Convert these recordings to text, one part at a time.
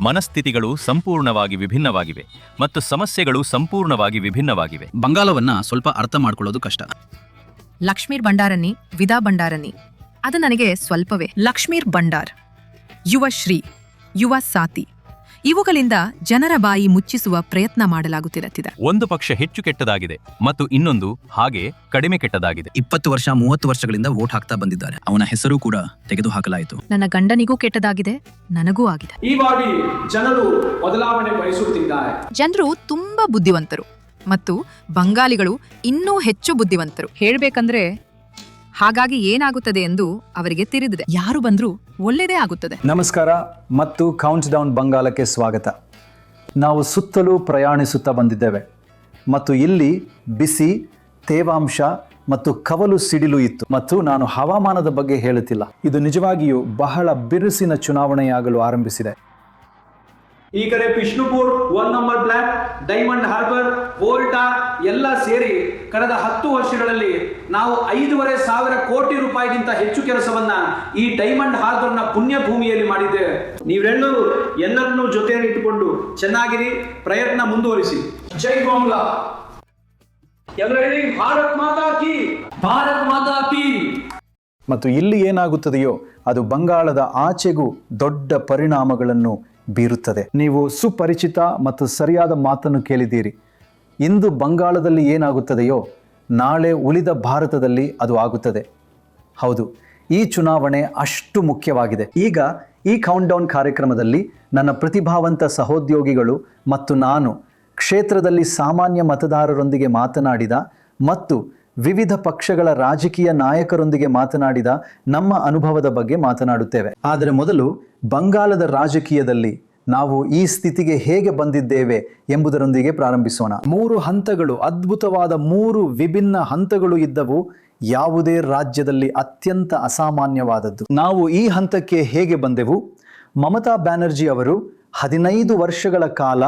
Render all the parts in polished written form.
ಮನಸ್ಥಿತಿಗಳು ಸಂಪೂರ್ಣವಾಗಿ ವಿಭಿನ್ನವಾಗಿವೆ ಮತ್ತು ಸಮಸ್ಯೆಗಳು ಸಂಪೂರ್ಣವಾಗಿ ವಿಭಿನ್ನವಾಗಿವೆ. ಬಂಗಾಲವನ್ನ ಸ್ವಲ್ಪ ಅರ್ಥ ಮಾಡ್ಕೊಳ್ಳೋದು ಕಷ್ಟ. ಲಕ್ಷ್ಮೀರ್ ಭಂಡಾರನಿ, ವಿದಾ ಭಂಡಾರನಿ, ಅದು ನನಗೆ ಸ್ವಲ್ಪವೇ. ಲಕ್ಷ್ಮೀರ್ ಭಂಡಾರ್, ಯುವ ಶ್ರೀ, ಯುವ ಸಾತಿ, ಇವುಗಳಿಂದ ಜನರ ಬಾಯಿ ಮುಚ್ಚಿಸುವ ಪ್ರಯತ್ನ ಮಾಡಲಾಗುತ್ತಿದೆ. ಒಂದು ಪಕ್ಷ ಹೆಚ್ಚು ಕೆಟ್ಟದಾಗಿದೆ ಮತ್ತು ಇನ್ನೊಂದು ಹಾಗೆ ಕಡಿಮೆ ಕೆಟ್ಟದಾಗಿದೆ. 20 ವರ್ಷ 30 ವರ್ಷಗಳಿಂದ ವೋಟ್ ಹಾಕ್ತಾ ಬಂದಿದ್ದಾರೆ. ಅವನ ಹೆಸರು ಕೂಡ ತೆಗೆದುಹಾಕಲಾಯಿತು. ನನ್ನ ಗಂಡನಿಗೂ ಕೆಟ್ಟದಾಗಿದೆ, ನನಗೂ ಆಗಿದೆ. ಈ ಬಾರಿ ಜನರು ಬದಲಾವಣೆ ಬಯಸುತ್ತಿದ್ದಾರೆ. ಜನರು ತುಂಬಾ ಬುದ್ಧಿವಂತರು ಮತ್ತು ಬಂಗಾಲಿಗಳು ಇನ್ನೂ ಹೆಚ್ಚು ಬುದ್ಧಿವಂತರು. ಹೇಳ್ಬೇಕಂದ್ರೆ ಹಾಗಾಗಿ ಏನಾಗುತ್ತದೆ ಎಂದು ಅವರಿಗೆ ತಿಳಿದಿದೆ. ಯಾರು ಬಂದ್ರೂ ಒಳ್ಳೆಯದೇ ಆಗುತ್ತದೆ. ನಮಸ್ಕಾರ ಮತ್ತು ಕೌಂಟ್ ಡೌನ್ ಬಂಗಾಲಕ್ಕೆ ಸ್ವಾಗತ. ನಾವು ಸುತ್ತಲೂ ಪ್ರಯಾಣಿಸುತ್ತಾ ಬಂದಿದ್ದೇವೆ ಮತ್ತು ಇಲ್ಲಿ ಬಿಸಿ, ತೇವಾಂಶ ಮತ್ತು ಕವಲು ಸಿಡಿಲು ಇತ್ತು. ಮತ್ತು ನಾನು ಹವಾಮಾನದ ಬಗ್ಗೆ ಹೇಳುತ್ತಿಲ್ಲ. ಇದು ನಿಜವಾಗಿಯೂ ಬಹಳ ಬಿರುಸಿನ ಚುನಾವಣೆಯಾಗಲು ಆರಂಭಿಸಿದೆ. ಈ ಕಡೆ ವಿಷ್ಣುಪುರ್, 1 ನಂಬರ್ ಬ್ಲಾಕ್, ಡೈಮಂಡ್ ಹಾರ್ಬರ್, ವೋಲ್ಟಾ ಎಲ್ಲ ಸೇರಿ ಕಳೆದ 10 ವರ್ಷಗಳಲ್ಲಿ ನಾವು 5,500 ಕೋಟಿ ರೂಪಾಯಿಗಿಂತ ಹೆಚ್ಚು ಕೆಲಸವನ್ನ ಈ ಡೈಮಂಡ್ ಹಾರ್ಬರ್ನ ಪುಣ್ಯ ಭೂಮಿಯಲ್ಲಿ ಮಾಡಿದ್ದೇವೆ. ನೀವೆಲ್ಲರೂ ಎಲ್ಲರನ್ನೂ ಜೊತೆಯಲ್ಲಿ ಇಟ್ಟುಕೊಂಡು ಚೆನ್ನಾಗಿರಿ, ಪ್ರಯತ್ನ ಮುಂದುವರಿಸಿ. ಜೈ ಬಾಂಗ್ಲಾ. ಎಲ್ಲ ಹೇಳಿ ಭಾರತ್ ಮಾತಾ ಕಿ, ಭಾರತ್ ಮಾತಾ ಕಿ. ಮತ್ತು ಇಲ್ಲಿ ಏನಾಗುತ್ತದೆಯೋ ಅದು ಬಂಗಾಳದ ಆಚೆಗೂ ದೊಡ್ಡ ಪರಿಣಾಮಗಳನ್ನು ಬೀರುತ್ತದೆ. ನೀವು ಸುಪರಿಚಿತ ಮತ್ತು ಸರಿಯಾದ ಮಾತನ್ನು ಕೇಳಿದ್ದೀರಿ. ಇಂದು ಬಂಗಾಳದಲ್ಲಿ ಏನಾಗುತ್ತದೆಯೋ ನಾಳೆ ಉಳಿದ ಭಾರತದಲ್ಲಿ ಅದು ಆಗುತ್ತದೆ. ಹೌದು, ಈ ಚುನಾವಣೆ ಅಷ್ಟು ಮುಖ್ಯವಾಗಿದೆ. ಈಗ ಈ ಕೌಂಟ್ ಡೌನ್ ಕಾರ್ಯಕ್ರಮದಲ್ಲಿ ನನ್ನ ಪ್ರತಿಭಾವಂತ ಸಹೋದ್ಯೋಗಿಗಳು ಮತ್ತು ನಾನು ಕ್ಷೇತ್ರದಲ್ಲಿ ಸಾಮಾನ್ಯ ಮತದಾರರೊಂದಿಗೆ ಮಾತನಾಡಿದ ಮತ್ತು ವಿವಿಧ ಪಕ್ಷಗಳ ರಾಜಕೀಯ ನಾಯಕರೊಂದಿಗೆ ಮಾತನಾಡಿದ ನಮ್ಮ ಅನುಭವದ ಬಗ್ಗೆ ಮಾತನಾಡುತ್ತೇವೆ. ಆದರೆ ಮೊದಲು ಬಂಗಾಳದ ರಾಜಕೀಯದಲ್ಲಿ ನಾವು ಈ ಸ್ಥಿತಿಗೆ ಹೇಗೆ ಬಂದಿದ್ದೇವೆ ಎಂಬುದರೊಂದಿಗೆ ಪ್ರಾರಂಭಿಸೋಣ. 3 ಹಂತಗಳು, ಅದ್ಭುತವಾದ 3 ವಿಭಿನ್ನ ಹಂತಗಳು ಇದ್ದವು. ಯಾವುದೇ ರಾಜ್ಯದಲ್ಲಿ ಅತ್ಯಂತ ಅಸಾಮಾನ್ಯವಾದದ್ದು. ನಾವು ಈ ಹಂತಕ್ಕೆ ಹೇಗೆ ಬಂದೆವು? ಮಮತಾ ಬ್ಯಾನರ್ಜಿ ಅವರು 15 ವರ್ಷಗಳ ಕಾಲ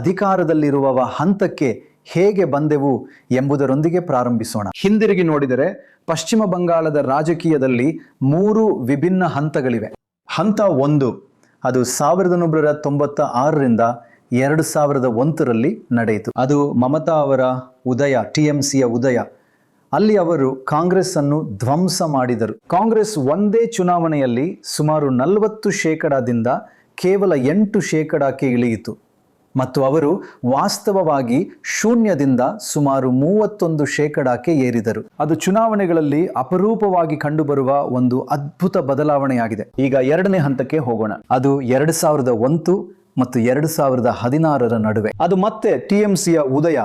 ಅಧಿಕಾರದಲ್ಲಿರುವ ಹಂತಕ್ಕೆ ಹೇಗೆ ಬಂದೆವು ಎಂಬುದರೊಂದಿಗೆ ಪ್ರಾರಂಭಿಸೋಣ. ಹಿಂದಿರುಗಿ ನೋಡಿದರೆ ಪಶ್ಚಿಮ ಬಂಗಾಳದ ರಾಜಕೀಯದಲ್ಲಿ 3 ವಿಭಿನ್ನ ಹಂತಗಳಿವೆ. ಹಂತ 1 ಅದು 1996ರಿಂದ 2001ರಲ್ಲಿ ನಡೆಯಿತು. ಅದು ಮಮತಾ ಅವರ ಉದಯ, TMCಯ ಉದಯ. ಅಲ್ಲಿ ಅವರು ಕಾಂಗ್ರೆಸ್ ಅನ್ನು ಧ್ವಂಸ ಮಾಡಿದರು. ಕಾಂಗ್ರೆಸ್ ಒಂದೇ ಚುನಾವಣೆಯಲ್ಲಿ ಸುಮಾರು 40% ಕೇವಲ 8% ಇಳಿಯಿತು ಮತ್ತು ಅವರು ವಾಸ್ತವವಾಗಿ ಶೂನ್ಯದಿಂದ ಸುಮಾರು 31% ಏರಿದರು. ಅದು ಚುನಾವಣೆಗಳಲ್ಲಿ ಅಪರೂಪವಾಗಿ ಕಂಡುಬರುವ ಒಂದು ಅದ್ಭುತ ಬದಲಾವಣೆಯಾಗಿದೆ. ಈಗ 2ನೇ ಹಂತಕ್ಕೆ ಹೋಗೋಣ. ಅದು 2001 ಮತ್ತು 2016ರ ನಡುವೆ. ಅದು ಮತ್ತೆ TMCಯ ಉದಯ.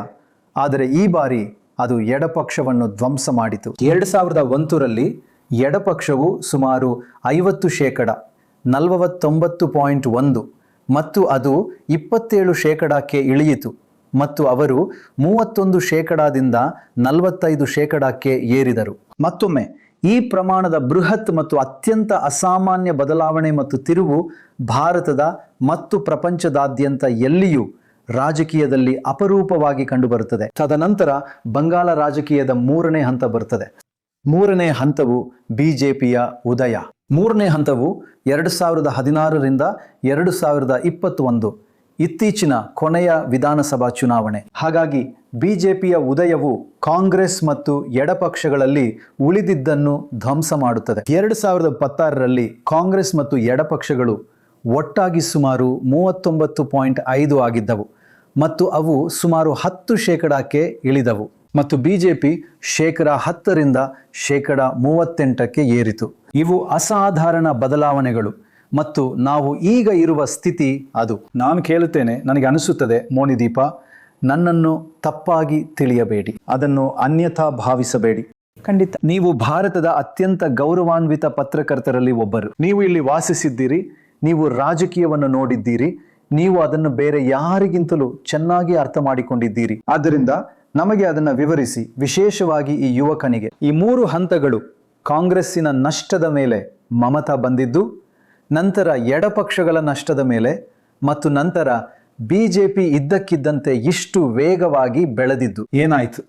ಆದರೆ ಈ ಬಾರಿ ಅದು ಎಡಪಕ್ಷವನ್ನು ಧ್ವಂಸ ಮಾಡಿತು. 2001ರಲ್ಲಿ ಎಡಪಕ್ಷವು ಸುಮಾರು 50%, 49.1 ಮತ್ತು ಅದು 27% ಇಳಿಯಿತು ಮತ್ತು ಅವರು 31%ದಿಂದ 45% ಏರಿದರು. ಮತ್ತೊಮ್ಮೆ ಈ ಪ್ರಮಾಣದ ಬೃಹತ್ ಮತ್ತು ಅತ್ಯಂತ ಅಸಾಮಾನ್ಯ ಬದಲಾವಣೆ ಮತ್ತು ತಿರುವು ಭಾರತದ ಮತ್ತು ಪ್ರಪಂಚದಾದ್ಯಂತ ಎಲ್ಲಿಯೂ ರಾಜಕೀಯದಲ್ಲಿ ಅಪರೂಪವಾಗಿ ಕಂಡುಬರುತ್ತದೆ. ತದನಂತರ ಬಂಗಾಳ ರಾಜಕೀಯದ 3ನೇ ಹಂತ ಬರುತ್ತದೆ. 3ನೇ ಹಂತವು BJPಯ ಉದಯ. 3ನೇ ಹಂತವು 2016ರಿಂದ 2021 ಇತ್ತೀಚಿನ ಕೊನೆಯ ವಿಧಾನಸಭಾ ಚುನಾವಣೆ. ಹಾಗಾಗಿ BJPಯ ಉದಯವು ಕಾಂಗ್ರೆಸ್ ಮತ್ತು ಎಡಪಕ್ಷಗಳಲ್ಲಿ ಉಳಿದಿದ್ದನ್ನು ಧ್ವಂಸ ಮಾಡುತ್ತದೆ. 2016ರಲ್ಲಿ ಕಾಂಗ್ರೆಸ್ ಮತ್ತು ಎಡಪಕ್ಷಗಳು ಒಟ್ಟಾಗಿ ಸುಮಾರು 39.5 ಆಗಿದ್ದವು ಮತ್ತು ಅವು ಸುಮಾರು 10%ಕ್ಕೆ ಇಳಿದವು ಮತ್ತು BJP 10%ರಿಂದ 38%ಕ್ಕೆ ಏರಿತು. ಇವು ಅಸಾಧಾರಣ ಬದಲಾವಣೆಗಳು ಮತ್ತು ನಾವು ಈಗ ಇರುವ ಸ್ಥಿತಿ ಅದು. ನಾನು ಕೇಳುತ್ತೇನೆ, ನನಗೆ ಅನಿಸುತ್ತದೆ ಮೋನಿದೀಪ, ನನ್ನನ್ನು ತಪ್ಪಾಗಿ ತಿಳಿಯಬೇಡಿ, ಅದನ್ನು ಅನ್ಯಥಾ ಭಾವಿಸಬೇಡಿ. ಖಂಡಿತ ನೀವು ಭಾರತದ ಅತ್ಯಂತ ಗೌರವಾನ್ವಿತ ಪತ್ರಕರ್ತರಲ್ಲಿ ಒಬ್ಬರು. ನೀವು ಇಲ್ಲಿ ವಾಸಿಸಿದ್ದೀರಿ, ನೀವು ರಾಜಕೀಯವನ್ನು ನೋಡಿದ್ದೀರಿ, ನೀವು ಅದನ್ನು ಬೇರೆ ಯಾರಿಗಿಂತಲೂ ಚೆನ್ನಾಗಿ ಅರ್ಥ ಮಾಡಿಕೊಂಡಿದ್ದೀರಿ. ಆದ್ದರಿಂದ ನಮಗೆ ಅದನ್ನು ವಿವರಿಸಿ, ವಿಶೇಷವಾಗಿ ಈ ಯುವಕನಿಗೆ. ಈ 3 ಹಂತಗಳು ಕಾಂಗ್ರೆಸ್ಸಿನ ನಷ್ಟದ ಮೇಲೆ ಮಮತಾ ಬಂದಿದ್ದು, ನಂತರ ಎಡಪಕ್ಷಗಳ ನಷ್ಟದ ಮೇಲೆ ಮತ್ತು ನಂತರ BJP ಇದ್ದಕ್ಕಿದ್ದಂತೆ ಇಷ್ಟು ವೇಗವಾಗಿ ಬೆಳೆದಿದ್ದು. ಏನಾಯಿತು?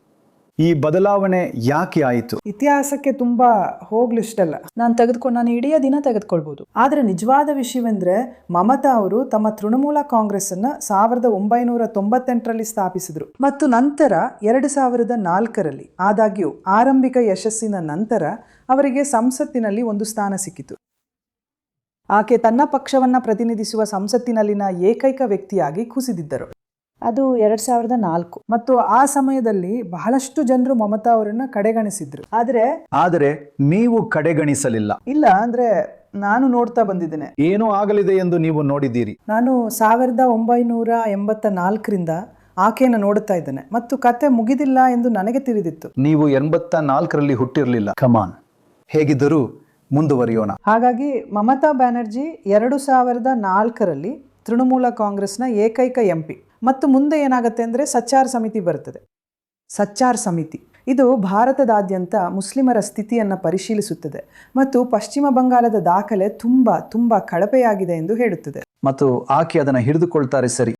ಈ ಬದಲಾವಣೆ ಯಾಕೆ ಆಯಿತು? ಇತಿಹಾಸಕ್ಕೆ ತುಂಬಾ ಹೋಗ್ಲಿಷ್ಟಲ್ಲ. ನಾನು ಇಡೀ ದಿನ ತೆಗೆದುಕೊಳ್ಬಹುದು. ಆದ್ರೆ ನಿಜವಾದ ವಿಷಯವೆಂದ್ರೆ ಮಮತಾ ಅವರು ತಮ್ಮ ತೃಣಮೂಲ ಕಾಂಗ್ರೆಸ್ ಅನ್ನ 1998ರಲ್ಲಿ ಸ್ಥಾಪಿಸಿದ್ರು ಮತ್ತು ನಂತರ 2004ರಲ್ಲಿ ಆದಾಗ್ಯೂ ಆರಂಭಿಕ ಯಶಸ್ಸಿನ ನಂತರ ಅವರಿಗೆ ಸಂಸತ್ತಿನಲ್ಲಿ ಒಂದು ಸ್ಥಾನ ಸಿಕ್ಕಿತು. ಆಕೆ ತನ್ನ ಪಕ್ಷವನ್ನ ಪ್ರತಿನಿಧಿಸುವ ಸಂಸತ್ತಿನಲ್ಲಿನ ಏಕೈಕ ವ್ಯಕ್ತಿಯಾಗಿ ಕುಸಿದಿದ್ದರು. ಅದು 2004 ಮತ್ತು ಆ ಸಮಯದಲ್ಲಿ ಬಹಳಷ್ಟು ಜನರು ಮಮತಾ ಅವರನ್ನ ಕಡೆಗಣಿಸಿದ್ರು. ಆದರೆ ನೀವು ಕಡೆಗಣಿಸಲಿಲ್ಲ. ಇಲ್ಲ, ಅಂದ್ರೆ ನಾನು ನೋಡ್ತಾ ಬಂದಿದ್ದೇನೆ. ಏನೋ ಆಗಲಿದೆ ಎಂದು ನೀವು ನೋಡಿದ್ದೀರಿ. ನಾನು 1984ರಿಂದ ಆಕೆಯನ್ನು ನೋಡುತ್ತಾ ಇದ್ದೇನೆ ಮತ್ತು ಕತೆ ಮುಗಿದಿಲ್ಲ ಎಂದು ನನಗೆ ತಿಳಿದಿತ್ತು. ನೀವು 84ರಲ್ಲಿ ಹುಟ್ಟಿರಲಿಲ್ಲ. ಕಮಾನ್, ಹೇಗಿದ್ದರೂ ಮುಂದುವರಿಯೋಣ. ಹಾಗಾಗಿ ಮಮತಾ ಬ್ಯಾನರ್ಜಿ 2004ರಲ್ಲಿ ತೃಣಮೂಲ ಕಾಂಗ್ರೆಸ್ನ ಏಕೈಕ MP. ಮತ್ತು ಮುಂದೆ ಏನಾಗುತ್ತೆ ಅಂದರೆ ಸಚ್ಚಾರ್ ಸಮಿತಿ ಬರುತ್ತದೆ. ಸಚ್ಚಾರ್ ಸಮಿತಿ ಇದು ಭಾರತದಾದ್ಯಂತ ಮುಸ್ಲಿಮರ ಸ್ಥಿತಿಯನ್ನು ಪರಿಶೀಲಿಸುತ್ತದೆ ಮತ್ತು ಪಶ್ಚಿಮ ಬಂಗಾಳದ ದಾಖಲೆ ತುಂಬ ಕಳಪೆಯಾಗಿದೆ ಎಂದು ಹೇಳುತ್ತದೆ. ಮತ್ತು ಆಕೆ ಅದನ್ನು ಹಿಡಿದುಕೊಳ್ತಾರೆ. ಸರಿ,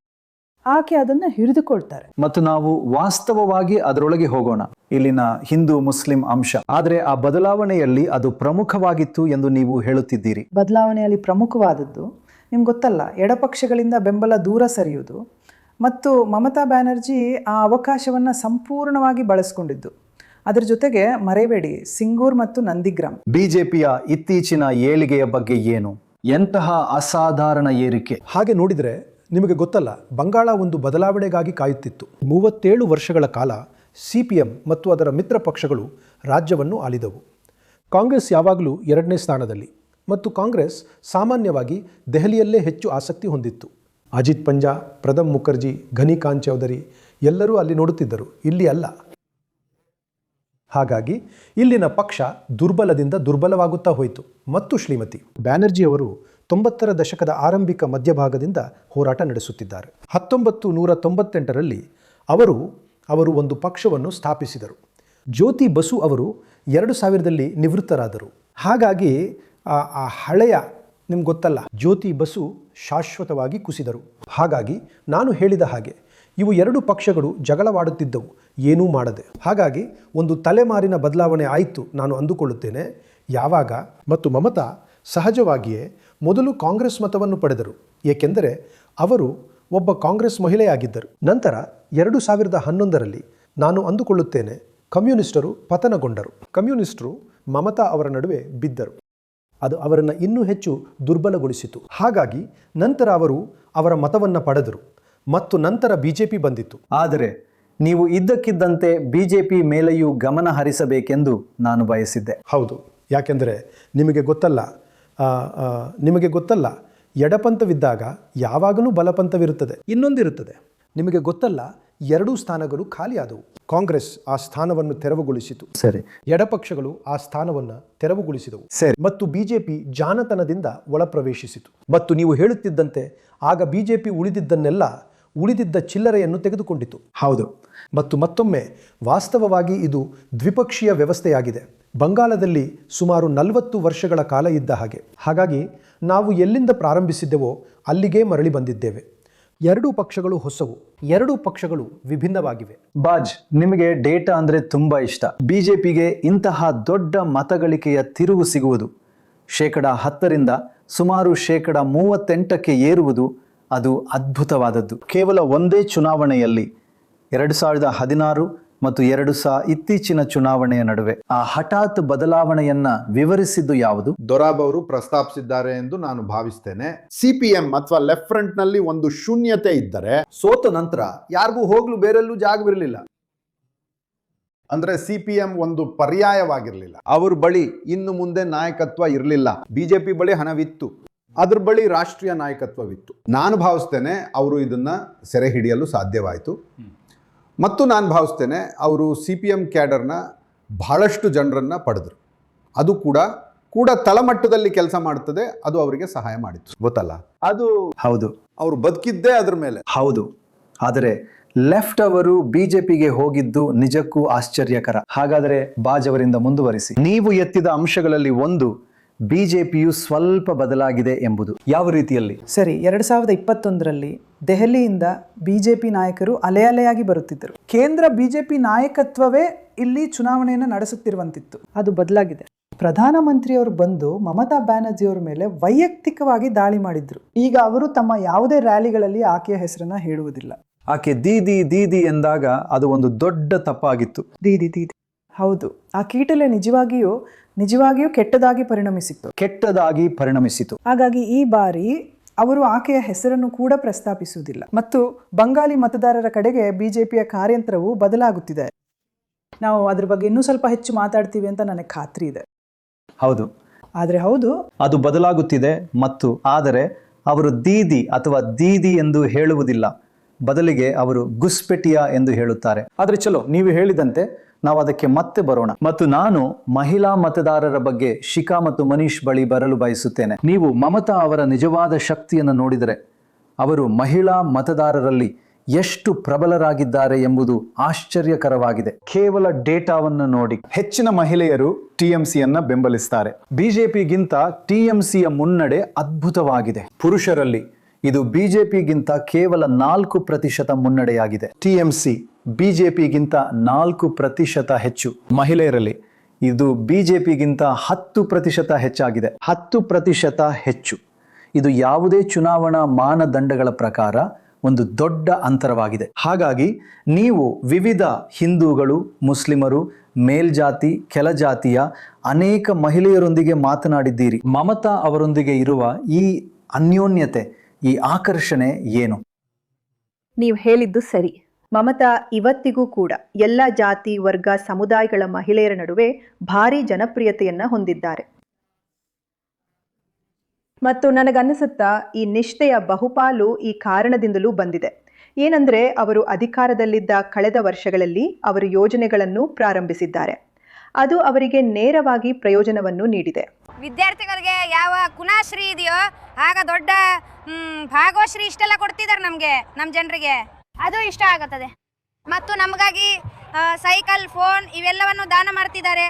ಆಕೆ ಅದನ್ನು ಹಿಡಿದುಕೊಳ್ತಾರೆ ಮತ್ತು ನಾವು ವಾಸ್ತವವಾಗಿ ಅದರೊಳಗೆ ಹೋಗೋಣ. ಇಲ್ಲಿನ ಹಿಂದೂ ಮುಸ್ಲಿಂ ಅಂಶ, ಆದರೆ ಆ ಬದಲಾವಣೆಯಲ್ಲಿ ಅದು ಪ್ರಮುಖವಾಗಿತ್ತು ಎಂದು ನೀವು ಹೇಳುತ್ತಿದ್ದೀರಿ. ಬದಲಾವಣೆಯಲ್ಲಿ ಪ್ರಮುಖವಾದದ್ದು ನಿಮ್ಗೆ ಗೊತ್ತಲ್ಲ, ಎಡಪಕ್ಷಗಳಿಂದ ಬೆಂಬಲ ದೂರ ಸರಿಯುವುದು ಮತ್ತು ಮಮತಾ ಬ್ಯಾನರ್ಜಿ ಆ ಅವಕಾಶವನ್ನು ಸಂಪೂರ್ಣವಾಗಿ ಬಳಸಿಕೊಂಡಿದ್ದು. ಅದರ ಜೊತೆಗೆ ಮರೆಯಬೇಡಿ ಸಿಂಗೂರ್ ಮತ್ತು ನಂದಿಗ್ರಾಮ್. ಬಿಜೆಪಿಯ ಇತ್ತೀಚಿನ ಏಳಿಗೆಯ ಬಗ್ಗೆ ಏನು? ಎಂತಹ ಅಸಾಧಾರಣ ಏರಿಕೆ! ಹಾಗೆ ನೋಡಿದರೆ ನಿಮಗೆ ಗೊತ್ತಲ್ಲ, ಬಂಗಾಳ ಒಂದು ಬದಲಾವಣೆಗಾಗಿ ಕಾಯುತ್ತಿತ್ತು. 37 ವರ್ಷಗಳ ಕಾಲ CPM ಮತ್ತು ಅದರ ಮಿತ್ರ ಪಕ್ಷಗಳು ರಾಜ್ಯವನ್ನು ಆಳಿದವು. ಕಾಂಗ್ರೆಸ್ ಯಾವಾಗಲೂ 2ನೇ ಸ್ಥಾನದಲ್ಲಿ ಮತ್ತು ಕಾಂಗ್ರೆಸ್ ಸಾಮಾನ್ಯವಾಗಿ ದೆಹಲಿಯಲ್ಲೇ ಹೆಚ್ಚು ಆಸಕ್ತಿ ಹೊಂದಿತ್ತು. ಅಜಿತ್ ಪಂಜಾ, ಪ್ರದಮ್ ಮುಖರ್ಜಿ, ಘನಿಕಾಂತ್ ಚೌಧರಿ ಎಲ್ಲರೂ ಅಲ್ಲಿ ನೋಡುತ್ತಿದ್ದರು, ಇಲ್ಲಿ ಅಲ್ಲ. ಹಾಗಾಗಿ ಇಲ್ಲಿನ ಪಕ್ಷ ದುರ್ಬಲದಿಂದ ದುರ್ಬಲವಾಗುತ್ತಾ ಹೋಯಿತು. ಮತ್ತು ಶ್ರೀಮತಿ ಬ್ಯಾನರ್ಜಿಯವರು 90ರ ದಶಕದ ಆರಂಭಿಕ ಮಧ್ಯಭಾಗದಿಂದ ಹೋರಾಟ ನಡೆಸುತ್ತಿದ್ದಾರೆ. 1998ರಲ್ಲಿ ಅವರು ಒಂದು ಪಕ್ಷವನ್ನು ಸ್ಥಾಪಿಸಿದರು. ಜ್ಯೋತಿ ಬಸು ಅವರು 2000ರಲ್ಲಿ ನಿವೃತ್ತರಾದರು. ಹಾಗಾಗಿ ಆ ಹಳೆಯ ನಿಮ್ಗೆ ಗೊತ್ತಲ್ಲ, ಜ್ಯೋತಿ ಬಸು ಶಾಶ್ವತವಾಗಿ ಕುಸಿದರು. ಹಾಗಾಗಿ ನಾನು ಹೇಳಿದ ಹಾಗೆ ಇವು 2 ಪಕ್ಷಗಳು ಜಗಳವಾಡುತ್ತಿದ್ದವು, ಏನೂ ಮಾಡದೆ. ಹಾಗಾಗಿ ಒಂದು ತಲೆಮಾರಿನ ಬದಲಾವಣೆ ಆಯಿತು ನಾನು ಅಂದುಕೊಳ್ಳುತ್ತೇನೆ. ಯಾವಾಗ ಮತ್ತು ಮಮತಾ ಸಹಜವಾಗಿಯೇ ಮೊದಲು ಕಾಂಗ್ರೆಸ್ ಮತವನ್ನು ಪಡೆದರು, ಏಕೆಂದರೆ ಅವರು ಒಬ್ಬ ಕಾಂಗ್ರೆಸ್ ಮಹಿಳೆಯಾಗಿದ್ದರು. ನಂತರ 2011ರಲ್ಲಿ ನಾನು ಅಂದುಕೊಳ್ಳುತ್ತೇನೆ ಕಮ್ಯುನಿಸ್ಟರು ಪತನಗೊಂಡರು. ಕಮ್ಯುನಿಸ್ಟರು ಮಮತಾ ಅವರ ನಡುವೆ ಬಿದ್ದರು. ಅದು ಅವರನ್ನು ಇನ್ನೂ ಹೆಚ್ಚು ದುರ್ಬಲಗೊಳಿಸಿತು. ಹಾಗಾಗಿ ನಂತರ ಅವರು ಅವರ ಮತವನ್ನು ಪಡೆದರು ಮತ್ತು ನಂತರ BJP ಬಂದಿತ್ತು. ಆದರೆ ನೀವು ಇದ್ದಕ್ಕಿದ್ದಂತೆ BJP ಮೇಲೆಯೂ ಗಮನ ಹರಿಸಬೇಕೆಂದು ನಾನು ಬಯಸಿದ್ದೆ. ಹೌದು, ಯಾಕೆಂದರೆ ನಿಮಗೆ ಗೊತ್ತಲ್ಲ ಎಡಪಂಥವಿದ್ದಾಗ ಯಾವಾಗಲೂ ಬಲಪಂಥವಿರುತ್ತದೆ. ಇನ್ನೊಂದಿರುತ್ತದೆ, ನಿಮಗೆ ಗೊತ್ತಲ್ಲ, 2 ಸ್ಥಾನಗಳು ಖಾಲಿಯಾದವು. ಕಾಂಗ್ರೆಸ್ ಆ ಸ್ಥಾನವನ್ನು ತೆರವುಗೊಳಿಸಿತು. ಸರಿ. ಎಡಪಕ್ಷಗಳು ಆ ಸ್ಥಾನವನ್ನು ತೆರವುಗೊಳಿಸಿದವು. ಸರಿ. ಮತ್ತು BJP ಜಾಣತನದಿಂದ ಒಳಪ್ರವೇಶಿಸಿತು. ಮತ್ತು ನೀವು ಹೇಳುತ್ತಿದ್ದಂತೆ ಆಗ BJP ಉಳಿದಿದ್ದ ಚಿಲ್ಲರೆಯನ್ನು ತೆಗೆದುಕೊಂಡಿತು. ಹೌದು. ಮತ್ತು ಮತ್ತೊಮ್ಮೆ ವಾಸ್ತವವಾಗಿ ಇದು ದ್ವಿಪಕ್ಷೀಯ ವ್ಯವಸ್ಥೆಯಾಗಿದೆ. ಬಂಗಾಳದಲ್ಲಿ ಸುಮಾರು 40 ವರ್ಷಗಳ ಕಾಲ ಇದ್ದ ಹಾಗೆ. ಹಾಗಾಗಿ ನಾವು ಎಲ್ಲಿಂದ ಪ್ರಾರಂಭಿಸಿದ್ದೆವೋ ಅಲ್ಲಿಗೆ ಮರಳಿ ಬಂದಿದ್ದೇವೆ. 2 ಪಕ್ಷಗಳು ಹೊಸವು, 2 ಪಕ್ಷಗಳು ವಿಭಿನ್ನವಾಗಿವೆ. ಬಾಜ್, ನಿಮಗೆ ಡೇಟಾ ಅಂದ್ರೆ ತುಂಬಾ ಇಷ್ಟ. BJPಗೆ ಇಂತಹ ದೊಡ್ಡ ಮತಗಳಿಕೆಯ ತಿರುವು ಸಿಗುವುದು, 10% ಸುಮಾರು 38% ಏರುವುದು, ಅದು ಅದ್ಭುತವಾದದ್ದು. ಕೇವಲ ಒಂದೇ ಚುನಾವಣೆಯಲ್ಲಿ 2016 ಮತ್ತು ಇತ್ತೀಚಿನ ಚುನಾವಣೆಯ ನಡುವೆ ಆ ಹಠಾತ್ ಬದಲಾವಣೆಯನ್ನ ವಿವರಿಸಿದ್ದು ಯಾವುದು? ದೊರಾಬ್ ಅವರು ಪ್ರಸ್ತಾಪಿಸಿದ್ದಾರೆ ಎಂದು ನಾನು ಭಾವಿಸ್ತೇನೆ. CPM ಅಥವಾ ಲೆಫ್ಟ್ ಫ್ರಂಟ್ ನಲ್ಲಿ ಒಂದು ಶೂನ್ಯತೆ ಇದ್ದರೆ, ಸೋತ ನಂತರ ಯಾರಿಗೂ ಹೋಗ್ಲು ಬೇರೆಲ್ಲೂ ಜಾಗವಿರಲಿಲ್ಲ. ಅಂದ್ರೆ CPM ಒಂದು ಪರ್ಯಾಯವಾಗಿರಲಿಲ್ಲ. ಅವ್ರ ಬಳಿ ಇನ್ನು ಮುಂದೆ ನಾಯಕತ್ವ ಇರಲಿಲ್ಲ. BJP ಬಳಿ ಹಣವಿತ್ತು, ಅದ್ರ ಬಳಿ ರಾಷ್ಟ್ರೀಯ ನಾಯಕತ್ವವಿತ್ತು. ನಾನು ಭಾವಿಸ್ತೇನೆ ಅವರು ಇದನ್ನ ಸೆರೆ ಹಿಡಿಯಲು ಸಾಧ್ಯವಾಯಿತು. ಮತ್ತು ನಾನು ಭಾವಿಸ್ತೇನೆ ಅವರು CPM ಕ್ಯಾಡರ್ನ ಬಹಳಷ್ಟು ಜನರನ್ನು ಪಡೆದರು. ಅದು ಕೂಡ ತಳಮಟ್ಟದಲ್ಲಿ ಕೆಲಸ ಮಾಡುತ್ತದೆ. ಅದು ಅವರಿಗೆ ಸಹಾಯ ಮಾಡಿತ್ತು, ಗೊತ್ತಲ್ಲ? ಅದು ಹೌದು, ಅವರು ಬದುಕಿದ್ದೇ ಅದ್ರ ಮೇಲೆ. ಹೌದು. ಆದರೆ ಲೆಫ್ಟ್ ಅವರು BJPಗೆ ಹೋಗಿದ್ದು ನಿಜಕ್ಕೂ ಆಶ್ಚರ್ಯಕರ. ಹಾಗಾದರೆ ಬಾಜ್ ಅವರಿಂದ ಮುಂದುವರಿಸಿ. ನೀವು ಎತ್ತಿದ ಅಂಶಗಳಲ್ಲಿ ಒಂದು ಬಿಜೆಪಿಯು ಸ್ವಲ್ಪ ಬದಲಾಗಿದೆ ಎಂಬುದು. ಯಾವ ರೀತಿಯಲ್ಲಿ? ಸರಿ, 2021ರಲ್ಲಿ ದೆಹಲಿಯಿಂದ ಬಿಜೆಪಿ ನಾಯಕರು ಅಲೆ ಅಲೆಯಾಗಿ ಬರುತ್ತಿದ್ದರು. ಕೇಂದ್ರ ಬಿಜೆಪಿ ನಾಯಕತ್ವವೇ ಇಲ್ಲಿ ಚುನಾವಣೆಯನ್ನು ನಡೆಸುತ್ತಿರುವಂತಿತ್ತು. ಅದು ಬದಲಾಗಿದೆ. ಪ್ರಧಾನಮಂತ್ರಿಯವರು ಬಂದು ಮಮತಾ ಬ್ಯಾನರ್ಜಿಯವರ ಮೇಲೆ ವೈಯಕ್ತಿಕವಾಗಿ ದಾಳಿ ಮಾಡಿದ್ರು. ಈಗ ಅವರು ತಮ್ಮ ಯಾವುದೇ ರ್ಯಾಲಿಗಳಲ್ಲಿ ಆಕೆಯ ಹೆಸರನ್ನ ಹೇಳುವುದಿಲ್ಲ. ಆಕೆ ದೀದಿ ದೀದಿ ಎಂದಾಗ ಅದು ಒಂದು ದೊಡ್ಡ ತಪ್ಪಾಗಿತ್ತು. ದೀದಿ ದೀದಿ, ಹೌದು, ಆ ಕೀಟಲೆ ನಿಜವಾಗಿಯೂ ಕೆಟ್ಟದಾಗಿ ಪರಿಣಮಿಸಿತು. ಹಾಗಾಗಿ ಈ ಬಾರಿ ಅವರು ಆಕೆಯ ಹೆಸರನ್ನು ಕೂಡ ಪ್ರಸ್ತಾಪಿಸುವುದಿಲ್ಲ. ಮತ್ತು ಬಂಗಾಳಿ ಮತದಾರರ ಕಡೆಗೆ ಬಿಜೆಪಿಯ ಕಾರ್ಯತಂತ್ರವು ಬದಲಾಗುತ್ತಿದೆ. ನಾವು ಅದ್ರ ಬಗ್ಗೆ ಇನ್ನೂ ಸ್ವಲ್ಪ ಹೆಚ್ಚು ಮಾತಾಡ್ತೀವಿ ಅಂತ ನನಗೆ ಖಾತ್ರಿ ಇದೆ. ಹೌದು, ಅದು ಬದಲಾಗುತ್ತಿದೆ. ಆದರೆ ಅವರು ದೀದಿ ಅಥವಾ ದೀದಿ ಎಂದು ಹೇಳುವುದಿಲ್ಲ, ಬದಲಿಗೆ ಅವರು ಗುಸ್ಪೆಟಿಯಾ ಎಂದು ಹೇಳುತ್ತಾರೆ. ಆದರೆ ಚಲೋ, ನೀವು ಹೇಳಿದಂತೆ ನಾವು ಅದಕ್ಕೆ ಮತ್ತೆ ಬರೋಣ. ಮತ್ತು ನಾನು ಮಹಿಳಾ ಮತದಾರರ ಬಗ್ಗೆ ಶಿಖಾ ಮತ್ತು ಮನೀಶ್ ಬಳಿ ಬರಲು ಬಯಸುತ್ತೇನೆ. ನೀವು ಮಮತಾ ಅವರ ನಿಜವಾದ ಶಕ್ತಿಯನ್ನು ನೋಡಿದರೆ ಅವರು ಮಹಿಳಾ ಮತದಾರರಲ್ಲಿ ಎಷ್ಟು ಪ್ರಬಲರಾಗಿದ್ದಾರೆ ಎಂಬುದು ಆಶ್ಚರ್ಯಕರವಾಗಿದೆ. ಕೇವಲ ಡೇಟಾವನ್ನು ನೋಡಿ ಹೆಚ್ಚಿನ ಮಹಿಳೆಯರು ಟಿಎಂಸಿಯನ್ನ ಬೆಂಬಲಿಸ್ತಾರೆ. ಬಿಜೆಪಿಗಿಂತ ಟಿಎಂಸಿಯ ಮುನ್ನಡೆ ಅದ್ಭುತವಾಗಿದೆ. ಪುರುಷರಲ್ಲಿ ಇದು ಬಿಜೆಪಿಗಿಂತ ಕೇವಲ 4% ಮುನ್ನಡೆಯಾಗಿದೆ. ಟಿಎಂಸಿ ಬಿಜೆಪಿಗಿಂತ 4% ಹೆಚ್ಚು. ಮಹಿಳೆಯರಲ್ಲಿ ಇದು ಬಿಜೆಪಿಗಿಂತ 10% ಹೆಚ್ಚಾಗಿದೆ. 10% ಹೆಚ್ಚು. ಇದು ಯಾವುದೇ ಚುನಾವಣಾ ಮಾನದಂಡಗಳ ಪ್ರಕಾರ ಒಂದು ದೊಡ್ಡ ಅಂತರವಾಗಿದೆ. ಹಾಗಾಗಿ ನೀವು ವಿವಿಧ ಹಿಂದೂಗಳು, ಮುಸ್ಲಿಮರು, ಮೇಲ್ಜಾತಿ, ಕೆಳಜಾತಿಯ ಅನೇಕ ಮಹಿಳೆಯರೊಂದಿಗೆ ಮಾತನಾಡಿದ್ದೀರಿ. ಮಮತಾ ಅವರೊಂದಿಗೆ ಇರುವ ಈ ಅನ್ಯೋನ್ಯತೆ, ಈ ಆಕರ್ಷಣೆ ಏನು? ನೀವು ಹೇಳಿದ್ದು ಸರಿ. ಮಮತಾ ಇವತ್ತಿಗೂ ಕೂಡ ಎಲ್ಲ ಜಾತಿ, ವರ್ಗ, ಸಮುದಾಯಗಳ ಮಹಿಳೆಯರ ನಡುವೆ ಭಾರಿ ಜನಪ್ರಿಯತೆಯನ್ನ ಹೊಂದಿದ್ದಾರೆ. ಮತ್ತು ನನಗನ್ನಿಸುತ್ತಾ ಈ ನಿಷ್ಠೆಯ ಬಹುಪಾಲು ಈ ಕಾರಣದಿಂದಲೂ ಬಂದಿದೆ. ಏನಂದ್ರೆ ಅವರು ಅಧಿಕಾರದಲ್ಲಿದ್ದ ಕಳೆದ ವರ್ಷಗಳಲ್ಲಿ ಅವರು ಯೋಜನೆಗಳನ್ನು ಪ್ರಾರಂಭಿಸಿದ್ದಾರೆ. ಅದು ಅವರಿಗೆ ನೇರವಾಗಿ ಪ್ರಯೋಜನವನ್ನು ನೀಡಿದೆ. ವಿದ್ಯಾರ್ಥಿಗಳಿಗೆ ಯಾವ ಕುಣಾಶ್ರೀ ಇದೆಯೋ ಆಗ ದೊಡ್ಡ ಭಾಗವಶ್ರೀ ಇಷ್ಟೆಲ್ಲ ಕೊಡ್ತಿದ್ದಾರೆ ನಮಗೆ, ನಮ್ಮ ಜನರಿಗೆ ಅದು ಇಷ್ಟ ಆಗುತ್ತದೆ. ಮತ್ತು ನಮಗಾಗಿ ಸೈಕಲ್, ಫೋನ್ ಇವೆಲ್ಲವನ್ನು ದಾನ ಮಾಡ್ತಿದ್ದಾರೆ.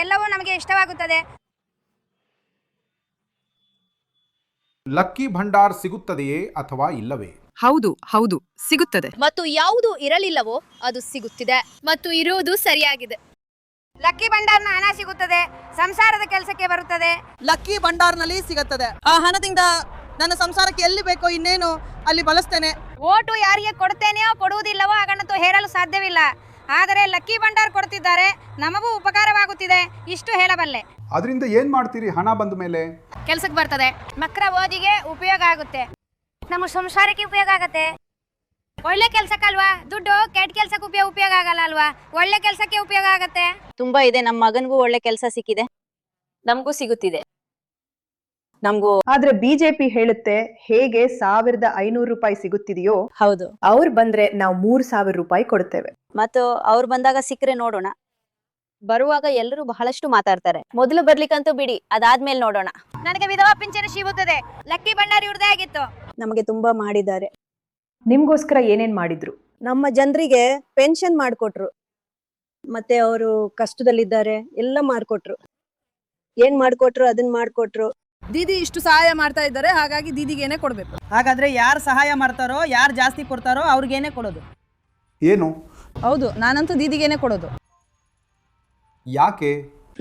ಎಲ್ಲವೂ ನಮಗೆ ಇಷ್ಟವಾಗುತ್ತದೆ. ಲಕ್ಕಿ ಭಂಡಾರ್ ಸಿಗುತ್ತದೆಯೇ ಅಥವಾ ಇಲ್ಲವೇ? ಹೌದು ಸಿಗುತ್ತದೆ. ಮತ್ತು ಯಾವುದು ಇರಲಿಲ್ಲವೋ ಅದು ಸಿಗುತ್ತಿದೆ ಮತ್ತು ಇರುವುದು ಸರಿಯಾಗಿದೆ. ಲಕ್ಕಿ ಭಂಡಾರ್ನ ಹಣ ಸಿಗುತ್ತದೆ, ಸಂಸಾರದ ಕೆಲಸಕ್ಕೆ ಬರುತ್ತದೆ. ಲಕ್ಕಿ ಭಂಡಾರ್ನಲ್ಲಿ ಸಿಗುತ್ತದೆ. ಆ ಹಣದಿಂದ ನನ್ನ ಸಂಸಾರಕ್ಕೆ ಎಲ್ಲಿ ಬೇಕೋ ಇನ್ನೇನು ಅಲ್ಲಿ ಬಳಸ್ತೇನೆ. ಓಟು ಯಾರಿಗೆ ಕೊಡ್ತೇನೆಯೋ ಕೊಡುವುದಿಲ್ಲವೋ ಹಾಗಂತೂ ಹೇಳಲು ಸಾಧ್ಯವಿಲ್ಲ. ಆದರೆ ಲಕ್ಕಿ ಭಂಡಾರ್ ಕೊಡ್ತಿದ್ದಾರೆ, ನಮಗೂ ಉಪಕಾರವಾಗುತ್ತಿದೆ, ಇಷ್ಟು ಹೇಳಬಲ್ಲೆ. ಅದರಿಂದ ಏನ್ ಮಾಡ್ತೀರಿ ಹಣ ಬಂದ ಮೇಲೆ? ಕೆಲಸಕ್ಕೆ ಬರ್ತದೆ, ಮಕ್ಕಳ ಓದಿಗೆ ಉಪಯೋಗ ಆಗುತ್ತೆ, ನಮ್ಮ ಸಂಸಾರಕ್ಕೆ ಉಪಯೋಗ ಆಗುತ್ತೆ. ಒಳ್ಳೆ ಕೆಲಸಕ್ಕಲ್ವಾ ದುಡ್ಡು, ಕೆಟ್ಟ ಕೆಲಸಕ್ಕೆ ಉಪಯೋಗ ಆಗಲ್ಲ ಅಲ್ವಾ? ಒಳ್ಳೆ ಕೆಲಸಕ್ಕೆ ಉಪಯೋಗ ಆಗತ್ತೆ. ತುಂಬಾ ಇದೆ. ನಮ್ಮ ಮಗನಿಗೂ ಒಳ್ಳೆ ಕೆಲಸ ಸಿಕ್ಕಿದೆ, ನಮಗೂ ಸಿಗುತ್ತಿದೆ. ಆದ್ರೆ ಬಿಜೆಪಿ ಹೇಳುತ್ತೆ ಹೇಗೆ 1500 ರೂಪಾಯಿ ಸಿಗುತ್ತಿದೆಯೋ, ಹೌದು, ಅವ್ರು ಬಂದ್ರೆ ನಾವು 3000 ರೂಪಾಯಿ ಕೊಡ್ತೇವೆ. ಮತ್ತು ಅವ್ರು ಬಂದಾಗ ಸಿಕ್ಕರೆ ನೋಡೋಣ. ಬರುವಾಗ ಎಲ್ಲರೂ ಬಹಳಷ್ಟು ಮಾತಾಡ್ತಾರೆ. ಮೊದಲು ಬರ್ಲಿಕ್ಕಂತೂ ಬಿಡಿ, ಅದಾದ್ಮೇಲೆ ನೋಡೋಣ. ನನಗೆ ವಿಧವಾ ಪಿಂಚಣಿ ಸಿಗುತ್ತದೆ. ಲಕ್ಕಿ ಭಂಡಾರ್ ಇವ್ರದೇ ಆಗಿತ್ತು. ನಮಗೆ ತುಂಬಾ ಮಾಡಿದ್ದಾರೆ. ನಿಮ್ಗೋಸ್ಕರ ಏನೇನ್ ಮಾಡಿದ್ರು? ನಮ್ಮ ಜನರಿಗೆ ಪೆನ್ಷನ್ ಮಾಡ್ಕೊಟ್ರು, ಮತ್ತೆ ಅವರು ಕಷ್ಟದಲ್ಲಿದ್ದಾರೆ ಎಲ್ಲ ಮಾಡ್ಕೊಟ್ರು. ಏನ್ ಮಾಡ್ಕೊಟ್ರು ಅದನ್ನ ಮಾಡ್ಕೊಟ್ರು. ದೀದಿ ಇಷ್ಟು ಸಹಾಯ ಮಾಡ್ತಾ ಇದ್ದಾರೆ, ಹಾಗಾಗಿ ದೀದಿಗೇನೆ ಕೊಡ್ಬೇಕು. ಹಾಗಾದ್ರೆ ಯಾರು ಸಹಾಯ ಮಾಡ್ತಾರೋ, ಯಾರು ಜಾಸ್ತಿ ಕೊಡ್ತಾರೋ ಅವ್ರಿಗೇನೆ ಕೊಡೋದು. ಏನು? ಹೌದು, ನಾನಂತೂ ದೀದಿಗೇನೆ ಕೊಡೋದು. ಯಾಕೆ?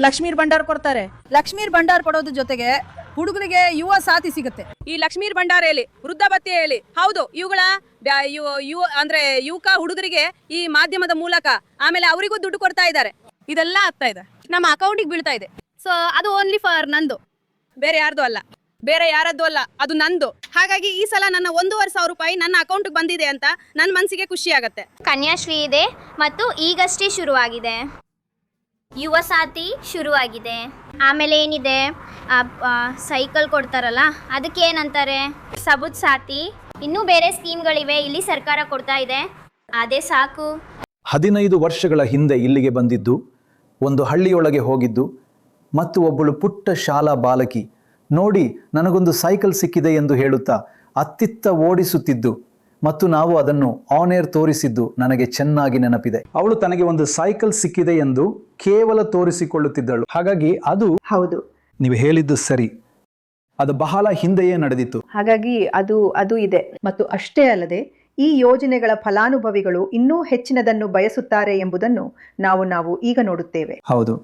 ಲಕ್ಷ್ಮೀರ್ ಭಂಡಾರ್ ಕೊಡ್ತಾರೆ. ಲಕ್ಷ್ಮೀರ್ ಭಂಡಾರ್ ಕೊಡೋದ್ರ ಜೊತೆಗೆ ಹುಡುಗರಿಗೆ ಯುವ ಸಾಥಿ ಸಿಗುತ್ತೆ. ಈ ಲಕ್ಷ್ಮೀರ್ ಭಂಡಾರ ಹೇಳಿ, ವೃದ್ಧ ಭತ್ಯೆ ಹೇಳಿ, ಹೌದು, ಇವುಗಳ ಅಂದ್ರೆ ಯುವಕ ಹುಡುಗರಿಗೆ ಈ ಮಾಧ್ಯಮದ ಮೂಲಕ ಆಮೇಲೆ ಅವರಿಗೂ ದುಡ್ಡು ಕೊಡ್ತಾ ಇದ್ದಾರೆ. ಇದೆಲ್ಲ ಆಗ್ತಾ ಇದೆ, ನಮ್ಮ ಅಕೌಂಟಿಗೆ ಬೀಳ್ತಾ ಇದೆ. ಸೊ ಅದು ಓನ್ಲಿ ಫಾರ್ ನಂದು, ಬೇರೆ ಯಾರ್ದು ಅಲ್ಲ, ಬೇರೆ ಯಾರದ್ದು ಅಲ್ಲ, ಅದು ನಂದು. ಹಾಗಾಗಿ ಈ ಸಲ ನನ್ನ 1500 ರೂಪಾಯಿ ನನ್ನ ಅಕೌಂಟ್ಗೆ ಬಂದಿದೆ ಅಂತ ನನ್ನ ಮನಸ್ಸಿಗೆ ಖುಷಿ ಆಗತ್ತೆ. ಕನ್ಯಾಶ್ರೀ ಇದೆ ಮತ್ತು ಈಗಷ್ಟೇ ಶುರುವಾಗಿದೆ. ಯುವ ಸಾಥಿ ಶುರುವಾಗಿದೆ. ಆಮೇಲೆ ಏನಿದೆ, ಸೈಕಲ್ ಕೊಡ್ತಾರಲ್ಲ ಅದಕ್ಕೆ ಏನಂತಾರೆ, ಸಬೂತ್ ಸಾಥಿ, ಇನ್ನೂ ಬೇರೆ ಸ್ಕೀಮ್ಗಳಿವೆ ಇಲ್ಲಿ ಸರ್ಕಾರ ಕೊಡ್ತಾ ಇದೆ. ಅದೇ ಸಾಕು. 15 ವರ್ಷಗಳ ಹಿಂದೆ ಇಲ್ಲಿಗೆ ಬಂದಿದ್ದು, ಒಂದು ಹಳ್ಳಿಯೊಳಗೆ ಹೋಗಿದ್ದು ಮತ್ತು ಒಬ್ಬಳು ಪುಟ್ಟ ಶಾಲಾ ಬಾಲಕಿ ನೋಡಿ ನನಗೊಂದು ಸೈಕಲ್ ಸಿಕ್ಕಿದೆ ಎಂದು ಹೇಳುತ್ತಾ ಅತ್ತಿತ್ತ ಓಡಿಸುತ್ತಿದ್ದು ಮತ್ತು ನಾವು ಅದನ್ನು ಆನ್ ಏರ್ ತೋರಿಸಿದ್ದು ನನಗೆ ಚೆನ್ನಾಗಿ ನೆನಪಿದೆ. ಅವಳು ತನಗೆ ಒಂದು ಸೈಕಲ್ ಸಿಕ್ಕಿದೆ ಎಂದು ಕೇವಲ ತೋರಿಸಿಕೊಳ್ಳುತ್ತಿದ್ದಳು. ಹಾಗಾಗಿ ಅದು ಹೌದು, ನೀವು ಹೇಳಿದ್ದು ಸರಿ, ಅದು ಬಹಳ ಹಿಂದೆಯೇ ನಡೆದಿತ್ತು. ಹಾಗಾಗಿ ಅದು ಇದೆ. ಮತ್ತು ಅಷ್ಟೇ ಅಲ್ಲದೆ ಈ ಯೋಜನೆಗಳ ಫಲಾನುಭವಿಗಳು ಇನ್ನೂ ಹೆಚ್ಚಿನದನ್ನು ಬಯಸುತ್ತಾರೆ ಎಂಬುದನ್ನು ನಾವು ಈಗ ನೋಡುತ್ತೇವೆ. ಹೌದು.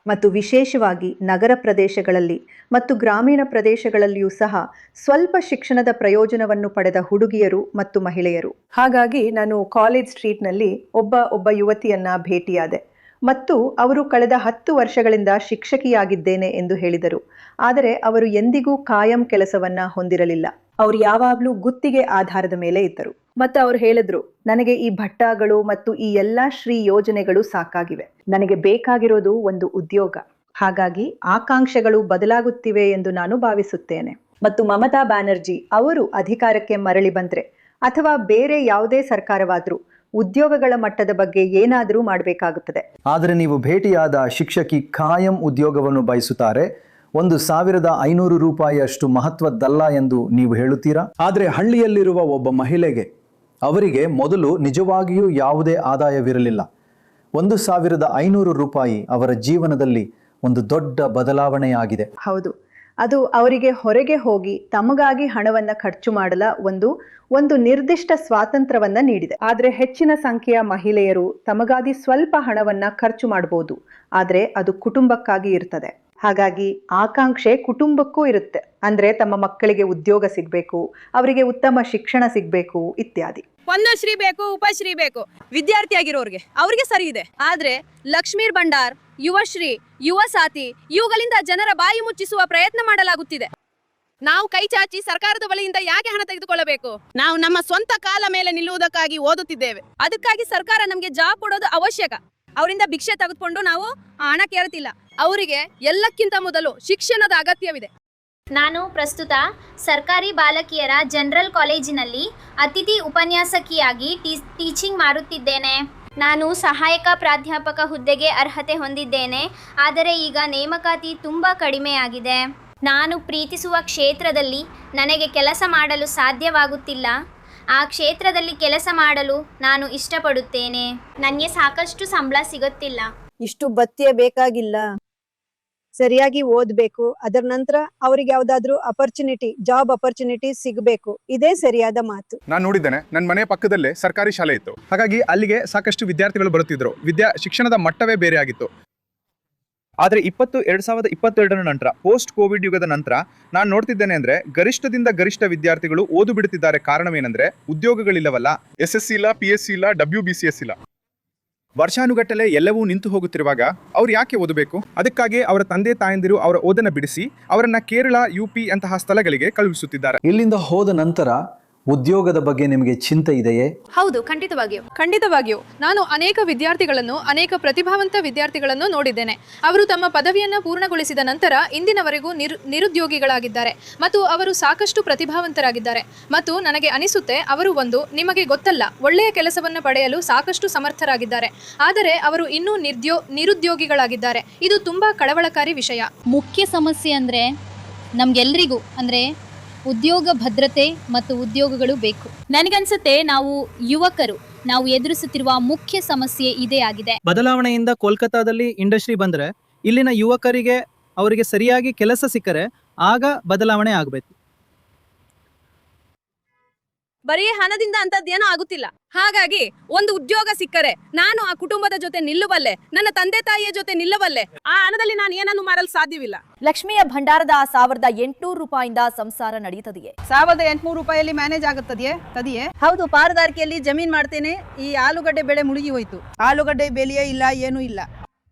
ಮತ್ತು ವಿಶೇಷವಾಗಿ ನಗರ ಪ್ರದೇಶಗಳಲ್ಲಿ ಮತ್ತು ಗ್ರಾಮೀಣ ಪ್ರದೇಶಗಳಲ್ಲಿಯೂ ಸಹ ಸ್ವಲ್ಪ ಶಿಕ್ಷಣದ ಪ್ರಯೋಜನವನ್ನು ಪಡೆದ ಹುಡುಗಿಯರು ಮತ್ತು ಮಹಿಳೆಯರು. ಹಾಗಾಗಿ ನಾನು ಕಾಲೇಜ್ ಸ್ಟ್ರೀಟ್ನಲ್ಲಿ ಒಬ್ಬ ಯುವತಿಯನ್ನ ಭೇಟಿಯಾದೆ ಮತ್ತು ಅವರು ಕಳೆದ 10 ವರ್ಷಗಳಿಂದ ಶಿಕ್ಷಕಿಯಾಗಿದ್ದೇನೆ ಎಂದು ಹೇಳಿದರು. ಆದರೆ ಅವರು ಎಂದಿಗೂ ಕಾಯಂ ಕೆಲಸವನ್ನ ಹೊಂದಿರಲಿಲ್ಲ. ಅವರು ಯಾವಾಗಲೂ ಗುತ್ತಿಗೆ ಆಧಾರದ ಮೇಲೆ ಇದ್ದರು. ಮತ್ತು ಅವರು ಹೇಳಿದ್ರು, ನನಗೆ ಈ ಭಟ್ಟಾಗಳು ಮತ್ತು ಈ ಎಲ್ಲ ಶ್ರೀ ಯೋಜನೆಗಳು ಸಾಕಾಗಿವೆ, ನನಗೆ ಬೇಕಾಗಿರೋದು ಒಂದು ಉದ್ಯೋಗ. ಹಾಗಾಗಿ ಆಕಾಂಕ್ಷೆಗಳು ಬದಲಾಗುತ್ತಿವೆ ಎಂದು ನಾನು ಭಾವಿಸುತ್ತೇನೆ. ಮತ್ತು ಮಮತಾ ಬ್ಯಾನರ್ಜಿ ಅವರು ಅಧಿಕಾರಕ್ಕೆ ಮರಳಿ ಬಂದ್ರೆ ಅಥವಾ ಬೇರೆ ಯಾವುದೇ ಸರ್ಕಾರವಾದರೂ ಉದ್ಯೋಗಗಳ ಮಟ್ಟದ ಬಗ್ಗೆ ಏನಾದರೂ ಮಾಡಬೇಕಾಗುತ್ತದೆ. ಆದರೆ ನೀವು ಭೇಟಿಯಾದ ಶಿಕ್ಷಕಿ ಕಾಯಂ ಉದ್ಯೋಗವನ್ನು ಬಯಸುತ್ತಾರೆ. 1,500 ರೂಪಾಯಿಯಷ್ಟು ಮಹತ್ವದ್ದಲ್ಲ ಎಂದು ನೀವು ಹೇಳುತ್ತೀರಾ? ಆದರೆ ಹಳ್ಳಿಯಲ್ಲಿರುವ ಒಬ್ಬ ಮಹಿಳೆಗೆ, ಅವರಿಗೆ ಮೊದಲು ನಿಜವಾಗಿಯೂ ಯಾವುದೇ ಆದಾಯವಿರಲಿಲ್ಲ. 1,500 ರೂಪಾಯಿ ಅವರ ಜೀವನದಲ್ಲಿ ಒಂದು ದೊಡ್ಡ ಬದಲಾವಣೆಯಾಗಿದೆ. ಹೌದು, ಅದು ಅವರಿಗೆ ಹೊರಗೆ ಹೋಗಿ ತಮಗಾಗಿ ಹಣವನ್ನ ಖರ್ಚು ಮಾಡಲ ಒಂದು ನಿರ್ದಿಷ್ಟ ಸ್ವಾತಂತ್ರ್ಯವನ್ನ ನೀಡಿದೆ. ಆದರೆ ಹೆಚ್ಚಿನ ಸಂಖ್ಯೆಯ ಮಹಿಳೆಯರು ತಮಗಾಗಿ ಸ್ವಲ್ಪ ಹಣವನ್ನ ಖರ್ಚು ಮಾಡಬಹುದು, ಆದರೆ ಅದು ಕುಟುಂಬಕ್ಕಾಗಿ ಇರ್ತದೆ. ಹಾಗಾಗಿ ಆಕಾಂಕ್ಷೆ ಕುಟುಂಬಕ್ಕೂ ಇರುತ್ತೆ. ಅಂದ್ರೆ ತಮ್ಮ ಮಕ್ಕಳಿಗೆ ಉದ್ಯೋಗ ಸಿಗಬೇಕು, ಅವರಿಗೆ ಉತ್ತಮ ಶಿಕ್ಷಣ ಸಿಗಬೇಕು ಇತ್ಯಾದಿ. ಶ್ರೀ ಬೇಕು, ಉಪಶ್ರೀ ಬೇಕು. ವಿದ್ಯಾರ್ಥಿಯಾಗಿರೋರಿಗೆ ಅವ್ರಿಗೆ ಸರಿ ಇದೆ. ಆದ್ರೆ ಲಕ್ಷ್ಮೀರ್ ಭಂಡಾರ್, ಯುವಶ್ರೀ, ಯುವ ಸಾಥಿ ಇವುಗಳಿಂದ ಜನರ ಬಾಯಿ ಮುಚ್ಚಿಸುವ ಪ್ರಯತ್ನ ಮಾಡಲಾಗುತ್ತಿದೆ. ನಾವು ಕೈ ಚಾಚಿ ಸರ್ಕಾರದ ಬಳಿಯಿಂದ ಯಾಕೆ ಹಣ ತೆಗೆದುಕೊಳ್ಳಬೇಕು? ನಾವು ನಮ್ಮ ಸ್ವಂತ ಕಾಲ ಮೇಲೆ ನಿಲ್ಲುವುದಕ್ಕಾಗಿ ಓದುತ್ತಿದ್ದೇವೆ. ಅದಕ್ಕಾಗಿ ಸರ್ಕಾರ ನಮಗೆ ಜಾಬ್ ಕೊಡೋದು ಅವಶ್ಯಕ. ಅವರಿಂದ ಭಿಕ್ಷೆ ತೆಗೆದುಕೊಂಡು ನಾವು ಹಣ ಕೇಳುತ್ತಿಲ್ಲ. ಅವರಿಗೆ ಎಲ್ಲಕ್ಕಿಂತ ಮೊದಲು ಶಿಕ್ಷಣದ ಅಗತ್ಯವಿದೆ. ನಾನು ಪ್ರಸ್ತುತ ಸರ್ಕಾರಿ ಬಾಲಕಿಯರ ಜನರಲ್ ಕಾಲೇಜಿನಲ್ಲಿ ಅತಿಥಿ ಉಪನ್ಯಾಸಕಿಯಾಗಿ ಟೀಚಿಂಗ್ ಮಾಡುತ್ತಿದ್ದೇನೆ. ನಾನು ಸಹಾಯಕ ಪ್ರಾಧ್ಯಾಪಕ ಹುದ್ದೆಗೆ ಅರ್ಹತೆ ಹೊಂದಿದ್ದೇನೆ. ಆದರೆ ಈಗ ನೇಮಕಾತಿ ತುಂಬ ಕಡಿಮೆಯಾಗಿದೆ. ನಾನು ಪ್ರೀತಿಸುವ ಕ್ಷೇತ್ರದಲ್ಲಿ ನನಗೆ ಕೆಲಸ ಮಾಡಲು ಸಾಧ್ಯವಾಗುತ್ತಿಲ್ಲ. ಆ ಕ್ಷೇತ್ರದಲ್ಲಿ ಕೆಲಸ ಮಾಡಲು ನಾನು ಇಷ್ಟಪಡುತ್ತೇನೆ. ನನಗೆ ಸಾಕಷ್ಟು ಸಂಬಳ ಸಿಗುತ್ತಿಲ್ಲ. ಇಷ್ಟು ಭತ್ಯೆ ಬೇಕಾಗಿಲ್ಲ, ಸರಿಯಾಗಿ ಓದ್ಬೇಕು. ಅದರ ನಂತರ ಅವ್ರಿಗೆ ಯಾವ್ದಾದ್ರು ಜಾಬ್ ಅಪರ್ಚುನಿಟಿ ಸಿಗಬೇಕು. ಇದೇ ಸರಿಯಾದ ಮಾತು. ನಾನು ನೋಡಿದ್ದೇನೆ, ನನ್ನ ಮನೆ ಪಕ್ಕದಲ್ಲೇ ಸರ್ಕಾರಿ ಶಾಲೆ ಇತ್ತು. ಹಾಗಾಗಿ ಅಲ್ಲಿಗೆ ಸಾಕಷ್ಟು ವಿದ್ಯಾರ್ಥಿಗಳು ಬರುತ್ತಿದ್ರು. ಶಿಕ್ಷಣದ ಮಟ್ಟವೇ ಬೇರೆ ಆಗಿತ್ತು. ಆದರೆ 2022 ನಂತರ ಪೋಸ್ಟ್ ಕೋವಿಡ್ ಯುಗದ ನಂತರ ನಾನು ನೋಡ್ತಿದ್ದೇನೆ ಅಂದ್ರೆ ಗರಿಷ್ಠದಿಂದ ಗರಿಷ್ಠ ವಿದ್ಯಾರ್ಥಿಗಳು ಓದು ಬಿಡುತ್ತಿದ್ದಾರೆ. ಕಾರಣವೇನೆಂದ್ರೆ ಉದ್ಯೋಗಗಳಿಲ್ಲವಲ್ಲ, SSC ಇಲ್ಲ, PSC ಇಲ್ಲ, WBCS ಇಲ್ಲ. ವರ್ಷಾನುಗಟ್ಟಲೆ ಎಲ್ಲವೂ ನಿಂತು ಹೋಗುತ್ತಿರುವಾಗ ಅವ್ರು ಯಾಕೆ ಓದಬೇಕು? ಅದಕ್ಕಾಗಿ ಅವರ ತಂದೆ ತಾಯಂದಿರು ಅವರ ಓದನ್ನು ಬಿಡಿಸಿ ಅವರನ್ನ ಕೇರಳ, UP ಅಂತಹ ಸ್ಥಳಗಳಿಗೆ ಕಳುಹಿಸುತ್ತಿದ್ದಾರೆ. ಇಲ್ಲಿಂದ ಹೋದ ನಂತರ ಉದ್ಯೋಗದ ಬಗ್ಗೆ ನಿಮಗೆ ಚಿಂತೆ ಇದೆಯೇ? ಹೌದು, ಖಂಡಿತವಾಗಿಯೂ. ನಾನು ಅನೇಕ ಪ್ರತಿಭಾವಂತ ವಿದ್ಯಾರ್ಥಿಗಳನ್ನು ನೋಡಿದ್ದೇನೆ. ಅವರು ತಮ್ಮ ಪದವಿಯನ್ನು ಪೂರ್ಣಗೊಳಿಸಿದ ನಂತರ ಇಂದಿನವರೆಗೂ ನಿರುದ್ಯೋಗಿಗಳಾಗಿದ್ದಾರೆ ಮತ್ತು ಅವರು ಸಾಕಷ್ಟು ಪ್ರತಿಭಾವಂತರಾಗಿದ್ದಾರೆ. ಮತ್ತು ನನಗೆ ಅನಿಸುತ್ತೆ ಅವರು ನಿಮಗೆ ಗೊತ್ತಲ್ಲ, ಒಳ್ಳೆಯ ಕೆಲಸವನ್ನು ಪಡೆಯಲು ಸಾಕಷ್ಟು ಸಮರ್ಥರಾಗಿದ್ದಾರೆ. ಆದರೆ ಅವರು ಇನ್ನೂ ನಿರುದ್ಯೋಗಿಗಳಾಗಿದ್ದಾರೆ. ಇದು ತುಂಬಾ ಕಳವಳಕಾರಿ ವಿಷಯ. ಮುಖ್ಯ ಸಮಸ್ಯೆ ಅಂದರೆ ನಮ್ಗೆಲ್ರಿಗೂ ಉದ್ಯೋಗ ಭದ್ರತೆ ಮತ್ತು ಉದ್ಯೋಗಗಳು ಬೇಕು. ನನಗನ್ಸುತ್ತೆ ನಾವು ಯುವಕರು ಎದುರಿಸುತ್ತಿರುವ ಮುಖ್ಯ ಸಮಸ್ಯೆ ಇದೇ ಆಗಿದೆ. ಬದಲಾವಣೆಯಿಂದ ಕೋಲ್ಕತ್ತಾದಲ್ಲಿ ಇಂಡಸ್ಟ್ರಿ ಬಂದ್ರೆ ಇಲ್ಲಿನ ಯುವಕರಿಗೆ ಅವರಿಗೆ ಸರಿಯಾಗಿ ಕೆಲಸ ಸಿಕ್ಕರೆ ಆಗ ಬದಲಾವಣೆ ಆಗಬೇಕು. ಬರೀ ಹಣದಿಂದ ಅಂತದ್ದೇನೂ ಆಗುತ್ತಿಲ್ಲ. ಹಾಗಾಗಿ ಒಂದು ಉದ್ಯೋಗ ಸಿಕ್ಕರೆ ನಾನು ಆ ಕುಟುಂಬದ ಜೊತೆ ನಿಲ್ಲಬಲ್ಲೆ, ನನ್ನ ತಂದೆ ತಾಯಿಯ ಜೊತೆ ನಿಲ್ಲಬಲ್ಲೆ. ಆ ಹಣದಲ್ಲಿ ನಾನು ಏನನ್ನು ಮಾಡಲು ಸಾಧ್ಯವಿಲ್ಲ. ಲಕ್ಷ್ಮಿಯ ಭಂಡಾರದ 1,800 ರೂಪಾಯಿಂದ ಸಂಸಾರ ನಡೆಯುತ್ತದೆಯೇ? 1,800 ರೂಪಾಯಿಯಲ್ಲಿ ಮ್ಯಾನೇಜ್ ಆಗುತ್ತದೆಯೇ? ಹೌದು, ಪಾರದಾರಿಕೆಯಲ್ಲಿ ಜಮೀನ್ ಮಾಡ್ತೇನೆ. ಈ ಆಲೂಗಡ್ಡೆ ಬೆಳೆ ಮುಳುಗಿ ಹೋಯ್ತು. ಆಲೂಗಡ್ಡೆ ಬೆಲೆಯೇ ಇಲ್ಲ, ಏನೂ ಇಲ್ಲ.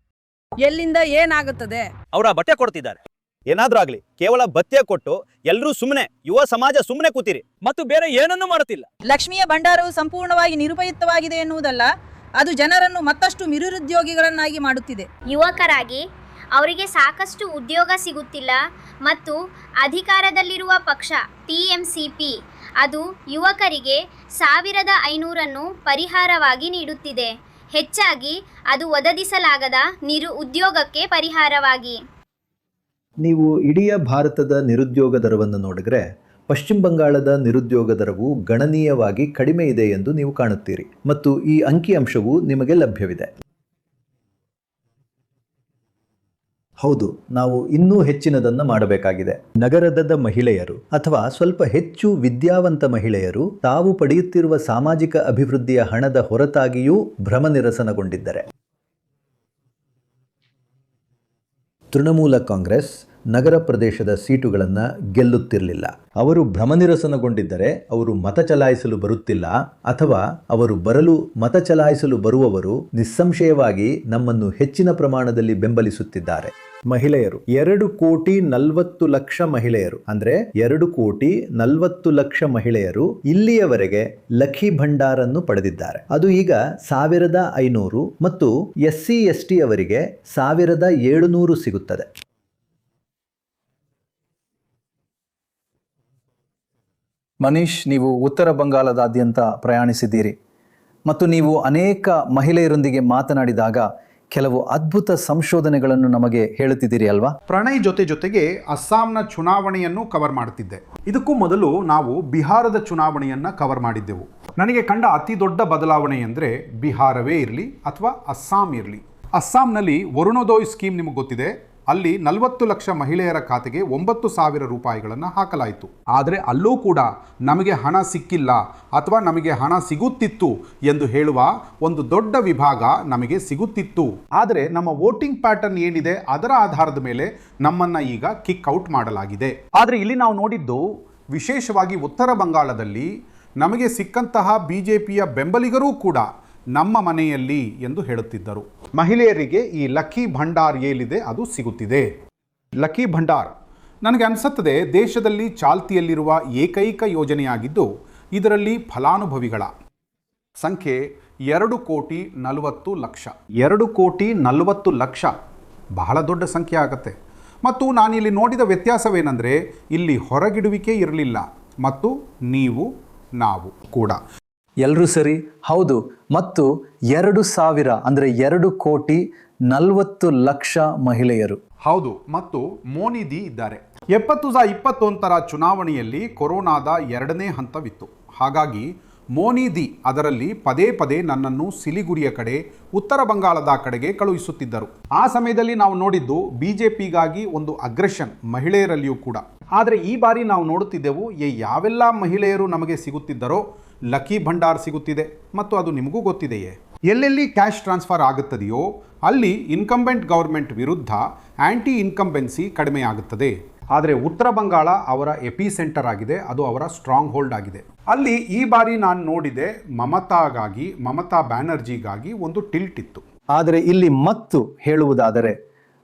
ಎಲ್ಲಿಂದ ಏನಾಗುತ್ತದೆ? ಅವರ ಬಟ್ಟೆ ಕೊಡ್ತಿದ್ದಾರೆ, ಏನಾದ್ರೂ ಆಗ್ಲಿ, ಕೇವಲ ಭತ್ಯೆ ಕೊಟ್ಟು ಎಲ್ಲರೂ ಸುಮ್ಮನೆ, ಯುವ ಸಮಾಜ ಸುಮ್ಮನೆ ಕೂತಿರಿ ಮತ್ತು ಬೇರೆ ಏನನ್ನೂ ಮಾಡುತ್ತಿಲ್ಲ. ಲಕ್ಷ್ಮಿಯ ಭಂಡಾರವು ಸಂಪೂರ್ಣವಾಗಿ ನಿರುಪಯುಕ್ತವಾಗಿದೆ ಎನ್ನುವುದಲ್ಲ, ಅದು ಜನರನ್ನು ಮತ್ತಷ್ಟು ನಿರುದ್ಯೋಗಿಗಳನ್ನಾಗಿ ಮಾಡುತ್ತಿದೆ. ಯುವಕರಾಗಿ ಅವರಿಗೆ ಸಾಕಷ್ಟು ಉದ್ಯೋಗ ಸಿಗುತ್ತಿಲ್ಲ ಮತ್ತು ಅಧಿಕಾರದಲ್ಲಿರುವ ಪಕ್ಷ TMCP ಅದು ಯುವಕರಿಗೆ 1,500 ಪರಿಹಾರವಾಗಿ ನೀಡುತ್ತಿದೆ. ಹೆಚ್ಚಾಗಿ ಅದು ಒದಗಿಸಲಾಗದ ಉದ್ಯೋಗಕ್ಕೆ ಪರಿಹಾರವಾಗಿ. ನೀವು ಇಡೀ ಭಾರತದ ನಿರುದ್ಯೋಗ ದರವನ್ನು ನೋಡಿದ್ರೆ ಪಶ್ಚಿಮ ಬಂಗಾಳದ ನಿರುದ್ಯೋಗ ದರವು ಗಣನೀಯವಾಗಿ ಕಡಿಮೆ ಇದೆ ಎಂದು ನೀವು ಕಾಣುತ್ತೀರಿ ಮತ್ತು ಈ ಅಂಕಿಅಂಶವು ನಿಮಗೆ ಲಭ್ಯವಿದೆ. ಹೌದು, ನಾವು ಇನ್ನೂ ಹೆಚ್ಚಿನದನ್ನು ಮಾಡಬೇಕಾಗಿದೆ. ನಗರದ ಮಹಿಳೆಯರು ಅಥವಾ ಸ್ವಲ್ಪ ಹೆಚ್ಚು ವಿದ್ಯಾವಂತ ಮಹಿಳೆಯರು ತಾವು ಪಡೆಯುತ್ತಿರುವ ಸಾಮಾಜಿಕ ಅಭಿವೃದ್ಧಿಯ ಹಣದ ಹೊರತಾಗಿಯೂ ಭ್ರಮನಿರಸನಗೊಂಡಿದ್ದರೆ. ತೃಣಮೂಲ ಕಾಂಗ್ರೆಸ್ ನಗರ ಪ್ರದೇಶದ ಸೀಟುಗಳನ್ನು ಗೆಲ್ಲುತ್ತಿರಲಿಲ್ಲ. ಅವರು ಭ್ರಮನಿರಸನಗೊಂಡಿದ್ದರೆ ಅವರು ಮತ ಚಲಾಯಿಸಲು ಬರುತ್ತಿಲ್ಲ, ಅಥವಾ ಅವರು ಬರಲು ಮತ ಚಲಾಯಿಸಲು ಬರುವವರು ನಿಸ್ಸಂಶಯವಾಗಿ ನಮ್ಮನ್ನು ಹೆಚ್ಚಿನ ಪ್ರಮಾಣದಲ್ಲಿ ಬೆಂಬಲಿಸುತ್ತಿದ್ದಾರೆ. ಮಹಿಳೆಯರು 2,40,00,000 ಮಹಿಳೆಯರು, ಅಂದ್ರೆ 2,40,00,000 ಮಹಿಳೆಯರು ಇಲ್ಲಿಯವರೆಗೆ ಲಕ್ಕಿ ಭಂಡಾರ್ ಅನ್ನು ಪಡೆದಿದ್ದಾರೆ. ಅದು ಈಗ 1,500 ಮತ್ತು SC/ST ಅವರಿಗೆ 1,700 ಸಿಗುತ್ತದೆ. ಮನೀಶ್, ನೀವು ಉತ್ತರ ಬಂಗಾಳದಾದ್ಯಂತ ಪ್ರಯಾಣಿಸಿದ್ದೀರಿ ಮತ್ತು ನೀವು ಅನೇಕ ಮಹಿಳೆಯರೊಂದಿಗೆ ಮಾತನಾಡಿದಾಗ ಕೆಲವು ಅದ್ಭುತ ಸಂಶೋಧನೆಗಳನ್ನು ನಮಗೆ ಹೇಳುತ್ತಿದ್ದೀರಿ ಅಲ್ವಾ? ಪ್ರಣಯ್ ಜೊತೆಗೆ ಅಸ್ಸಾಂನ ಚುನಾವಣೆಯನ್ನು ಕವರ್ ಮಾಡುತ್ತಿದ್ದೆ. ಇದಕ್ಕೂ ಮೊದಲು ನಾವು ಬಿಹಾರದ ಚುನಾವಣೆಯನ್ನು ಕವರ್ ಮಾಡಿದ್ದೆವು. ನನಗೆ ಕಂಡ ಅತಿ ದೊಡ್ಡ ಬದಲಾವಣೆ ಅಂದರೆ ಬಿಹಾರವೇ ಇರಲಿ ಅಥವಾ ಅಸ್ಸಾಂ ಇರಲಿ. ಅಸ್ಸಾಂನಲ್ಲಿ ವರುಣೋದಯ್ ಸ್ಕೀಮ್ ನಿಮಗೆ ಗೊತ್ತಿದೆ. ಅಲ್ಲಿ 40 ಲಕ್ಷ ಮಹಿಳೆಯರ ಖಾತೆಗೆ 9,000 ರೂಪಾಯಿಗಳನ್ನು ಹಾಕಲಾಯಿತು. ಆದರೆ ಅಲ್ಲೂ ಕೂಡ ನಮಗೆ ಹಣ ಸಿಕ್ಕಿಲ್ಲ ಅಥವಾ ನಮಗೆ ಹಣ ಸಿಗುತ್ತಿತ್ತು ಎಂದು ಹೇಳುವ ಒಂದು ದೊಡ್ಡ ವಿಭಾಗ ನಮಗೆ ಸಿಗುತ್ತಿತ್ತು. ಆದರೆ ನಮ್ಮ ವೋಟಿಂಗ್ ಪ್ಯಾಟರ್ನ್ ಏನಿದೆ ಅದರ ಆಧಾರದ ಮೇಲೆ ನಮ್ಮನ್ನು ಈಗ ಕಿಕ್ ಔಟ್ ಮಾಡಲಾಗಿದೆ. ಆದರೆ ಇಲ್ಲಿ ನಾವು ನೋಡಿದ್ದು ವಿಶೇಷವಾಗಿ ಉತ್ತರ ಬಂಗಾಳದಲ್ಲಿ ನಮಗೆ ಸಿಕ್ಕಂತಹ BJPಯ ಬೆಂಬಲಿಗರೂ ಕೂಡ ನಮ್ಮ ಮನೆಯಲ್ಲಿ ಎಂದು ಹೇಳುತ್ತಿದ್ದರು. ಮಹಿಳೆಯರಿಗೆ ಈ ಲಕ್ಕಿ ಭಂಡಾರ್ ಏನಿದೆ ಅದು ಸಿಗುತ್ತಿದೆ. ಲಕ್ಕಿ ಭಂಡಾರ್ ನನಗೆ ಅನಿಸುತ್ತದೆ ದೇಶದಲ್ಲಿ ಚಾಲ್ತಿಯಲ್ಲಿರುವ ಏಕೈಕ ಯೋಜನೆಯಾಗಿದ್ದು ಇದರಲ್ಲಿ ಫಲಾನುಭವಿಗಳ ಸಂಖ್ಯೆ 2,40,00,000. 2,40,00,000 ಬಹಳ ದೊಡ್ಡ ಸಂಖ್ಯೆ ಆಗುತ್ತೆ. ಮತ್ತು ನಾನಿಲ್ಲಿ ನೋಡಿದ ವ್ಯತ್ಯಾಸವೇನೆಂದರೆ ಇಲ್ಲಿ ಹೊರಗಿಡುವಿಕೆ ಇರಲಿಲ್ಲ ಮತ್ತು ನೀವು ನಾವು ಕೂಡ ಎಲ್ಲರೂ ಸರಿ, ಹೌದು. ಮತ್ತು 2,000 ಅಂದರೆ 2,40,00,000 ಮಹಿಳೆಯರು. ಹೌದು, ಮತ್ತು ಮೋನಿದಿ ಇದ್ದಾರೆ. 2021 ಚುನಾವಣೆಯಲ್ಲಿ ಕೊರೋನಾದ 2ನೇ ಹಂತವಿತ್ತು. ಹಾಗಾಗಿ ಮೋನಿದಿ ಅದರಲ್ಲಿ ಪದೇ ಪದೇ ನನ್ನನ್ನು ಸಿಲಿಗುರಿಯ ಕಡೆ, ಉತ್ತರ ಬಂಗಾಳದ ಕಡೆಗೆ ಕಳುಹಿಸುತ್ತಿದ್ದರು. ಆ ಸಮಯದಲ್ಲಿ ನಾವು ನೋಡಿದ್ದು BJPಗಾಗಿ ಒಂದು ಅಗ್ರೆಷನ್ ಮಹಿಳೆಯರಲ್ಲಿಯೂ ಕೂಡ. ಆದರೆ ಈ ಬಾರಿ ನಾವು ನೋಡುತ್ತಿದ್ದೆವು ಯಾವೆಲ್ಲ ಮಹಿಳೆಯರು ನಮಗೆ ಸಿಗುತ್ತಿದ್ದರೋ ಲಕ್ಕಿ ಭಂಡಾರ್ ಸಿಗುತ್ತಿದೆ. ಮತ್ತು ಅದು ನಿಮಗೂ ಗೊತ್ತಿದೆಯೇ, ಎಲ್ಲೆಲ್ಲಿ ಕ್ಯಾಶ್ ಟ್ರಾನ್ಸ್ಫರ್ ಆಗುತ್ತದೆಯೋ ಅಲ್ಲಿ ಇನ್ಕಂಬೆಂಟ್ ಗವರ್ಮೆಂಟ್ ವಿರುದ್ಧ ಆಂಟಿ ಇನ್ಕಂಬೆನ್ಸಿ ಕಡಿಮೆಯಾಗುತ್ತದೆ. ಆದರೆ ಉತ್ತರ ಬಂಗಾಳ ಅವರ ಎಪಿ ಸೆಂಟರ್ ಆಗಿದೆ, ಅದು ಅವರ ಸ್ಟ್ರಾಂಗ್ ಹೋಲ್ಡ್ ಆಗಿದೆ. ಅಲ್ಲಿ ಈ ಬಾರಿ ನಾನು ನೋಡಿದೆ ಮಮತಾ ಬ್ಯಾನರ್ಜಿಗಾಗಿ ಒಂದು ಟಿಲ್ಟ್ ಇತ್ತು. ಆದರೆ ಇಲ್ಲಿ ಮತ್ತು ಹೇಳುವುದಾದರೆ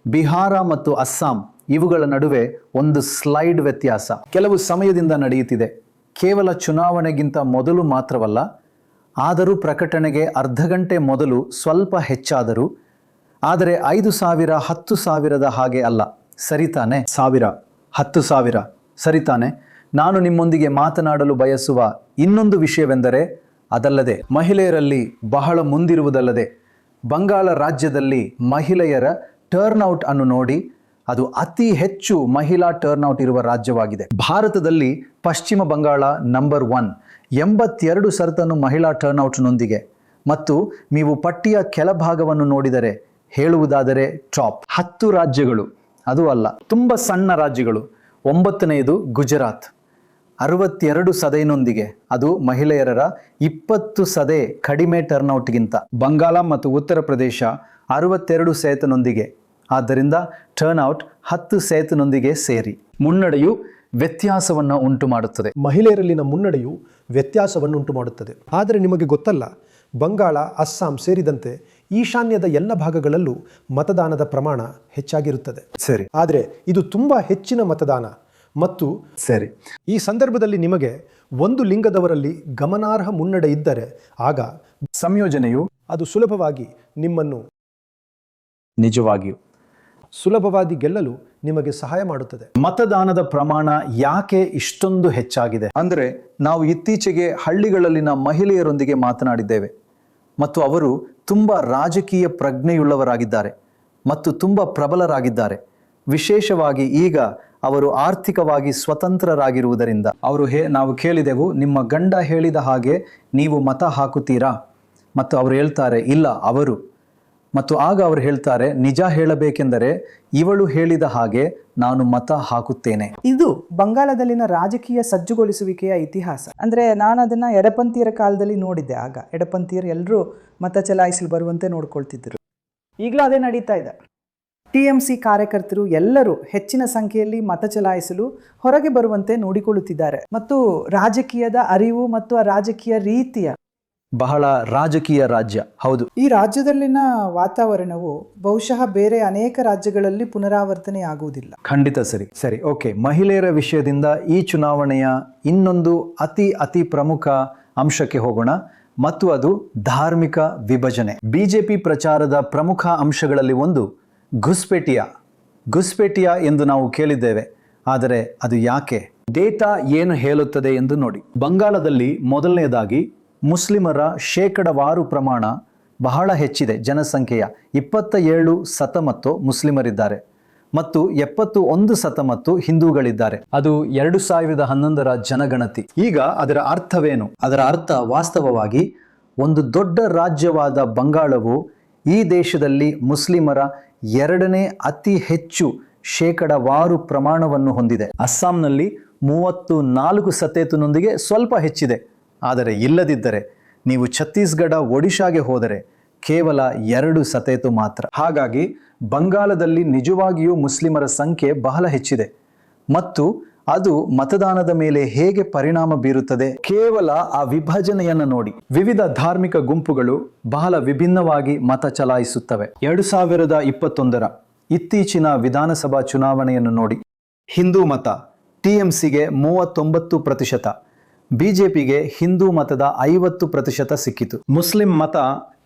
ಬಿಹಾರ ಮತ್ತು ಅಸ್ಸಾಂ ಇವುಗಳ ನಡುವೆ ಒಂದು ಸ್ಲೈಡ್ ವ್ಯತ್ಯಾಸ ಕೆಲವು ಸಮಯದಿಂದ ನಡೆಯುತ್ತಿದೆ. ಕೇವಲ ಚುನಾವಣೆಗಿಂತ ಮೊದಲು ಮಾತ್ರವಲ್ಲ, ಆದರೂ ಪ್ರಕಟಣೆಗೆ ಅರ್ಧ ಗಂಟೆ ಮೊದಲು ಸ್ವಲ್ಪ ಹೆಚ್ಚಾದರೂ. ಆದರೆ 5,000 10,000 ಹಾಗೆ ಅಲ್ಲ, ಸರಿತಾನೆ? 1,000 10,000 ಸರಿತಾನೆ? ನಾನು ನಿಮ್ಮೊಂದಿಗೆ ಮಾತನಾಡಲು ಬಯಸುವ ಇನ್ನೊಂದು ವಿಷಯವೆಂದರೆ ಅದಲ್ಲದೆ ಮಹಿಳೆಯರಲ್ಲಿ ಬಹಳ ಮುಂದಿರುವುದಲ್ಲದೆ ಬಂಗಾಳ ರಾಜ್ಯದಲ್ಲಿ ಮಹಿಳೆಯರ ಟರ್ನ್ಔಟ್ ಅನ್ನು ನೋಡಿ, ಅದು ಅತಿ ಹೆಚ್ಚು ಮಹಿಳಾ ಟರ್ನ್ಔಟ್ ಇರುವ ರಾಜ್ಯವಾಗಿದೆ. ಭಾರತದಲ್ಲಿ ಪಶ್ಚಿಮ ಬಂಗಾಳ ನಂಬರ್ 1, 82% ಮಹಿಳಾ ಟರ್ನ್ಔಟ್ನೊಂದಿಗೆ. ಮತ್ತು ನೀವು ಪಟ್ಟಿಯ ಕೆಳಭಾಗವನ್ನು ನೋಡಿದರೆ ಹೇಳುವುದಾದರೆ ಟಾಪ್ 10 ರಾಜ್ಯಗಳು, ಅದು ಅಲ್ಲ, ತುಂಬ ಸಣ್ಣ ರಾಜ್ಯಗಳು. 9ನೇದು ಗುಜರಾತ್ 62% ಅದು ಮಹಿಳೆಯರ 20% ಕಡಿಮೆ ಟರ್ನ್ಔಟ್ಗಿಂತ. ಬಂಗಾಳ ಮತ್ತು ಉತ್ತರ ಪ್ರದೇಶ 62% ಆದ್ದರಿಂದ ಟರ್ನ್ಔಟ್ 10% ಸೇರಿ ಮುನ್ನಡೆಯು ವ್ಯತ್ಯಾಸವನ್ನು ಉಂಟು ಮಾಡುತ್ತದೆ. ಮಹಿಳೆಯರಲ್ಲಿನ ಮುನ್ನಡೆಯು ವ್ಯತ್ಯಾಸವನ್ನು ಉಂಟು ಮಾಡುತ್ತದೆ. ಆದರೆ ನಿಮಗೆ ಗೊತ್ತಲ್ಲ, ಬಂಗಾಳ, ಅಸ್ಸಾಂ ಸೇರಿದಂತೆ ಈಶಾನ್ಯದ ಎಲ್ಲ ಭಾಗಗಳಲ್ಲೂ ಮತದಾನದ ಪ್ರಮಾಣ ಹೆಚ್ಚಾಗಿರುತ್ತದೆ. ಸರಿ, ಆದರೆ ಇದು ತುಂಬಾ ಹೆಚ್ಚಿನ ಮತದಾನ. ಮತ್ತು ಸರಿ, ಈ ಸಂದರ್ಭದಲ್ಲಿ ನಿಮಗೆ ಒಂದು ಲಿಂಗದವರಲ್ಲಿ ಗಮನಾರ್ಹ ಮುನ್ನಡೆ ಇದ್ದರೆ ಆಗ ಸಂಯೋಜನೆಯು ಅದು ಸುಲಭವಾಗಿ ನಿಮ್ಮನ್ನು ನಿಜವಾಗಿಯೂ ಸುಲಭವಾಗಿ ಗೆಲ್ಲಲು ನಿಮಗೆ ಸಹಾಯ ಮಾಡುತ್ತದೆ. ಮತದಾನದ ಪ್ರಮಾಣ ಯಾಕೆ ಇಷ್ಟೊಂದು ಹೆಚ್ಚಾಗಿದೆ ಅಂದರೆ, ನಾವು ಇತ್ತೀಚೆಗೆ ಹಳ್ಳಿಗಳಲ್ಲಿನ ಮಹಿಳೆಯರೊಂದಿಗೆ ಮಾತನಾಡಿದ್ದೇವೆ ಮತ್ತು ಅವರು ತುಂಬ ರಾಜಕೀಯ ಪ್ರಜ್ಞೆಯುಳ್ಳವರಾಗಿದ್ದಾರೆ ಮತ್ತು ತುಂಬ ಪ್ರಬಲರಾಗಿದ್ದಾರೆ. ವಿಶೇಷವಾಗಿ ಈಗ ಅವರು ಆರ್ಥಿಕವಾಗಿ ಸ್ವತಂತ್ರರಾಗಿರುವುದರಿಂದ ನಾವು ಕೇಳಿದೆವು, ನಿಮ್ಮ ಗಂಡ ಹೇಳಿದ ಹಾಗೆ ನೀವು ಮತ ಹಾಕುತ್ತೀರಾ? ಮತ್ತು ಅವರು ಹೇಳ್ತಾರೆ, ಇಲ್ಲ, ಅವರು ಮತ್ತು ಆಗ ಅವರು ಹೇಳ್ತಾರೆ, ನಿಜ ಹೇಳಬೇಕೆಂದರೆ ಇವಳು ಹೇಳಿದ ಹಾಗೆ ನಾನು ಮತ ಹಾಕುತ್ತೇನೆ. ಇದು ಬಂಗಾಳದಲ್ಲಿನ ರಾಜಕೀಯ ಸಜ್ಜುಗೊಳಿಸುವಿಕೆಯ ಇತಿಹಾಸ. ಅಂದ್ರೆ ನಾನು ಅದನ್ನ ಎಡಪಂಥೀಯರ ಕಾಲದಲ್ಲಿ ನೋಡಿದ್ದೆ. ಆಗ ಎಡಪಂಥೀಯರು ಎಲ್ಲರೂ ಮತ ಚಲಾಯಿಸಲು ಬರುವಂತೆ ನೋಡ್ಕೊಳ್ತಿದ್ರು. ಈಗಲೂ ಅದೇ ನಡೀತಾ ಇದೆ. TMC ಕಾರ್ಯಕರ್ತರು ಎಲ್ಲರೂ ಹೆಚ್ಚಿನ ಸಂಖ್ಯೆಯಲ್ಲಿ ಮತ ಚಲಾಯಿಸಲು ಹೊರಗೆ ಬರುವಂತೆ ನೋಡಿಕೊಳ್ಳುತ್ತಿದ್ದಾರೆ. ಮತ್ತು ರಾಜಕೀಯದ ಅರಿವು ಮತ್ತು ಆ ರಾಜಕೀಯ ರೀತಿಯ ಬಹಳ ರಾಜಕೀಯ ರಾಜ್ಯ. ಹೌದು, ಈ ರಾಜ್ಯದಲ್ಲಿನ ವಾತಾವರಣವು ಬಹುಶಃ ಬೇರೆ ಅನೇಕ ರಾಜ್ಯಗಳಲ್ಲಿ ಪುನರಾವರ್ತನೆ ಆಗುವುದಿಲ್ಲ. ಖಂಡಿತ ಸರಿ. ಓಕೆ, ಮಹಿಳೆಯರ ವಿಷಯದಿಂದ ಈ ಚುನಾವಣೆಯ ಇನ್ನೊಂದು ಅತಿ ಪ್ರಮುಖ ಅಂಶಕ್ಕೆ ಹೋಗೋಣ, ಮತ್ತು ಅದು ಧಾರ್ಮಿಕ ವಿಭಜನೆ. ಬಿಜೆಪಿ ಪ್ರಚಾರದ ಪ್ರಮುಖ ಅಂಶಗಳಲ್ಲಿ ಒಂದು ಘುಸ್ಪೇಟಿಯಾ ಎಂದು ನಾವು ಕೇಳಿದ್ದೇವೆ. ಆದರೆ ಅದು ಯಾಕೆ? ಡೇಟಾ ಏನು ಹೇಳುತ್ತದೆ ಎಂದು ನೋಡಿ. ಬಂಗಾಳದಲ್ಲಿ ಮೊದಲನೇದಾಗಿ ಮುಸ್ಲಿಮರ ಶೇಕಡವಾರು ಪ್ರಮಾಣ ಬಹಳ ಹೆಚ್ಚಿದೆ. ಜನಸಂಖ್ಯೆಯ 27% ಮುಸ್ಲಿಮರಿದ್ದಾರೆ ಮತ್ತು 71% ಹಿಂದೂಗಳಿದ್ದಾರೆ. ಅದು 2011ರ ಜನಗಣತಿ. ಈಗ ಅದರ ಅರ್ಥವೇನು? ಅದರ ಅರ್ಥ ವಾಸ್ತವವಾಗಿ ಒಂದು ದೊಡ್ಡ ರಾಜ್ಯವಾದ ಬಂಗಾಳವು ಈ ದೇಶದಲ್ಲಿ ಮುಸ್ಲಿಮರ 2ನೇ ಅತಿ ಹೆಚ್ಚು ಶೇಕಡವಾರು ಪ್ರಮಾಣವನ್ನು ಹೊಂದಿದೆ. ಅಸ್ಸಾಂನಲ್ಲಿ 34%ನೊಂದಿಗೆ ಸ್ವಲ್ಪ ಹೆಚ್ಚಿದೆ. ಆದರೆ ಇಲ್ಲದಿದ್ದರೆ ನೀವು ಛತ್ತೀಸ್ಗಢ, ಒಡಿಶಾಗೆ ಹೋದರೆ ಕೇವಲ 2% ಮಾತ್ರ. ಹಾಗಾಗಿ ಬಂಗಾಳದಲ್ಲಿ ನಿಜವಾಗಿಯೂ ಮುಸ್ಲಿಮರ ಸಂಖ್ಯೆ ಬಹಳ ಹೆಚ್ಚಿದೆ. ಮತ್ತು ಅದು ಮತದಾನದ ಮೇಲೆ ಹೇಗೆ ಪರಿಣಾಮ ಬೀರುತ್ತದೆ? ಕೇವಲ ಆ ವಿಭಜನೆಯನ್ನು ನೋಡಿ. ವಿವಿಧ ಧಾರ್ಮಿಕ ಗುಂಪುಗಳು ಬಹಳ ವಿಭಿನ್ನವಾಗಿ ಮತ ಚಲಾಯಿಸುತ್ತವೆ. 2021ರ ಇತ್ತೀಚಿನ ವಿಧಾನಸಭಾ ಚುನಾವಣೆಯನ್ನು ನೋಡಿ. ಹಿಂದೂ ಮತ TMCಗೆ 39%, ಬಿಜೆಪಿಗೆ ಹಿಂದೂ ಮತದ 50% ಸಿಕ್ಕಿತು. ಮುಸ್ಲಿಂ ಮತ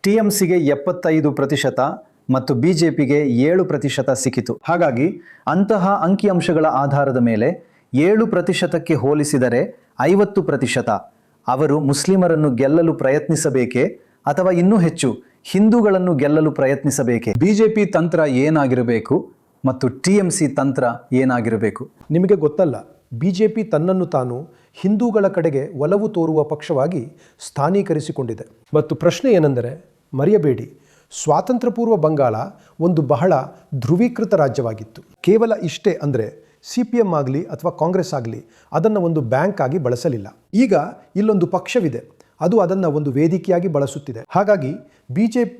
TMCಗೆ 75% ಮತ್ತು ಬಿಜೆಪಿಗೆ 7% ಸಿಕ್ಕಿತು. ಹಾಗಾಗಿ ಅಂತಹ ಅಂಕಿಅಂಶಗಳ ಆಧಾರದ ಮೇಲೆ 7%ಕ್ಕೆ ಹೋಲಿಸಿದರೆ 50% ಅವರು ಮುಸ್ಲಿಮರನ್ನು ಗೆಲ್ಲಲು ಪ್ರಯತ್ನಿಸಬೇಕೇ ಅಥವಾ ಇನ್ನೂ ಹೆಚ್ಚು ಹಿಂದೂಗಳನ್ನು ಗೆಲ್ಲಲು ಪ್ರಯತ್ನಿಸಬೇಕೇ? ಬಿಜೆಪಿ ತಂತ್ರ ಏನಾಗಿರಬೇಕು ಮತ್ತು TMC ತಂತ್ರ ಏನಾಗಿರಬೇಕು? ನಿಮಗೆ ಗೊತ್ತಲ್ಲ, ಬಿಜೆಪಿ ತನ್ನನ್ನು ತಾನು ಹಿಂದೂಗಳ ಕಡೆಗೆ ಒಲವು ತೋರುವ ಪಕ್ಷವಾಗಿ ಸ್ಥಾನೀಕರಿಸಿಕೊಂಡಿದೆ. ಮತ್ತು ಪ್ರಶ್ನೆ ಏನೆಂದರೆ, ಮರೆಯಬೇಡಿ, ಸ್ವಾತಂತ್ರ್ಯ ಪೂರ್ವ ಬಂಗಾಳ ಒಂದು ಬಹಳ ಧ್ರುವೀಕೃತ ರಾಜ್ಯವಾಗಿತ್ತು. ಕೇವಲ ಇಷ್ಟೇ ಅಂದರೆ CPM ಆಗಲಿ ಅಥವಾ ಕಾಂಗ್ರೆಸ್ ಆಗಲಿ ಅದನ್ನು ಒಂದು ಬ್ಯಾಂಕ್ ಆಗಿ ಬಳಸಲಿಲ್ಲ. ಈಗ ಇಲ್ಲೊಂದು ಪಕ್ಷವಿದೆ, ಅದು ಅದನ್ನು ಒಂದು ವೇದಿಕೆಯಾಗಿ ಬಳಸುತ್ತಿದೆ. ಹಾಗಾಗಿ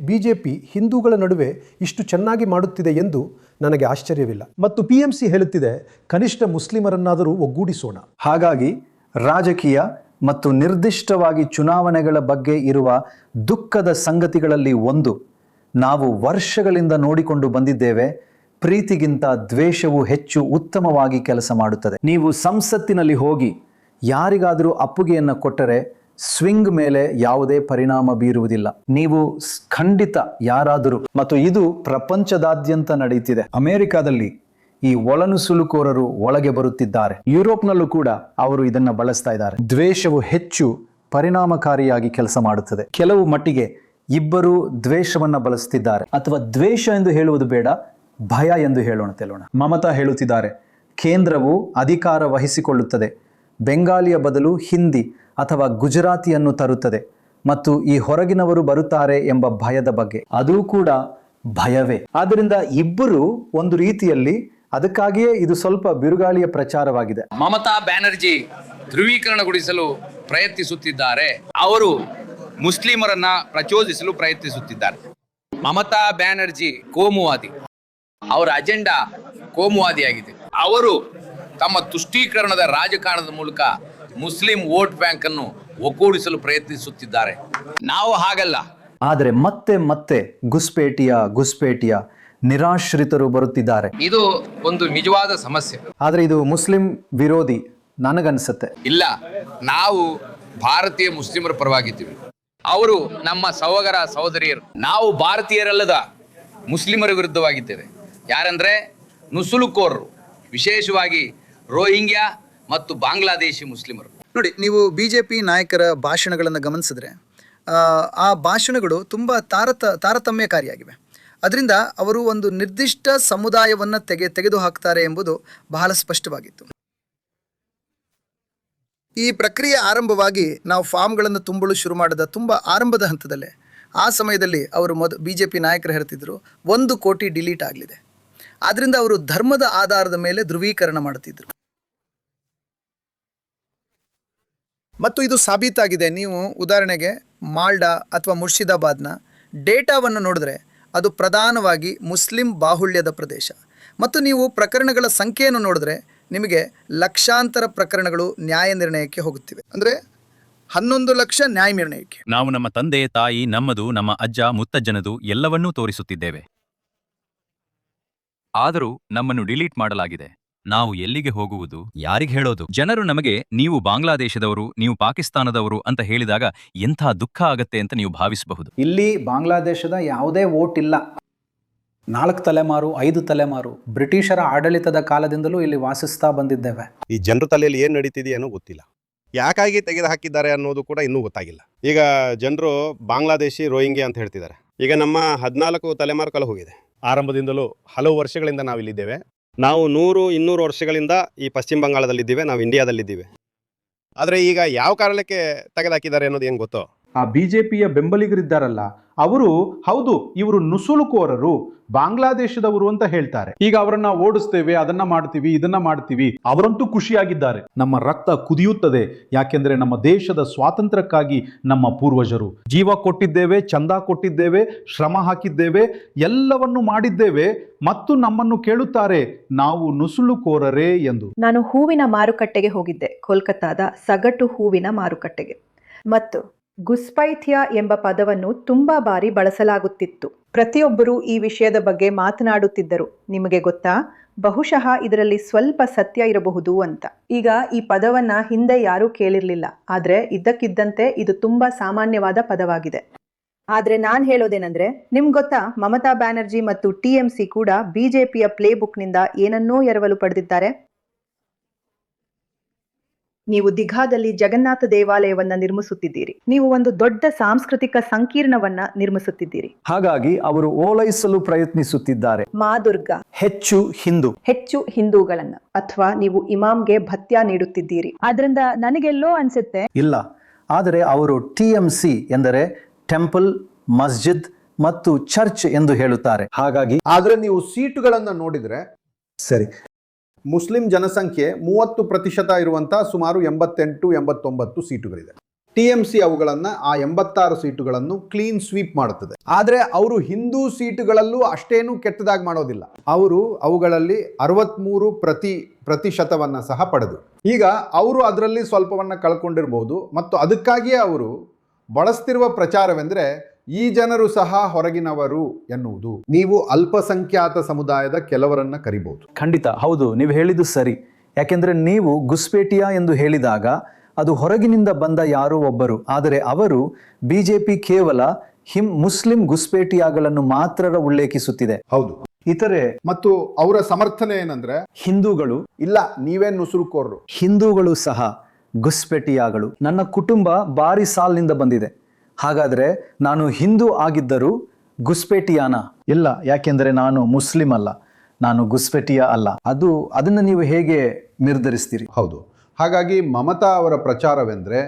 ಬಿಜೆಪಿ ಹಿಂದೂಗಳ ನಡುವೆ ಇಷ್ಟು ಚೆನ್ನಾಗಿ ಮಾಡುತ್ತಿದೆ ಎಂದು ನನಗೆ ಆಶ್ಚರ್ಯವಿಲ್ಲ. ಮತ್ತು PMC ಹೇಳುತ್ತಿದೆ, ಕನಿಷ್ಠ ಮುಸ್ಲಿಮರನ್ನಾದರೂ ಒಗ್ಗೂಡಿಸೋಣ. ಹಾಗಾಗಿ ರಾಜಕೀಯ ಮತ್ತು ನಿರ್ದಿಷ್ಟವಾಗಿ ಚುನಾವಣೆಗಳ ಬಗ್ಗೆ ಇರುವ ದುಃಖದ ಸಂಗತಿಗಳಲ್ಲಿ ಒಂದು, ನಾವು ವರ್ಷಗಳಿಂದ ನೋಡಿಕೊಂಡು ಬಂದಿದ್ದೇವೆ, ಪ್ರೀತಿಗಿಂತ ದ್ವೇಷವು ಹೆಚ್ಚು ಉತ್ತಮವಾಗಿ ಕೆಲಸ ಮಾಡುತ್ತದೆ. ನೀವು ಸಂಸತ್ತಿನಲ್ಲಿ ಹೋಗಿ ಯಾರಿಗಾದರೂ ಅಪ್ಪುಗೆಯನ್ನು ಕೊಟ್ಟರೆ ಸ್ವಿಂಗ್ ಮೇಲೆ ಯಾವುದೇ ಪರಿಣಾಮ ಬೀರುವುದಿಲ್ಲ. ನೀವು ಖಂಡಿತ ಯಾರಾದರೂ, ಮತ್ತು ಇದು ಪ್ರಪಂಚದಾದ್ಯಂತ ನಡೆಯುತ್ತಿದೆ. ಅಮೆರಿಕಾದಲ್ಲಿ ಈ ಒಳನುಸುಳುಕೋರರು ಒಳಗೆ ಬರುತ್ತಿದ್ದಾರೆ. ಯುರೋಪ್ನಲ್ಲೂ ಕೂಡ ಅವರು ಇದನ್ನು ಬಳಸ್ತಾ ಇದ್ದಾರೆ. ದ್ವೇಷವು ಹೆಚ್ಚು ಪರಿಣಾಮಕಾರಿಯಾಗಿ ಕೆಲಸ ಮಾಡುತ್ತದೆ. ಕೆಲವು ಮಟ್ಟಿಗೆ ಇಬ್ಬರು ದ್ವೇಷವನ್ನ ಬಳಸುತ್ತಿದ್ದಾರೆ, ಅಥವಾ ದ್ವೇಷ ಎಂದು ಹೇಳುವುದು ಬೇಡ, ಭಯ ಎಂದು ಹೇಳೋಣ. ಮಮತಾ ಹೇಳುತ್ತಿದ್ದಾರೆ, ಕೇಂದ್ರವು ಅಧಿಕಾರ ವಹಿಸಿಕೊಳ್ಳುತ್ತದೆ, ಬೆಂಗಾಲಿಯ ಬದಲು ಹಿಂದಿ ಅಥವಾ ಗುಜರಾತಿಯನ್ನು ತರುತ್ತದೆ ಮತ್ತು ಈ ಹೊರಗಿನವರು ಬರುತ್ತಾರೆ ಎಂಬ ಭಯದ ಬಗ್ಗೆ. ಅದೂ ಕೂಡ ಭಯವೇ. ಆದ್ದರಿಂದ ಇಬ್ಬರು ಒಂದು ರೀತಿಯಲ್ಲಿ, ಅದಕ್ಕಾಗಿಯೇ ಇದು ಸ್ವಲ್ಪ ಬಿರುಗಾಳಿಯ ಪ್ರಚಾರವಾಗಿದೆ. ಮಮತಾ ಬ್ಯಾನರ್ಜಿ ಧ್ರುವೀಕರಣಗೊಳಿಸಲು ಪ್ರಯತ್ನಿಸುತ್ತಿದ್ದಾರೆ. ಅವರು ಮುಸ್ಲಿಮರನ್ನ ಪ್ರಚೋದಿಸಲು ಪ್ರಯತ್ನಿಸುತ್ತಿದ್ದಾರೆ. ಮಮತಾ ಬ್ಯಾನರ್ಜಿ ಕೋಮುವಾದಿ, ಅವರ ಅಜೆಂಡಾ ಕೋಮುವಾದಿಯಾಗಿದೆ. ಅವರು ತಮ್ಮ ತುಷ್ಟೀಕರಣದ ರಾಜಕಾರಣದ ಮೂಲಕ ಮುಸ್ಲಿಂ ವೋಟ್ ಬ್ಯಾಂಕ್ ಅನ್ನು ಒಗ್ಗೂಡಿಸಲು ಪ್ರಯತ್ನಿಸುತ್ತಿದ್ದಾರೆ. ನಾವು ಹಾಗಲ್ಲ. ಆದರೆ ಮತ್ತೆ ಗುಸ್ಪೇಟಿಯ ನಿರಾಶ್ರಿತರು ಬರುತ್ತಿದ್ದಾರೆ. ಇದು ಒಂದು ನಿಜವಾದ ಸಮಸ್ಯೆ. ಆದರೆ ಇದು ಮುಸ್ಲಿಂ ವಿರೋಧಿ ನನಗನ್ಸುತ್ತೆ. ಇಲ್ಲ, ನಾವು ಭಾರತೀಯ ಮುಸ್ಲಿಮರ ಪರವಾಗಿದ್ದೀವಿ. ಅವರು ನಮ್ಮ ಸಹೋದರ ಸಹೋದರಿಯರು. ನಾವು ಭಾರತೀಯರಲ್ಲದ ಮುಸ್ಲಿಮರ ವಿರುದ್ಧವಾಗಿದ್ದೇವೆ. ಯಾರಂದ್ರೆ ನುಸುಳುಕೋರರು, ವಿಶೇಷವಾಗಿ ರೋಹಿಂಗ್ಯಾ ಮತ್ತು ಬಾಂಗ್ಲಾದೇಶಿ ಮುಸ್ಲಿಮರು. ನೋಡಿ, ನೀವು BJP ನಾಯಕರ ಭಾಷಣಗಳನ್ನು ಗಮನಿಸಿದ್ರೆ ಆ ಭಾಷಣಗಳು ತುಂಬ ತಾರತಮ್ಯಕಾರಿಯಾಗಿವೆ. ಅದರಿಂದ ಅವರು ಒಂದು ನಿರ್ದಿಷ್ಟ ಸಮುದಾಯವನ್ನು ತೆಗೆದು ಹಾಕ್ತಾರೆ ಎಂಬುದು ಬಹಳ ಸ್ಪಷ್ಟವಾಗಿತ್ತು. ಈ ಪ್ರಕ್ರಿಯೆ ಆರಂಭವಾಗಿ ನಾವು ಫಾರ್ಮ್ಗಳನ್ನು ತುಂಬಲು ಶುರು ಮಾಡಿದ ತುಂಬ ಆರಂಭದ ಹಂತದಲ್ಲೇ ಆ ಸಮಯದಲ್ಲಿ ಅವರು BJP ನಾಯಕರು ಹೇಳ್ತಿದ್ರು 1 ಕೋಟಿ ಡಿಲೀಟ್ ಆಗಲಿದೆ. ಆದ್ದರಿಂದ ಅವರು ಧರ್ಮದ ಆಧಾರದ ಮೇಲೆ ಧ್ರುವೀಕರಣ ಮಾಡುತ್ತಿದ್ದರು. ಮತ್ತು ಇದು ಸಾಬೀತಾಗಿದೆ. ನೀವು ಉದಾಹರಣೆಗೆ ಮಾಲ್ಡಾ ಅಥವಾ ಮುರ್ಷಿದಾಬಾದ್ನ ಡೇಟಾವನ್ನು ನೋಡಿದ್ರೆ ಅದು ಪ್ರಧಾನವಾಗಿ ಮುಸ್ಲಿಂ ಬಾಹುಳ್ಯದ ಪ್ರದೇಶ. ಮತ್ತು ನೀವು ಪ್ರಕರಣಗಳ ಸಂಖ್ಯೆಯನ್ನು ನೋಡಿದ್ರೆ ನಿಮಗೆ ಲಕ್ಷಾಂತರ ಪ್ರಕರಣಗಳು ನ್ಯಾಯ ನಿರ್ಣಯಕ್ಕೆ ಹೋಗುತ್ತಿವೆ. ಅಂದರೆ 11 ಲಕ್ಷ ನ್ಯಾಯ ನಿರ್ಣಯಕ್ಕೆ. ನಾವು ನಮ್ಮ ತಂದೆ ತಾಯಿ, ನಮ್ಮದು, ನಮ್ಮ ಅಜ್ಜ ಮುತ್ತಜ್ಜನದು ಎಲ್ಲವನ್ನೂ ತೋರಿಸುತ್ತಿದ್ದೇವೆ. ಆದರೂ ನಮ್ಮನ್ನು ಡಿಲೀಟ್ ಮಾಡಲಾಗಿದೆ. ನಾವು ಎಲ್ಲಿಗೆ ಹೋಗುವುದು, ಯಾರಿಗೆ ಹೇಳೋದು? ಜನರು ನಮಗೆ ನೀವು ಬಾಂಗ್ಲಾದೇಶದವರು, ನೀವು ಪಾಕಿಸ್ತಾನದವರು ಅಂತ ಹೇಳಿದಾಗ ಎಂಥ ದುಃಖ ಆಗತ್ತೆ ಅಂತ ನೀವು ಭಾವಿಸಬಹುದು. ಇಲ್ಲಿ ಬಾಂಗ್ಲಾದೇಶದ ಯಾವುದೇ ವೋಟ್ ಇಲ್ಲ. 4 ತಲೆಮಾರು 5 ತಲೆಮಾರು ಬ್ರಿಟಿಷರ ಆಡಳಿತದ ಕಾಲದಿಂದಲೂ ಇಲ್ಲಿ ವಾಸಿಸ್ತಾ ಬಂದಿದ್ದೇವೆ. ಈ ಜನರ ತಲೆಯಲ್ಲಿ ಏನು ನಡೀತಿದೆಯೋ ಗೊತ್ತಿಲ್ಲ. ಯಾಕಾಗಿ ತೆಗೆದು ಹಾಕಿದ್ದಾರೆ ಅನ್ನೋದು ಕೂಡ ಇನ್ನೂ ಗೊತ್ತಾಗಿಲ್ಲ. ಈಗ ಜನರು ಬಾಂಗ್ಲಾದೇಶಿ ರೋಹಿಂಗ್ಯಾ ಅಂತ ಹೇಳ್ತಿದ್ದಾರೆ. ಈಗ ನಮ್ಮ 14 ತಲೆಮಾರು ಕಾಲ ಹೋಗಿದೆ. ಆರಂಭದಿಂದಲೂ ಹಲವು ವರ್ಷಗಳಿಂದ ನಾವು ಇಲ್ಲಿದ್ದೇವೆ. ನಾವು 100-200 ವರ್ಷಗಳಿಂದ ಈ ಪಶ್ಚಿಮ ಬಂಗಾಳದಲ್ಲಿದ್ದೀವಿ, ನಾವು ಇಂಡಿಯಾದಲ್ಲಿದ್ದೀವಿ. ಆದರೆ ಈಗ ಯಾವ ಕಾರಣಕ್ಕೆ ತೆಗೆದುಹಾಕಿದ್ದಾರೆ ಅನ್ನೋದು ಏನು ಗೊತ್ತೋ? ಆ BJPಯ ಬೆಂಬಲಿಗರಿದ್ದಾರಲ್ಲ, ಅವರು ಹೌದು ಇವರು ನುಸುಳುಕೋರರು, ಬಾಂಗ್ಲಾದೇಶದವರು ಅಂತ ಹೇಳ್ತಾರೆ. ಈಗ ಅವರನ್ನ ಓಡಿಸ್ತೇವೆ, ಅದನ್ನ ಮಾಡ್ತೀವಿ, ಇದನ್ನ ಮಾಡ್ತೀವಿ. ಅವರಂತೂ ಖುಷಿಯಾಗಿದ್ದಾರೆ. ನಮ್ಮ ರಕ್ತ ಕುದಿಯುತ್ತದೆ, ಯಾಕೆಂದ್ರೆ ನಮ್ಮ ದೇಶದ ಸ್ವಾತಂತ್ರ್ಯಕ್ಕಾಗಿ ನಮ್ಮ ಪೂರ್ವಜರು ಜೀವ ಕೊಟ್ಟಿದ್ದೇವೆ, ಚಂದ ಕೊಟ್ಟಿದ್ದೇವೆ, ಶ್ರಮ ಹಾಕಿದ್ದೇವೆ, ಎಲ್ಲವನ್ನು ಮಾಡಿದ್ದೇವೆ. ಮತ್ತು ನಮ್ಮನ್ನು ಕೇಳುತ್ತಾರೆ ನಾವು ನುಸುಳುಕೋರರೇ ಎಂದು. ನಾನು ಹೂವಿನ ಮಾರುಕಟ್ಟೆಗೆ ಹೋಗಿದ್ದೆ, ಕೋಲ್ಕತ್ತಾದ ಸಗಟು ಹೂವಿನ ಮಾರುಕಟ್ಟೆಗೆ. ಮತ್ತು ಗುಸ್ಪೈಥಿಯಾ ಎಂಬ ಪದವನ್ನು ತುಂಬಾ ಬಾರಿ ಬಳಸಲಾಗುತ್ತಿತ್ತು. ಪ್ರತಿಯೊಬ್ಬರೂ ಈ ವಿಷಯದ ಬಗ್ಗೆ ಮಾತನಾಡುತ್ತಿದ್ದರು. ನಿಮಗೆ ಗೊತ್ತಾ, ಬಹುಶಃ ಇದರಲ್ಲಿ ಸ್ವಲ್ಪ ಸತ್ಯ ಇರಬಹುದು ಅಂತ. ಈಗ ಈ ಪದವನ್ನ ಹಿಂದೆ ಯಾರೂ ಕೇಳಿರ್ಲಿಲ್ಲ, ಆದ್ರೆ ಇದ್ದಕ್ಕಿದ್ದಂತೆ ಇದು ತುಂಬಾ ಸಾಮಾನ್ಯವಾದ ಪದವಾಗಿದೆ. ಆದ್ರೆ ನಾನ್ ಹೇಳೋದೇನಂದ್ರೆ, ನಿಮ್ಗೆ ಗೊತ್ತಾ, ಮಮತಾ ಬ್ಯಾನರ್ಜಿ ಮತ್ತು TMC ಕೂಡ BJPಯ ಪ್ಲೇ ಬುಕ್ನಿಂದ ಏನನ್ನೋ ಎರವಲು ಪಡೆದಿದ್ದಾರೆ. ನೀವು ದಿಘಾದಲ್ಲಿ ಜಗನ್ನಾಥ ದೇವಾಲಯವನ್ನ ನಿರ್ಮಿಸುತ್ತಿದ್ದೀರಿ. ನೀವು ಒಂದು ದೊಡ್ಡ ಸಾಂಸ್ಕೃತಿಕ ಸಂಕೀರ್ಣವನ್ನ ನಿರ್ಮಿಸುತ್ತಿದ್ದೀರಿ. ಹಾಗಾಗಿ ಅವರು ಓಲೈಸಲು ಪ್ರಯತ್ನಿಸುತ್ತಿದ್ದಾರೆ. ಮಾದುರ್ಗ ಹೆಚ್ಚು ಹಿಂದೂಗಳನ್ನ, ಅಥವಾ ನೀವು ಇಮಾಮ್ಗೆ ಭತ್ಯ ನೀಡುತ್ತಿದ್ದೀರಿ. ಆದ್ರಿಂದ ನನಗೆಲ್ಲೋ ಅನ್ಸುತ್ತೆ ಇಲ್ಲ. ಆದರೆ ಅವರು TMC ಎಂದರೆ ಟೆಂಪಲ್, ಮಸ್ಜಿದ್ ಮತ್ತು ಚರ್ಚ್ ಎಂದು ಹೇಳುತ್ತಾರೆ. ಹಾಗಾಗಿ ಆದ್ರೆ ನೀವು ಸೀಟುಗಳನ್ನು ನೋಡಿದ್ರೆ ಸರಿ, ಮುಸ್ಲಿಂ ಜನಸಂಖ್ಯೆ 30% ಇರುವಂತ ಸುಮಾರು 88-89 ಸೀಟುಗಳಿದೆ. TMC ಅವುಗಳನ್ನ ಆ 86 ಸೀಟುಗಳನ್ನು ಕ್ಲೀನ್ ಸ್ವೀಪ್ ಮಾಡುತ್ತದೆ. ಆದ್ರೆ ಅವರು ಹಿಂದೂ ಸೀಟುಗಳಲ್ಲೂ ಅಷ್ಟೇನು ಕೆಟ್ಟದಾಗಿ ಮಾಡೋದಿಲ್ಲ. ಅವರು ಅವುಗಳಲ್ಲಿ 63% ಸಹ ಪಡೆದು, ಈಗ ಅವರು ಅದರಲ್ಲಿ ಸ್ವಲ್ಪವನ್ನ ಕಳ್ಕೊಂಡಿರಬಹುದು. ಮತ್ತು ಅದಕ್ಕಾಗಿಯೇ ಅವರು ಬಳಸ್ತಿರುವ ಪ್ರಚಾರವೆಂದ್ರೆ ಈ ಜನರು ಸಹ ಹೊರಗಿನವರು ಎನ್ನುವುದು. ನೀವು ಅಲ್ಪಸಂಖ್ಯಾತ ಸಮುದಾಯದ ಕೆಲವರನ್ನ ಕರಿಬಹುದು. ಖಂಡಿತ ಹೌದು, ನೀವು ಹೇಳಿದ್ದು ಸರಿ. ಯಾಕೆಂದ್ರೆ ನೀವು ಗುಸ್ಪೇಟಿಯಾ ಎಂದು ಹೇಳಿದಾಗ ಅದು ಹೊರಗಿನಿಂದ ಬಂದ ಯಾರೋ ಒಬ್ಬರು, ಆದರೆ ಅವರು BJP ಕೇವಲ ಮುಸ್ಲಿಂ ಗುಸ್ಪೇಟಿಯಾಗಳನ್ನು ಮಾತ್ರ ಉಲ್ಲೇಖಿಸುತ್ತಿದೆ. ಹೌದು, ಇತರೆ ಮತ್ತು ಅವರ ಸಮರ್ಥನೆ ಏನಂದ್ರೆ ಹಿಂದೂಗಳು ಇಲ್ಲ, ನೀವೇ ನುಸುಳುಕೋರರು. ಹಿಂದೂಗಳು ಸಹ ಗುಸ್ಪೇಟಿಯಾಗಳು. ನನ್ನ ಕುಟುಂಬ ಬಾರಿ ಸಾಲ್ನಿಂದ ಬಂದಿದೆ, ಹಾಗಾದ್ರೆ ನಾನು ಹಿಂದೂ ಆಗಿದ್ದರೂ ಗುಸ್ಪೇಟಿಯಾನ? ಇಲ್ಲ, ಯಾಕೆಂದ್ರೆ ನಾನು ಮುಸ್ಲಿಂ ಅಲ್ಲ, ನಾನು ಗುಸ್ಪೇಟಿಯಾ ಅಲ್ಲ. ಅದನ್ನು ನೀವು ಹೇಗೆ ನಿರ್ಧರಿಸ್ತೀರಿ? ಹೌದು, ಹಾಗಾಗಿ ಮಮತಾ ಅವರ ಪ್ರಚಾರವೆಂದ್ರೆ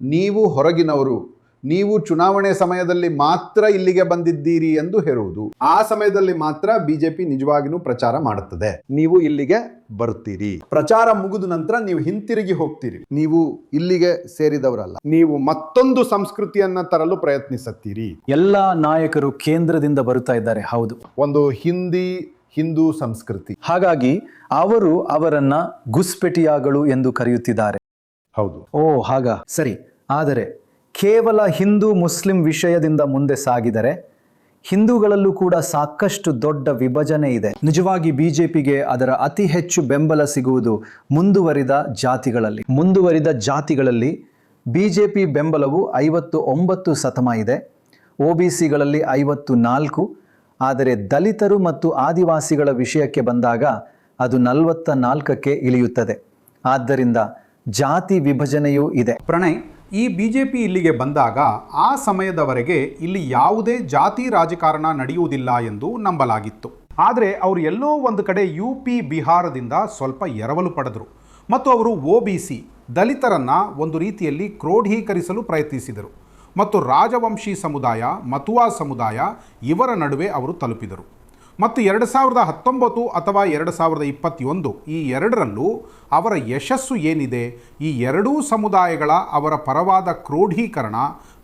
ನೀವು ಹೊರಗಿನವರು, ನೀವು ಚುನಾವಣೆ ಸಮಯದಲ್ಲಿ ಮಾತ್ರ ಇಲ್ಲಿಗೆ ಬಂದಿದ್ದೀರಿ ಎಂದು ಹೇಳುವುದು. ಆ ಸಮಯದಲ್ಲಿ ಮಾತ್ರ BJP ನಿಜವಾಗಿಯೂ ಪ್ರಚಾರ ಮಾಡುತ್ತದೆ. ನೀವು ಇಲ್ಲಿಗೆ ಬರುತ್ತೀರಿ, ಪ್ರಚಾರ ಮುಗಿದ ನಂತರ ನೀವು ಹಿಂತಿರುಗಿ ಹೋಗ್ತೀರಿ. ನೀವು ಇಲ್ಲಿಗೆ ಸೇರಿದವರಲ್ಲ, ನೀವು ಮತ್ತೊಂದು ಸಂಸ್ಕೃತಿಯನ್ನ ತರಲು ಪ್ರಯತ್ನಿಸುತ್ತೀರಿ. ಎಲ್ಲ ನಾಯಕರು ಕೇಂದ್ರದಿಂದ ಬರುತ್ತಾ ಇದ್ದಾರೆ. ಹೌದು, ಒಂದು ಹಿಂದೂ ಸಂಸ್ಕೃತಿ. ಹಾಗಾಗಿ ಅವರು ಅವರನ್ನ ಗುಸ್ಪೆಟಿಯಾಗಳು ಎಂದು ಕರೆಯುತ್ತಿದ್ದಾರೆ. ಹೌದು. ಓ ಹಾಗ ಸರಿ. ಆದರೆ ಕೇವಲ ಹಿಂದೂ ಮುಸ್ಲಿಂ ವಿಷಯದಿಂದ ಮುಂದೆ ಸಾಗಿದರೆ ಹಿಂದೂಗಳಲ್ಲೂ ಕೂಡ ಸಾಕಷ್ಟು ದೊಡ್ಡ ವಿಭಜನೆ ಇದೆ. ನಿಜವಾಗಿ BJPಗೆ ಅದರ ಅತಿ ಹೆಚ್ಚು ಬೆಂಬಲ ಸಿಗುವುದು ಮುಂದುವರಿದ ಜಾತಿಗಳಲ್ಲಿ BJP ಬೆಂಬಲವು 59% ಇದೆ. OBCಗಳಲ್ಲಿ 54. ಆದರೆ ದಲಿತರು ಮತ್ತು ಆದಿವಾಸಿಗಳ ವಿಷಯಕ್ಕೆ ಬಂದಾಗ ಅದು 44ಕ್ಕೆ ಇಳಿಯುತ್ತದೆ. ಆದ್ದರಿಂದ ಜಾತಿ ವಿಭಜನೆಯೂ ಇದೆ. ಪ್ರಣಯ್, ಈ BJP ಇಲ್ಲಿಗೆ ಬಂದಾಗ ಆ ಸಮಯದವರೆಗೆ ಇಲ್ಲಿ ಯಾವುದೇ ಜಾತಿ ರಾಜಕಾರಣ ನಡೆಯುವುದಿಲ್ಲ ಎಂದು ನಂಬಲಾಗಿತ್ತು. ಆದರೆ ಅವರು ಎಲ್ಲೋ ಒಂದು ಕಡೆ UP ಬಿಹಾರದಿಂದ ಸ್ವಲ್ಪ ಎರವಲು ಪಡೆದರು ಮತ್ತು ಅವರು OBC ದಲಿತರನ್ನ ಒಂದು ರೀತಿಯಲ್ಲಿ ಕ್ರೋಢೀಕರಿಸಲು ಪ್ರಯತ್ನಿಸಿದರು. ಮತ್ತು ರಾಜವಂಶಿ ಸಮುದಾಯ, ಮತುವಾ ಸಮುದಾಯ ಇವರ ನಡುವೆ ಅವರು ತಲುಪಿದರು. ಮತ್ತು 2019 ಅಥವಾ 2021 ಈ ಎರಡರಲ್ಲೂ ಅವರ ಯಶಸ್ಸು ಏನಿದೆ, ಈ ಎರಡೂ ಸಮುದಾಯಗಳ ಅವರ ಪರವಾದ ಕ್ರೋಢೀಕರಣ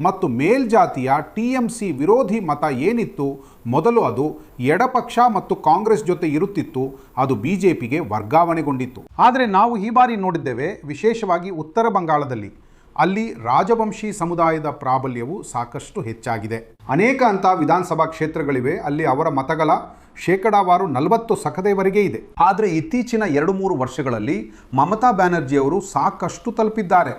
ಮತ್ತು ಮೇಲ್ಜಾತಿಯ TMC ವಿರೋಧಿ ಮತ ಏನಿತ್ತು, ಮೊದಲು ಅದು ಎಡಪಕ್ಷ ಮತ್ತು ಕಾಂಗ್ರೆಸ್ ಜೊತೆ ಇರುತ್ತಿತ್ತು, ಅದು BJPಗೆ ವರ್ಗಾವಣೆಗೊಂಡಿತ್ತು. ಆದರೆ ನಾವು ಈ ಬಾರಿ ನೋಡಿದ್ದೇವೆ, ವಿಶೇಷವಾಗಿ ಉತ್ತರ ಬಂಗಾಳದಲ್ಲಿ ಅಲ್ಲಿ ರಾಜವಂಶಿ ಸಮುದಾಯದ ಪ್ರಾಬಲ್ಯವು ಸಾಕಷ್ಟು ಹೆಚ್ಚಾಗಿದೆ. ಅನೇಕ ಅಂಥ ವಿಧಾನಸಭಾ ಕ್ಷೇತ್ರಗಳಿವೆ, ಅಲ್ಲಿ ಅವರ ಮತಗಳ ಶೇಕಡಾವಾರು 40 ಸಖದೆವರೆಗೆ ಇದೆ. ಆದರೆ ಇತ್ತೀಚಿನ 2-3 ವರ್ಷಗಳಲ್ಲಿ ಮಮತಾ ಬ್ಯಾನರ್ಜಿಯವರು ಸಾಕಷ್ಟು ತಲುಪಿದ್ದಾರೆ,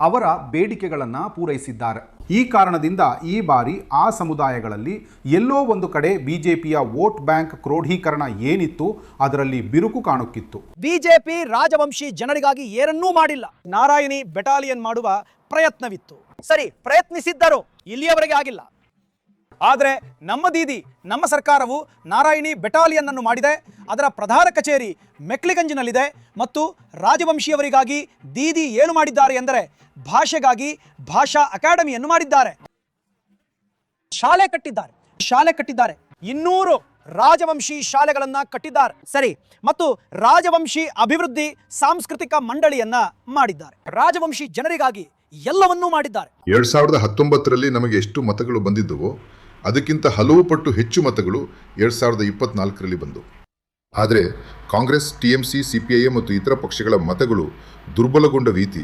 ಅವರ ಬೇಡಿಕೆಗಳನ್ನು ಪೂರೈಸಿದ್ದಾರೆ. ಈ ಕಾರಣದಿಂದ ಈ ಬಾರಿ ಆ ಸಮುದಾಯಗಳಲ್ಲಿ ಎಲ್ಲೋ ಒಂದು ಕಡೆ BJPಯ ವೋಟ್ ಬ್ಯಾಂಕ್ ಕ್ರೋಢೀಕರಣ ಏನಿತ್ತು ಅದರಲ್ಲಿ ಬಿರುಕು ಕಾಣುತ್ತಿತ್ತು. ಬಿಜೆಪಿ ರಾಜವಂಶಿ ಜನರಿಗಾಗಿ ಏನನ್ನೂ ಮಾಡಿಲ್ಲ. ನಾರಾಯಣಿ ಬೆಟಾಲಿಯನ್ ಮಾಡುವ ಪ್ರಯತ್ನವಿತ್ತು, ಸರಿ, ಪ್ರಯತ್ನಿಸಿದ್ದರು, ಇಲ್ಲಿಯವರೆಗೆ ಆಗಿಲ್ಲ. ಆದರೆ ನಮ್ಮ ದೀದಿ, ನಮ್ಮ ಸರ್ಕಾರವು ನಾರಾಯಣಿ ಬೆಟಾಲಿಯನ್ ಅನ್ನು ಮಾಡಿದೆ. ಅದರ ಪ್ರಧಾನ ಕಚೇರಿ ಮೆಕ್ಲಿಗಂಜಿನಲ್ಲಿದೆ. ಮತ್ತು ರಾಜವಂಶಿಯವರಿಗಾಗಿ ದೀದಿ ಏನು ಮಾಡಿದ್ದಾರೆ ಎಂದರೆ ಭಾಷೆಗಾಗಿ ಭಾಷಾ ಅಕಾಡೆಮಿಯನ್ನು ಮಾಡಿದ್ದಾರೆ, ಶಾಲೆ ಕಟ್ಟಿದ್ದಾರೆ 200 ರಾಜವಂಶಿ ಶಾಲೆಗಳನ್ನ ಕಟ್ಟಿದ್ದಾರೆ, ಸರಿ. ಮತ್ತು ರಾಜವಂಶಿ ಅಭಿವೃದ್ಧಿ ಸಾಂಸ್ಕೃತಿಕ ಮಂಡಳಿಯನ್ನ ಮಾಡಿದ್ದಾರೆ. ರಾಜವಂಶಿ ಜನರಿಗಾಗಿ ಎಲ್ಲವನ್ನೂ ಮಾಡಿದ್ದಾರೆ. 2019ರಲ್ಲಿ ನಮಗೆ ಎಷ್ಟು ಮತಗಳು ಬಂದಿದ್ದವೋ ಅದಕ್ಕಿಂತ ಹಲವು ಪಟ್ಟು ಹೆಚ್ಚು ಮತಗಳು 2024ರಲ್ಲಿ ಬಂದವು. ಆದರೆ ಕಾಂಗ್ರೆಸ್, TMC, CPIM ಮತ್ತು ಇತರ ಪಕ್ಷಗಳ ಮತಗಳು ದುರ್ಬಲಗೊಂಡ ರೀತಿ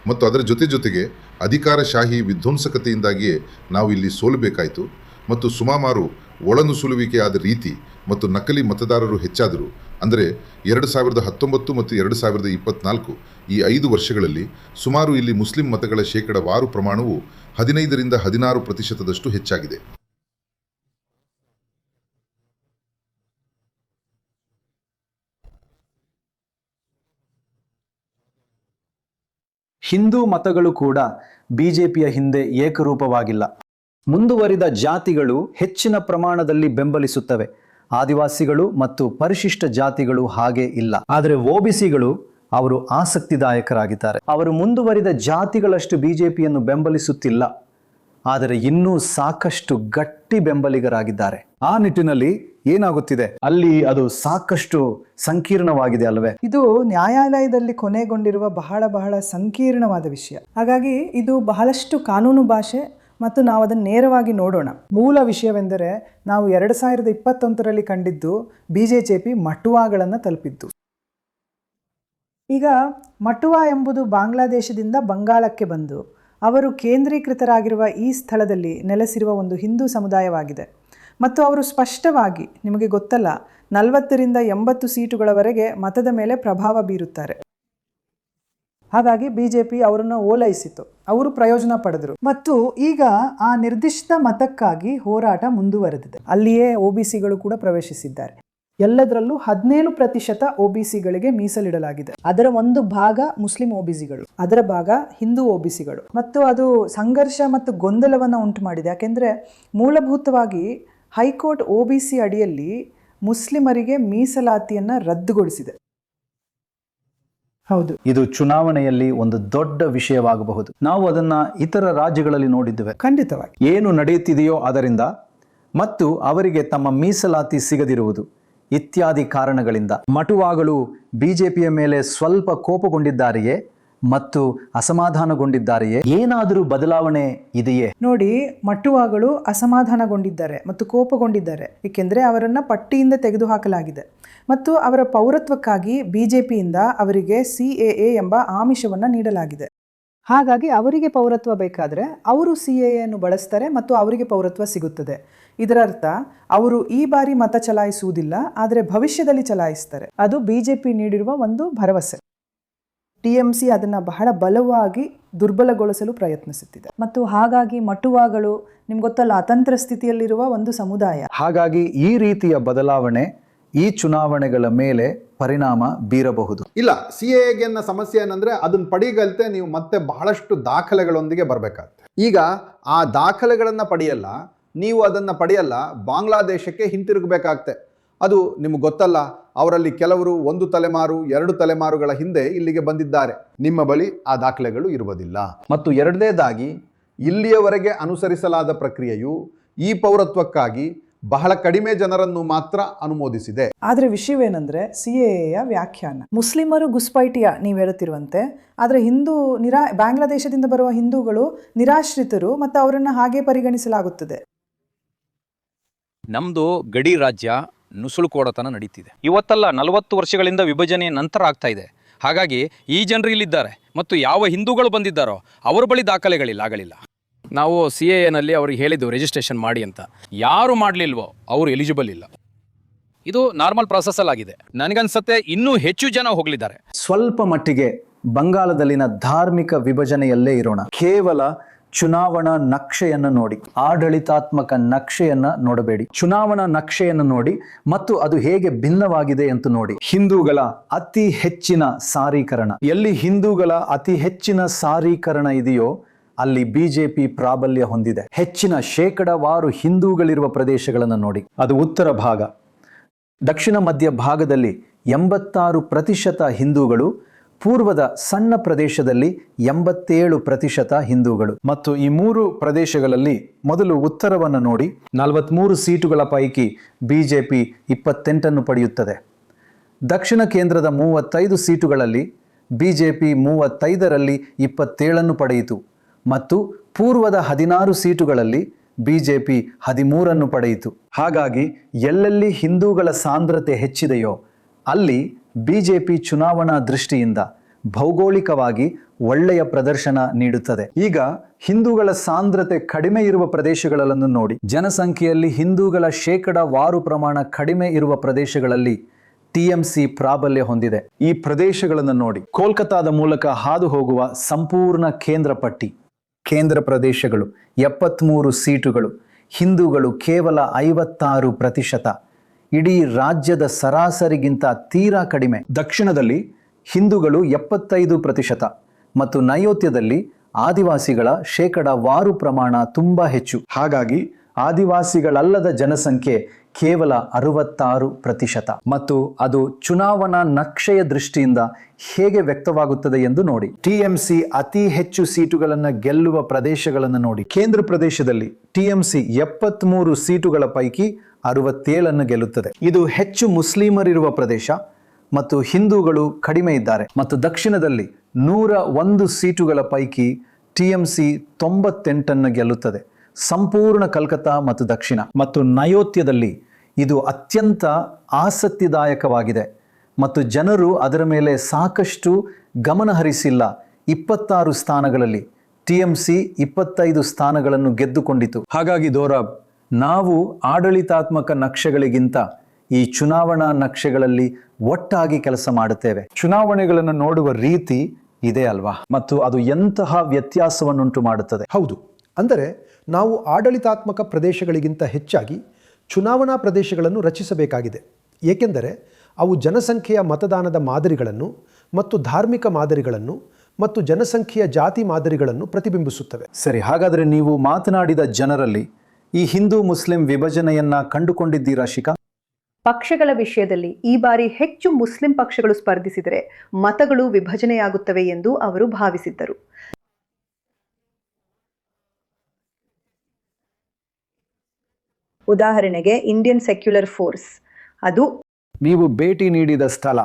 ಮತ್ತು ಅದರ ಜೊತೆಗೆ ಅಧಿಕಾರಶಾಹಿ ವಿಧ್ವಂಸಕತೆಯಿಂದಾಗಿಯೇ ನಾವು ಇಲ್ಲಿ ಸೋಲಬೇಕಾಯಿತು. ಮತ್ತು ಸುಮಾರು ಒಳನುಸುಳುವಿಕೆಯಾದ ರೀತಿ ಮತ್ತು ನಕಲಿ ಮತದಾರರು ಹೆಚ್ಚಾದರು. ಅಂದರೆ 2019 ಮತ್ತು 2024 ಈ 5 ವರ್ಷಗಳಲ್ಲಿ ಸುಮಾರು ಇಲ್ಲಿ ಮುಸ್ಲಿಂ ಮತಗಳ ಶೇಕಡಾವಾರು ಪ್ರಮಾಣವು 15ರಿಂದ 16% ಹೆಚ್ಚಾಗಿದೆ. ಹಿಂದೂ ಮತಗಳು ಕೂಡ BJPಯ ಹಿಂದೆ ಏಕರೂಪವಾಗಿಲ್ಲ. ಮುಂದುವರಿದ ಜಾತಿಗಳು ಹೆಚ್ಚಿನ ಪ್ರಮಾಣದಲ್ಲಿ ಬೆಂಬಲಿಸುತ್ತವೆ, ಆದಿವಾಸಿಗಳು ಮತ್ತು ಪರಿಶಿಷ್ಟ ಜಾತಿಗಳು ಹಾಗೆ ಇಲ್ಲ. ಆದರೆ OBCಗಳು ಅವರು ಆಸಕ್ತಿದಾಯಕರಾಗಿದ್ದಾರೆ. ಅವರು ಮುಂದುವರಿದ ಜಾತಿಗಳಷ್ಟು BJPಯನ್ನು ಬೆಂಬಲಿಸುತ್ತಿಲ್ಲ, ಆದರೆ ಇನ್ನೂ ಸಾಕಷ್ಟು ಗಟ್ಟಿ ಬೆಂಬಲಿಗರಾಗಿದ್ದಾರೆ. ಆ ನಿಟ್ಟಿನಲ್ಲಿ ಏನಾಗುತ್ತಿದೆ ಅಲ್ಲಿ ಅದು ಸಾಕಷ್ಟು ಸಂಕೀರ್ಣವಾಗಿದೆ ಅಲ್ವೇ? ಇದು ನ್ಯಾಯಾಲಯದಲ್ಲಿ ಕೊನೆಗೊಂಡಿರುವ ಬಹಳ ಸಂಕೀರ್ಣವಾದ ವಿಷಯ. ಹಾಗಾಗಿ ಇದು ಬಹಳಷ್ಟು ಕಾನೂನು ಭಾಷೆ ಮತ್ತು ನಾವು ಅದನ್ನು ನೇರವಾಗಿ ನೋಡೋಣ. ಮೂಲ ವಿಷಯವೆಂದರೆ ನಾವು 2021ರಲ್ಲಿ ಕಂಡಿದ್ದು BJP ಮಟುವಾಗಳನ್ನು ತಲುಪಿದ್ದು. ಈಗ ಮಟುವಾ ಎಂಬುದು ಬಾಂಗ್ಲಾದೇಶದಿಂದ ಬಂಗಾಳಕ್ಕೆ ಬಂದು ಅವರು ಕೇಂದ್ರೀಕೃತರಾಗಿರುವ ಈ ಸ್ಥಳದಲ್ಲಿ ನೆಲೆಸಿರುವ ಒಂದು ಹಿಂದೂ ಸಮುದಾಯವಾಗಿದೆ. ಮತ್ತು ಅವರು ಸ್ಪಷ್ಟವಾಗಿ, ನಿಮಗೆ ಗೊತ್ತಲ್ಲ, 40ರಿಂದ 80 ಸೀಟುಗಳವರೆಗೆ ಮತದ ಮೇಲೆ ಪ್ರಭಾವ ಬೀರುತ್ತಾರೆ. ಹಾಗಾಗಿ BJP ಅವರನ್ನು ಓಲೈಸಿತು, ಅವರು ಪ್ರಯೋಜನ ಪಡೆದರು. ಮತ್ತು ಈಗ ಆ ನಿರ್ದಿಷ್ಟ ಮತಕ್ಕಾಗಿ ಹೋರಾಟ ಮುಂದುವರೆದಿದೆ. ಅಲ್ಲಿಯೇ OBCಗಳು ಕೂಡ ಪ್ರವೇಶಿಸಿದ್ದಾರೆ. ಎಲ್ಲದರಲ್ಲೂ 17% OBCಗಳಿಗೆ ಮೀಸಲಿಡಲಾಗಿದೆ. ಅದರ ಒಂದು ಭಾಗ ಮುಸ್ಲಿಂ OBCಗಳು, ಅದರ ಭಾಗ ಹಿಂದೂ OBCಗಳು. ಮತ್ತು ಅದು ಸಂಘರ್ಷ ಮತ್ತು ಗೊಂದಲವನ್ನು ಉಂಟು ಮಾಡಿದೆ. ಯಾಕೆಂದರೆ ಮೂಲಭೂತವಾಗಿ ಹೈಕೋರ್ಟ್ OBC ಅಡಿಯಲ್ಲಿ ಮುಸ್ಲಿಮರಿಗೆ ಮೀಸಲಾತಿಯನ್ನು ರದ್ದುಗೊಳಿಸಿದೆ. ಹೌದು, ಇದು ಚುನಾವಣೆಯಲ್ಲಿ ಒಂದು ದೊಡ್ಡ ವಿಷಯವಾಗಬಹುದು. ನಾವು ಅದನ್ನ ಇತರ ರಾಜ್ಯಗಳಲ್ಲಿ ನೋಡಿದ್ದೇವೆ. ಖಂಡಿತವಾಗಿ ಏನು ನಡೆಯುತ್ತಿದೆಯೋ ಅದರಿಂದ ಮತ್ತು ಅವರಿಗೆ ತಮ್ಮ ಮೀಸಲಾತಿ ಸಿಗದಿರುವುದು ಇತ್ಯಾದಿ ಕಾರಣಗಳಿಂದ ಮಟುವಾಗಳು BJPಯ ಮೇಲೆ ಸ್ವಲ್ಪ ಕೋಪಗೊಂಡಿದ್ದಾರೆಯೇ ಮತ್ತು ಅಸಮಾಧಾನಗೊಂಡಿದ್ದಾರೆಯೇ? ಏನಾದರೂ ಬದಲಾವಣೆ ಇದೆಯೇ? ನೋಡಿ, ಮಟುವಾಗಳು ಅಸಮಾಧಾನಗೊಂಡಿದ್ದಾರೆ ಮತ್ತು ಕೋಪಗೊಂಡಿದ್ದಾರೆ. ಏಕೆಂದರೆ ಅವರನ್ನು ಪಟ್ಟಿಯಿಂದ ತೆಗೆದುಹಾಕಲಾಗಿದೆ ಮತ್ತು ಅವರ ಪೌರತ್ವಕ್ಕಾಗಿ BJPಯಿಂದ ಅವರಿಗೆ CAA ಎಂಬ ಆಮಿಷವನ್ನು ನೀಡಲಾಗಿದೆ. ಹಾಗಾಗಿ ಅವರಿಗೆ ಪೌರತ್ವ ಬೇಕಾದರೆ ಅವರು CAA ಬಳಸ್ತಾರೆ ಮತ್ತು ಅವರಿಗೆ ಪೌರತ್ವ ಸಿಗುತ್ತದೆ. ಇದರರ್ಥ ಅವರು ಈ ಬಾರಿ ಮತ ಚಲಾಯಿಸುವುದಿಲ್ಲ, ಆದರೆ ಭವಿಷ್ಯದಲ್ಲಿ ಚಲಾಯಿಸ್ತಾರೆ. ಅದು BJP ನೀಡಿರುವ ಒಂದು ಭರವಸೆ. TMC ಅದನ್ನು ಬಹಳ ಬಲವಾಗಿ ದುರ್ಬಲಗೊಳಿಸಲು ಪ್ರಯತ್ನಿಸುತ್ತಿದೆ. ಮತ್ತು ಹಾಗಾಗಿ ಮಟುವಾಗಳು, ನಿಮ್ಗೆ ಗೊತ್ತಲ್ಲ, ಅತಂತ್ರ ಸ್ಥಿತಿಯಲ್ಲಿರುವ ಒಂದು ಸಮುದಾಯ. ಹಾಗಾಗಿ ಈ ರೀತಿಯ ಬದಲಾವಣೆ ಈ ಚುನಾವಣೆಗಳ ಮೇಲೆ ಪರಿಣಾಮ ಬೀರಬಹುದು. ಇಲ್ಲ, CAA ಸಮಸ್ಯೆ ಏನಂದ್ರೆ ಅದನ್ನ ಪಡೆಯಗಲ್ತೆ ನೀವು ಮತ್ತೆ ಬಹಳಷ್ಟು ದಾಖಲೆಗಳೊಂದಿಗೆ ಬರಬೇಕಾಗುತ್ತೆ. ಈಗ ಆ ದಾಖಲೆಗಳನ್ನು ಪಡೆಯಲ್ಲ, ನೀವು ಅದನ್ನು ಪಡೆಯಲ್ಲ, ಬಾಂಗ್ಲಾದೇಶಕ್ಕೆ ಹಿಂತಿರುಗಬೇಕಾಗತ್ತೆ. ಅದು ನಿಮ್ಗೆ ಗೊತ್ತಲ್ಲ, ಅವರಲ್ಲಿ ಕೆಲವರು 1 ತಲೆಮಾರು 2 ತಲೆಮಾರುಗಳ ಹಿಂದೆ ಇಲ್ಲಿಗೆ ಬಂದಿದ್ದಾರೆ. ನಿಮ್ಮ ಬಳಿ ಆ ದಾಖಲೆಗಳು ಇರುವುದಿಲ್ಲ. ಮತ್ತು ಎರಡನೇದಾಗಿ ಇಲ್ಲಿಯವರೆಗೆ ಅನುಸರಿಸಲಾದ ಪ್ರಕ್ರಿಯೆಯು ಈ ಪೌರತ್ವಕ್ಕಾಗಿ ಬಹಳ ಕಡಿಮೆ ಜನರನ್ನು ಮಾತ್ರ ಅನುಮೋದಿಸಿದೆ. ಆದರೆ ವಿಷಯವೇನೆಂದರೆ CAA ವ್ಯಾಖ್ಯಾನ. ಮುಸ್ಲಿಮರು ಗುಸ್ಪೈಟಿಯಾ ನೀವು ಹೇಳುತ್ತಿರುವಂತೆ, ಆದರೆ ಬಾಂಗ್ಲಾದೇಶದಿಂದ ಬರುವ ಹಿಂದೂಗಳು ನಿರಾಶ್ರಿತರು ಮತ್ತು ಅವರನ್ನು ಹಾಗೆ ಪರಿಗಣಿಸಲಾಗುತ್ತದೆ. ನಮ್ದು ಗಡಿ ರಾಜ್ಯ ನುಸುಳುಕೋಡತನ ನಡೀತಿದೆ. ಇವತ್ತಲ್ಲ 40 ವರ್ಷಗಳಿಂದ ವಿಭಜನೆ ನಂತರ ಆಗ್ತಾ ಇದೆ. ಹಾಗಾಗಿ ಈ ಜನರು ಇಲ್ಲಿದ್ದಾರೆ ಮತ್ತು ಯಾವ ಹಿಂದೂಗಳು ಬಂದಿದ್ದಾರೋ ಅವರ ಬಳಿ ದಾಖಲೆಗಳಿಲ್ಲ. ನಾವು CAA ಅವ್ರಿಗೆ ಹೇಳಿದ್ದು ರಿಜಿಸ್ಟ್ರೇಷನ್ ಮಾಡಿ ಅಂತ. ಯಾರು ಮಾಡಲಿಲ್ವೋ ಅವರು ಎಲಿಜಿಬಲ್ ಇಲ್ಲ. ಇದು ನಾರ್ಮಲ್ ಪ್ರಾಸೆಸ್ಸಲಾಗಿದೆ. ನನಗನ್ಸುತ್ತೆ ಇನ್ನೂ ಹೆಚ್ಚು ಜನ ಹೋಗಲಿದ್ದಾರೆ. ಸ್ವಲ್ಪ ಮಟ್ಟಿಗೆ ಬಂಗಾಳದಲ್ಲಿನ ಧಾರ್ಮಿಕ ವಿಭಜನೆಯಲ್ಲೇ ಇರೋಣ. ಕೇವಲ ಚುನಾವಣಾ ನಕ್ಷೆಯನ್ನು ನೋಡಿ, ಆಡಳಿತಾತ್ಮಕ ನಕ್ಷೆಯನ್ನ ನೋಡಬೇಡಿ. ಚುನಾವಣಾ ನಕ್ಷೆಯನ್ನು ನೋಡಿ ಮತ್ತು ಅದು ಹೇಗೆ ಭಿನ್ನವಾಗಿದೆ ಅಂತ ನೋಡಿ. ಹಿಂದೂಗಳ ಅತಿ ಹೆಚ್ಚಿನ ಸಾರೀಕರಣ, ಎಲ್ಲಿ ಹಿಂದೂಗಳ ಅತಿ ಹೆಚ್ಚಿನ ಸಾರೀಕರಣ ಇದೆಯೋ ಅಲ್ಲಿ ಬಿಜೆಪಿ ಪ್ರಾಬಲ್ಯ ಹೊಂದಿದೆ. ಹೆಚ್ಚಿನ ಶೇಕಡಾವಾರು ಹಿಂದೂಗಳಿರುವ ಪ್ರದೇಶಗಳನ್ನು ನೋಡಿ. ಅದು ಉತ್ತರ ಭಾಗ. ದಕ್ಷಿಣ ಮಧ್ಯ ಭಾಗದಲ್ಲಿ 86% ಹಿಂದೂಗಳು, ಪೂರ್ವದ ಸಣ್ಣ ಪ್ರದೇಶದಲ್ಲಿ 87% ಹಿಂದೂಗಳು. ಮತ್ತು ಈ 3 ಪ್ರದೇಶಗಳಲ್ಲಿ ಮೊದಲು ಉತ್ತರವನ್ನು ನೋಡಿ. 43 ಸೀಟುಗಳ ಪೈಕಿ ಬಿಜೆಪಿ 28 ಪಡೆಯುತ್ತದೆ. ದಕ್ಷಿಣ ಕೇಂದ್ರದ 35 ಸೀಟುಗಳಲ್ಲಿ ಬಿಜೆಪಿ 35ರಲ್ಲಿ 27 ಪಡೆಯಿತು ಮತ್ತು ಪೂರ್ವದ 16 ಸೀಟುಗಳಲ್ಲಿ ಬಿಜೆಪಿ 13 ಪಡೆಯಿತು. ಹಾಗಾಗಿ ಎಲ್ಲೆಲ್ಲಿ ಹಿಂದೂಗಳ ಸಾಂದ್ರತೆ ಹೆಚ್ಚಿದೆಯೋ ಅಲ್ಲಿ ಬಿಜೆಪಿ ಚುನಾವಣಾ ದೃಷ್ಟಿಯಿಂದ ಭೌಗೋಳಿಕವಾಗಿ ಒಳ್ಳೆಯ ಪ್ರದರ್ಶನ ನೀಡುತ್ತದೆ. ಈಗ ಹಿಂದೂಗಳ ಸಾಂದ್ರತೆ ಕಡಿಮೆ ಇರುವ ಪ್ರದೇಶಗಳನ್ನು ನೋಡಿ. ಜನಸಂಖ್ಯೆಯಲ್ಲಿ ಹಿಂದೂಗಳ ಶೇಕಡಾವಾರು ಪ್ರಮಾಣ ಕಡಿಮೆ ಇರುವ ಪ್ರದೇಶಗಳಲ್ಲಿ TMC ಪ್ರಾಬಲ್ಯ ಹೊಂದಿದೆ. ಈ ಪ್ರದೇಶಗಳನ್ನು ನೋಡಿ. ಕೋಲ್ಕತ್ತಾದ ಮೂಲಕ ಹಾದು ಹೋಗುವ ಸಂಪೂರ್ಣ ಕೇಂದ್ರ ಪಟ್ಟಿ. ಕೇಂದ್ರ ಪ್ರದೇಶಗಳು 73 ಸೀಟುಗಳು, ಹಿಂದೂಗಳು ಕೇವಲ 56%. ಇಡೀ ರಾಜ್ಯದ ಸರಾಸರಿಗಿಂತ ತೀರಾ ಕಡಿಮೆ. ದಕ್ಷಿಣದಲ್ಲಿ ಹಿಂದೂಗಳು 75% ಮತ್ತು ನೈಋತ್ಯದಲ್ಲಿ ಆದಿವಾಸಿಗಳ ಶೇಕಡಾವಾರು ಪ್ರಮಾಣ ತುಂಬಾ ಹೆಚ್ಚು. ಹಾಗಾಗಿ ಆದಿವಾಸಿಗಳಲ್ಲದ ಜನಸಂಖ್ಯೆ ಕೇವಲ 66% ಮತ್ತು ಅದು ಚುನಾವಣಾ ನಕ್ಷೆಯ ದೃಷ್ಟಿಯಿಂದ ಹೇಗೆ ವ್ಯಕ್ತವಾಗುತ್ತದೆ ಎಂದು ನೋಡಿ. TMC ಅತಿ ಹೆಚ್ಚು ಸೀಟುಗಳನ್ನು ಗೆಲ್ಲುವ ಪ್ರದೇಶಗಳನ್ನು ನೋಡಿ. ಕೇಂದ್ರ ಪ್ರದೇಶದಲ್ಲಿ TMC 73 ಸೀಟುಗಳ ಪೈಕಿ 67 ಗೆಲ್ಲುತ್ತದೆ. ಇದು ಹೆಚ್ಚು ಮುಸ್ಲಿಮರಿರುವ ಪ್ರದೇಶ ಮತ್ತು ಹಿಂದೂಗಳು ಕಡಿಮೆ ಇದ್ದಾರೆ. ಮತ್ತು ದಕ್ಷಿಣದಲ್ಲಿ 101 ಸೀಟುಗಳ ಪೈಕಿ TMC 98 ಗೆಲ್ಲುತ್ತದೆ. ಸಂಪೂರ್ಣ ಕಲ್ಕತ್ತಾ ಮತ್ತು ದಕ್ಷಿಣ. ಮತ್ತು ನೈಋತ್ಯದಲ್ಲಿ ಇದು ಅತ್ಯಂತ ಆಸಕ್ತಿದಾಯಕವಾಗಿದೆ ಮತ್ತು ಜನರು ಅದರ ಮೇಲೆ ಸಾಕಷ್ಟು ಗಮನ ಹರಿಸಿಲ್ಲ. 26 ಸ್ಥಾನಗಳಲ್ಲಿ TMC 25 ಸ್ಥಾನಗಳನ್ನು ಗೆದ್ದುಕೊಂಡಿತು. ಹಾಗಾಗಿ ದೋರಾಬ್, ನಾವು ಆಡಳಿತಾತ್ಮಕ ನಕ್ಷೆಗಳಿಗಿಂತ ಈ ಚುನಾವಣಾ ನಕ್ಷೆಗಳಲ್ಲಿ ಒಟ್ಟಾಗಿ ಕೆಲಸ ಮಾಡುತ್ತೇವೆ. ಚುನಾವಣೆಗಳನ್ನು ನೋಡುವ ರೀತಿ ಇದೆ ಅಲ್ವಾ? ಮತ್ತು ಅದು ಎಂತಹ ವ್ಯತ್ಯಾಸವನ್ನುಂಟು ಮಾಡುತ್ತದೆ. ಹೌದು, ಅಂದರೆ ನಾವು ಆಡಳಿತಾತ್ಮಕ ಪ್ರದೇಶಗಳಿಗಿಂತ ಹೆಚ್ಚಾಗಿ ಚುನಾವಣಾ ಪ್ರದೇಶಗಳನ್ನು ರಚಿಸಬೇಕಾಗಿದೆ. ಏಕೆಂದರೆ ಅವು ಜನಸಂಖ್ಯೆಯ ಮತದಾನದ ಮಾದರಿಗಳನ್ನು ಮತ್ತು ಧಾರ್ಮಿಕ ಮಾದರಿಗಳನ್ನು ಮತ್ತು ಜನಸಂಖ್ಯೆಯ ಜಾತಿ ಮಾದರಿಗಳನ್ನು ಪ್ರತಿಬಿಂಬಿಸುತ್ತವೆ. ಸರಿ, ಹಾಗಾದರೆ ನೀವು ಮಾತನಾಡಿದ ಜನರಲ್ಲಿ ಈ ಹಿಂದೂ ಮುಸ್ಲಿಂ ವಿಭಜನೆಯನ್ನ ಕಂಡುಕೊಂಡಿದ್ದೀರಾ ಶಿಖಾ? ಪಕ್ಷಗಳ ವಿಷಯದಲ್ಲಿ ಈ ಬಾರಿ ಹೆಚ್ಚು ಮುಸ್ಲಿಂ ಪಕ್ಷಗಳು ಸ್ಪರ್ಧಿಸಿದರೆ ಮತಗಳು ವಿಭಜನೆಯಾಗುತ್ತವೆ ಎಂದು ಅವರು ಭಾವಿಸಿದ್ದರು. ಉದಾಹರಣೆಗೆ ಇಂಡಿಯನ್ ಸೆಕ್ಯುಲರ್ ಫೋರ್ಸ್, ಅದು ನೀವು ಭೇಟಿ ನೀಡಿದ ಸ್ಥಳ.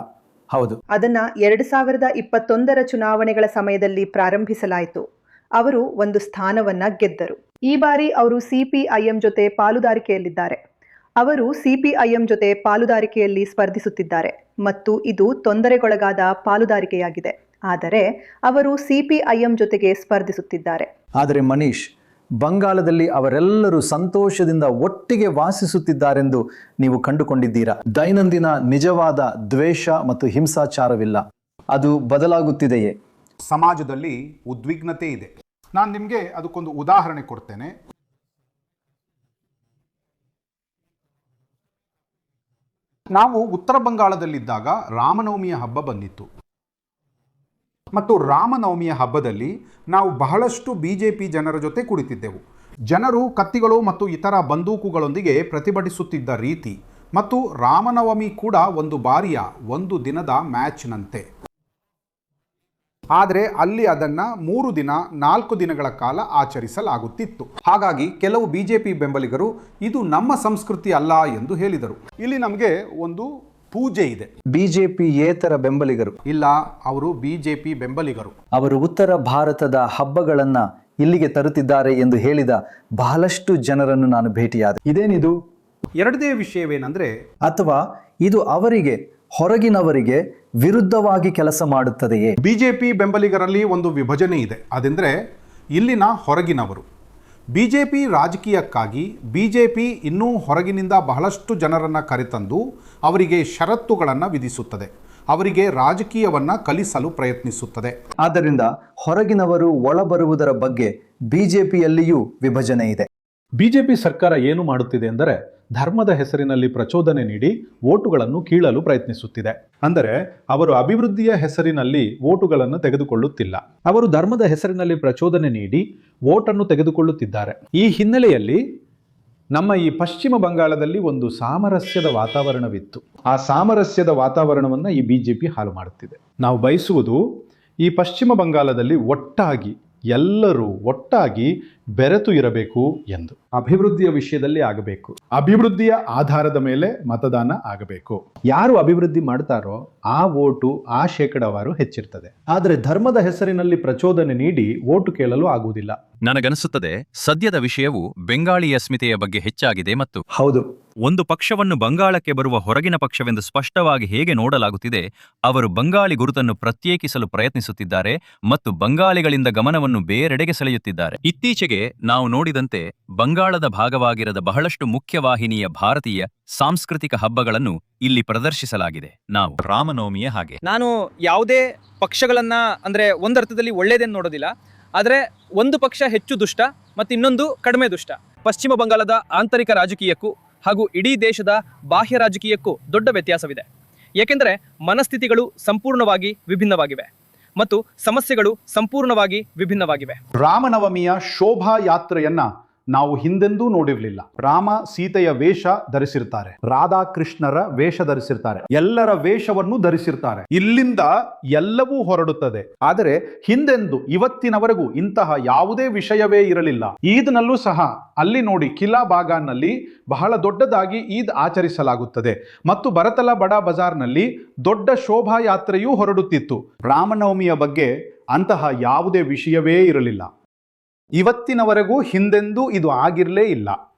ಹೌದು, ಅದನ್ನ 2021 ಚುನಾವಣೆಗಳ ಸಮಯದಲ್ಲಿ ಪ್ರಾರಂಭಿಸಲಾಯಿತು. ಅವರು ಒಂದು ಸ್ಥಾನವನ್ನ ಗೆದ್ದರು. ಈ ಬಾರಿ ಅವರು CPIM ಜೊತೆ ಪಾಲುದಾರಿಕೆಯಲ್ಲಿದ್ದಾರೆ. ಅವರು CPIM ಜೊತೆ ಪಾಲುದಾರಿಕೆಯಲ್ಲಿ ಸ್ಪರ್ಧಿಸುತ್ತಿದ್ದಾರೆ ಮತ್ತು ಇದು ತೊಂದರೆಗೊಳಗಾದ ಪಾಲುದಾರಿಕೆಯಾಗಿದೆ. ಆದರೆ ಅವರು CPIM ಜೊತೆಗೆ ಸ್ಪರ್ಧಿಸುತ್ತಿದ್ದಾರೆ. ಆದರೆ ಮನೀಶ್, ಬಂಗಾಳದಲ್ಲಿ ಅವರೆಲ್ಲರೂ ಸಂತೋಷದಿಂದ ಒಟ್ಟಿಗೆ ವಾಸಿಸುತ್ತಿದ್ದಾರೆಂದು ನೀವು ಕಂಡುಕೊಂಡಿದ್ದೀರಾ. ದೈನಂದಿನ ನಿಜವಾದ ದ್ವೇಷ ಮತ್ತು ಹಿಂಸಾಚಾರವಿಲ್ಲ. ಅದು ಬದಲಾಗುತ್ತಿದೆಯೇ? ಸಮಾಜದಲ್ಲಿ ಉದ್ವಿಗ್ನತೆ ಇದೆ. ನಾನು ನಿಮಗೆ ಅದಕ್ಕೊಂದು ಉದಾಹರಣೆ ಕೊಡ್ತೇನೆ. ನಾವು ಉತ್ತರ ಬಂಗಾಳದಲ್ಲಿದ್ದಾಗ ರಾಮನವಮಿಯ ಹಬ್ಬ ಬಂದಿತ್ತು ಮತ್ತು ರಾಮನವಮಿಯ ಹಬ್ಬದಲ್ಲಿ ನಾವು ಬಹಳಷ್ಟು BJP ಜನರ ಜೊತೆ ಕುಳಿತಿದ್ದೆವು. ಜನರು ಕತ್ತಿಗಳು ಮತ್ತು ಇತರ ಬಂದೂಕುಗಳೊಂದಿಗೆ ಪ್ರತಿಭಟಿಸುತ್ತಿದ್ದ ರೀತಿ ಮತ್ತು ರಾಮನವಮಿ ಕೂಡ ಒಂದು ಬಾರಿಯ ಒಂದು ದಿನದ ಮ್ಯಾಚ್ನಂತೆ. ಆದರೆ ಅಲ್ಲಿ ಅದನ್ನು 3 ದಿನ 4 ದಿನಗಳ ಕಾಲ ಆಚರಿಸಲಾಗುತ್ತಿತ್ತು. ಹಾಗಾಗಿ ಕೆಲವು ಬಿಜೆಪಿ ಬೆಂಬಲಿಗರು ಇದು ನಮ್ಮ ಸಂಸ್ಕೃತಿ ಅಲ್ಲ ಎಂದು ಹೇಳಿದರು. ಇಲ್ಲಿ ನಮಗೆ ಒಂದು ಪೂಜೆ ಇದೆ. ಬಿಜೆಪಿ ಏತರ ಬೆಂಬಲಿಗರು ಇಲ್ಲ, ಅವರು ಬಿಜೆಪಿ ಬೆಂಬಲಿಗರು. ಅವರು ಉತ್ತರ ಭಾರತದ ಹಬ್ಬಗಳನ್ನ ಇಲ್ಲಿಗೆ ತರುತ್ತಿದ್ದಾರೆ ಎಂದು ಹೇಳಿದ ಬಹಳಷ್ಟು ಜನರನ್ನು ನಾನು ಭೇಟಿಯಾದೆ. ಇದೇನಿದು? ಎರಡನೇ ವಿಷಯವೇನೆಂದರೆ, ಅಥವಾ ಇದು ಅವರಿಗೆ ಹೊರಗಿನವರಿಗೆ ವಿರುದ್ಧವಾಗಿ ಕೆಲಸ ಮಾಡುತ್ತದೆಯೇ? ಬಿಜೆಪಿ ಬೆಂಬಲಿಗರಲ್ಲಿ ಒಂದು ವಿಭಜನೆ ಇದೆ. ಅದೆಂದರೆ ಇಲ್ಲಿನ ಹೊರಗಿನವರು. ಬಿಜೆಪಿ ರಾಜಕೀಯಕ್ಕಾಗಿ ಬಿಜೆಪಿ ಇನ್ನೂ ಹೊರಗಿನಿಂದ ಬಹಳಷ್ಟು ಜನರನ್ನು ಕರೆತಂದು ಅವರಿಗೆ ಷರತ್ತುಗಳನ್ನು ವಿಧಿಸುತ್ತದೆ, ಅವರಿಗೆ ರಾಜಕೀಯವನ್ನು ಕಲಿಸಲು ಪ್ರಯತ್ನಿಸುತ್ತದೆ. ಆದ್ದರಿಂದ ಹೊರಗಿನವರು ಒಳಬರುವುದರ ಬಗ್ಗೆ ಬಿಜೆಪಿಯಲ್ಲಿಯೂ ವಿಭಜನೆ ಇದೆ. ಬಿಜೆಪಿ ಸರ್ಕಾರ ಏನು ಮಾಡುತ್ತಿದೆ ಎಂದರೆ ಧರ್ಮದ ಹೆಸರಿನಲ್ಲಿ ಪ್ರಚೋದನೆ ನೀಡಿ ವೋಟುಗಳನ್ನು ಕೀಳಲು ಪ್ರಯತ್ನಿಸುತ್ತಿದೆ. ಅಂದರೆ ಅವರು ಅಭಿವೃದ್ಧಿಯ ಹೆಸರಿನಲ್ಲಿ ವೋಟುಗಳನ್ನು ತೆಗೆದುಕೊಳ್ಳುತ್ತಿಲ್ಲ, ಅವರು ಧರ್ಮದ ಹೆಸರಿನಲ್ಲಿ ಪ್ರಚೋದನೆ ನೀಡಿ ವೋಟನ್ನು ತೆಗೆದುಕೊಳ್ಳುತ್ತಿದ್ದಾರೆ. ಈ ಹಿನ್ನೆಲೆಯಲ್ಲಿ ನಮ್ಮ ಈ ಪಶ್ಚಿಮ ಬಂಗಾಳದಲ್ಲಿ ಒಂದು ಸಾಮರಸ್ಯದ ವಾತಾವರಣವಿತ್ತು. ಆ ಸಾಮರಸ್ಯದ ವಾತಾವರಣವನ್ನು ಈ ಬಿಜೆಪಿ ಹಾಳು ಮಾಡುತ್ತಿದೆ. ನಾವು ಬಯಸುವುದು ಈ ಪಶ್ಚಿಮ ಬಂಗಾಳದಲ್ಲಿ ಎಲ್ಲರೂ ಒಟ್ಟಾಗಿ ಬೆರೆತು ಇರಬೇಕು ಎಂದು. ಅಭಿವೃದ್ಧಿಯ ವಿಷಯದಲ್ಲಿ ಆಗಬೇಕು, ಅಭಿವೃದ್ಧಿಯ ಆಧಾರದ ಮೇಲೆ ಮತದಾನ ಆಗಬೇಕು. ಯಾರು ಅಭಿವೃದ್ಧಿ ಮಾಡ್ತಾರೋ ಆ ವೋಟು ಆ ಶೇಕಡಾವಾರು ಹೆಚ್ಚಿರ್ತದೆ. ಆದರೆ ಧರ್ಮದ ಹೆಸರಿನಲ್ಲಿ ಪ್ರಚೋದನೆ ನೀಡಿ ವೋಟು ಕೇಳಲು ಆಗುವುದಿಲ್ಲ. ನನಗನಿಸುತ್ತದೆ ಸದ್ಯದ ವಿಷಯವು ಬೆಂಗಾಳಿ ಅಸ್ಮಿತೆಯ ಬಗ್ಗೆ ಹೆಚ್ಚಾಗಿದೆ ಮತ್ತು ಹೌದು, ಒಂದು ಪಕ್ಷವನ್ನು ಬಂಗಾಳಕ್ಕೆ ಬರುವ ಹೊರಗಿನ ಪಕ್ಷವೆಂದು ಸ್ಪಷ್ಟವಾಗಿ ಹೇಗೆ ನೋಡಲಾಗುತ್ತಿದೆ, ಅವರು ಬಂಗಾಳಿ ಗುರುತನ್ನು ಪ್ರತ್ಯೇಕಿಸಲು ಪ್ರಯತ್ನಿಸುತ್ತಿದ್ದಾರೆ ಮತ್ತು ಬಂಗಾಳಿಗಳಿಂದ ಗಮನವನ್ನು ಬೇರೆಡೆಗೆ ಸೆಳೆಯುತ್ತಿದ್ದಾರೆ. ಇತ್ತೀಚೆಗೆ ನಾವು ನೋಡಿದಂತೆ ಬಂಗಾಳದ ಭಾಗವಾಗಿರದ ಬಹಳಷ್ಟು ಮುಖ್ಯವಾಹಿನಿಯ ಭಾರತೀಯ ಸಾಂಸ್ಕೃತಿಕ ಹಬ್ಬಗಳನ್ನು ಇಲ್ಲಿ ಪ್ರದರ್ಶಿಸಲಾಗಿದೆ. ನಾವು ರಾಮನವಮಿಯ ಹಾಗೆ ನಾನು ಯಾವುದೇ ಪಕ್ಷಗಳನ್ನ ಅಂದ್ರೆ ಒಂದರ್ಥದಲ್ಲಿ ಒಳ್ಳೇದೇನು ನೋಡೋದಿಲ್ಲ, ಆದರೆ ಒಂದು ಪಕ್ಷ ಹೆಚ್ಚು ದುಷ್ಟ ಮತ್ತು ಇನ್ನೊಂದು ಕಡಿಮೆ ದುಷ್ಟ. ಪಶ್ಚಿಮ ಬಂಗಾಳದ ಆಂತರಿಕ ರಾಜಕೀಯಕ್ಕೂ ಹಾಗೂ ಇಡೀ ದೇಶದ ಬಾಹ್ಯ ರಾಜಕೀಯಕ್ಕೂ ದೊಡ್ಡ ವ್ಯತ್ಯಾಸವಿದೆ. ಏಕೆಂದರೆ ಮನಸ್ಥಿತಿಗಳು ಸಂಪೂರ್ಣವಾಗಿ ವಿಭಿನ್ನವಾಗಿವೆ ಮತ್ತು ಸಮಸ್ಯೆಗಳು ಸಂಪೂರ್ಣವಾಗಿ ವಿಭಿನ್ನವಾಗಿವೆ. ರಾಮನವಮಿಯ ಶೋಭಾ ಯಾತ್ರೆಯನ್ನ ನಾವು ಹಿಂದೆಂದೂ ನೋಡಿರಲಿಲ್ಲ. ರಾಮ ಸೀತೆಯ ವೇಷ ಧರಿಸಿರ್ತಾರೆ, ರಾಧಾಕೃಷ್ಣರ ವೇಷ ಧರಿಸಿರ್ತಾರೆ, ಎಲ್ಲರ ವೇಷವನ್ನು ಧರಿಸಿರ್ತಾರೆ. ಇಲ್ಲಿಂದ ಎಲ್ಲವೂ ಹೊರಡುತ್ತದೆ. ಆದರೆ ಹಿಂದೆಂದು ಇವತ್ತಿನವರೆಗೂ ಇಂತಹ ಯಾವುದೇ ವಿಷಯವೇ ಇರಲಿಲ್ಲ. ಈದ್ನಲ್ಲೂ ಸಹ ಅಲ್ಲಿ ನೋಡಿ, ಕಿಲಾ ಬಾಗಾನ್ನಲ್ಲಿ ಬಹಳ ದೊಡ್ಡದಾಗಿ ಈದ್ ಆಚರಿಸಲಾಗುತ್ತದೆ ಮತ್ತು ಬರತಲ ಬಡ ಬಜಾರ್ನಲ್ಲಿ ದೊಡ್ಡ ಶೋಭಾ ಯಾತ್ರೆಯೂ ಹೊರಡುತ್ತಿತ್ತು. ರಾಮನವಮಿಯ ಬಗ್ಗೆ ಅಂತಹ ಯಾವುದೇ ವಿಷಯವೇ ಇರಲಿಲ್ಲ. ಇವತ್ತಿನವರೆಗೂ ಹಿಂದೆಂದೂ ಇದು ಆಗಿರಲೇ ಇಲ್ಲ.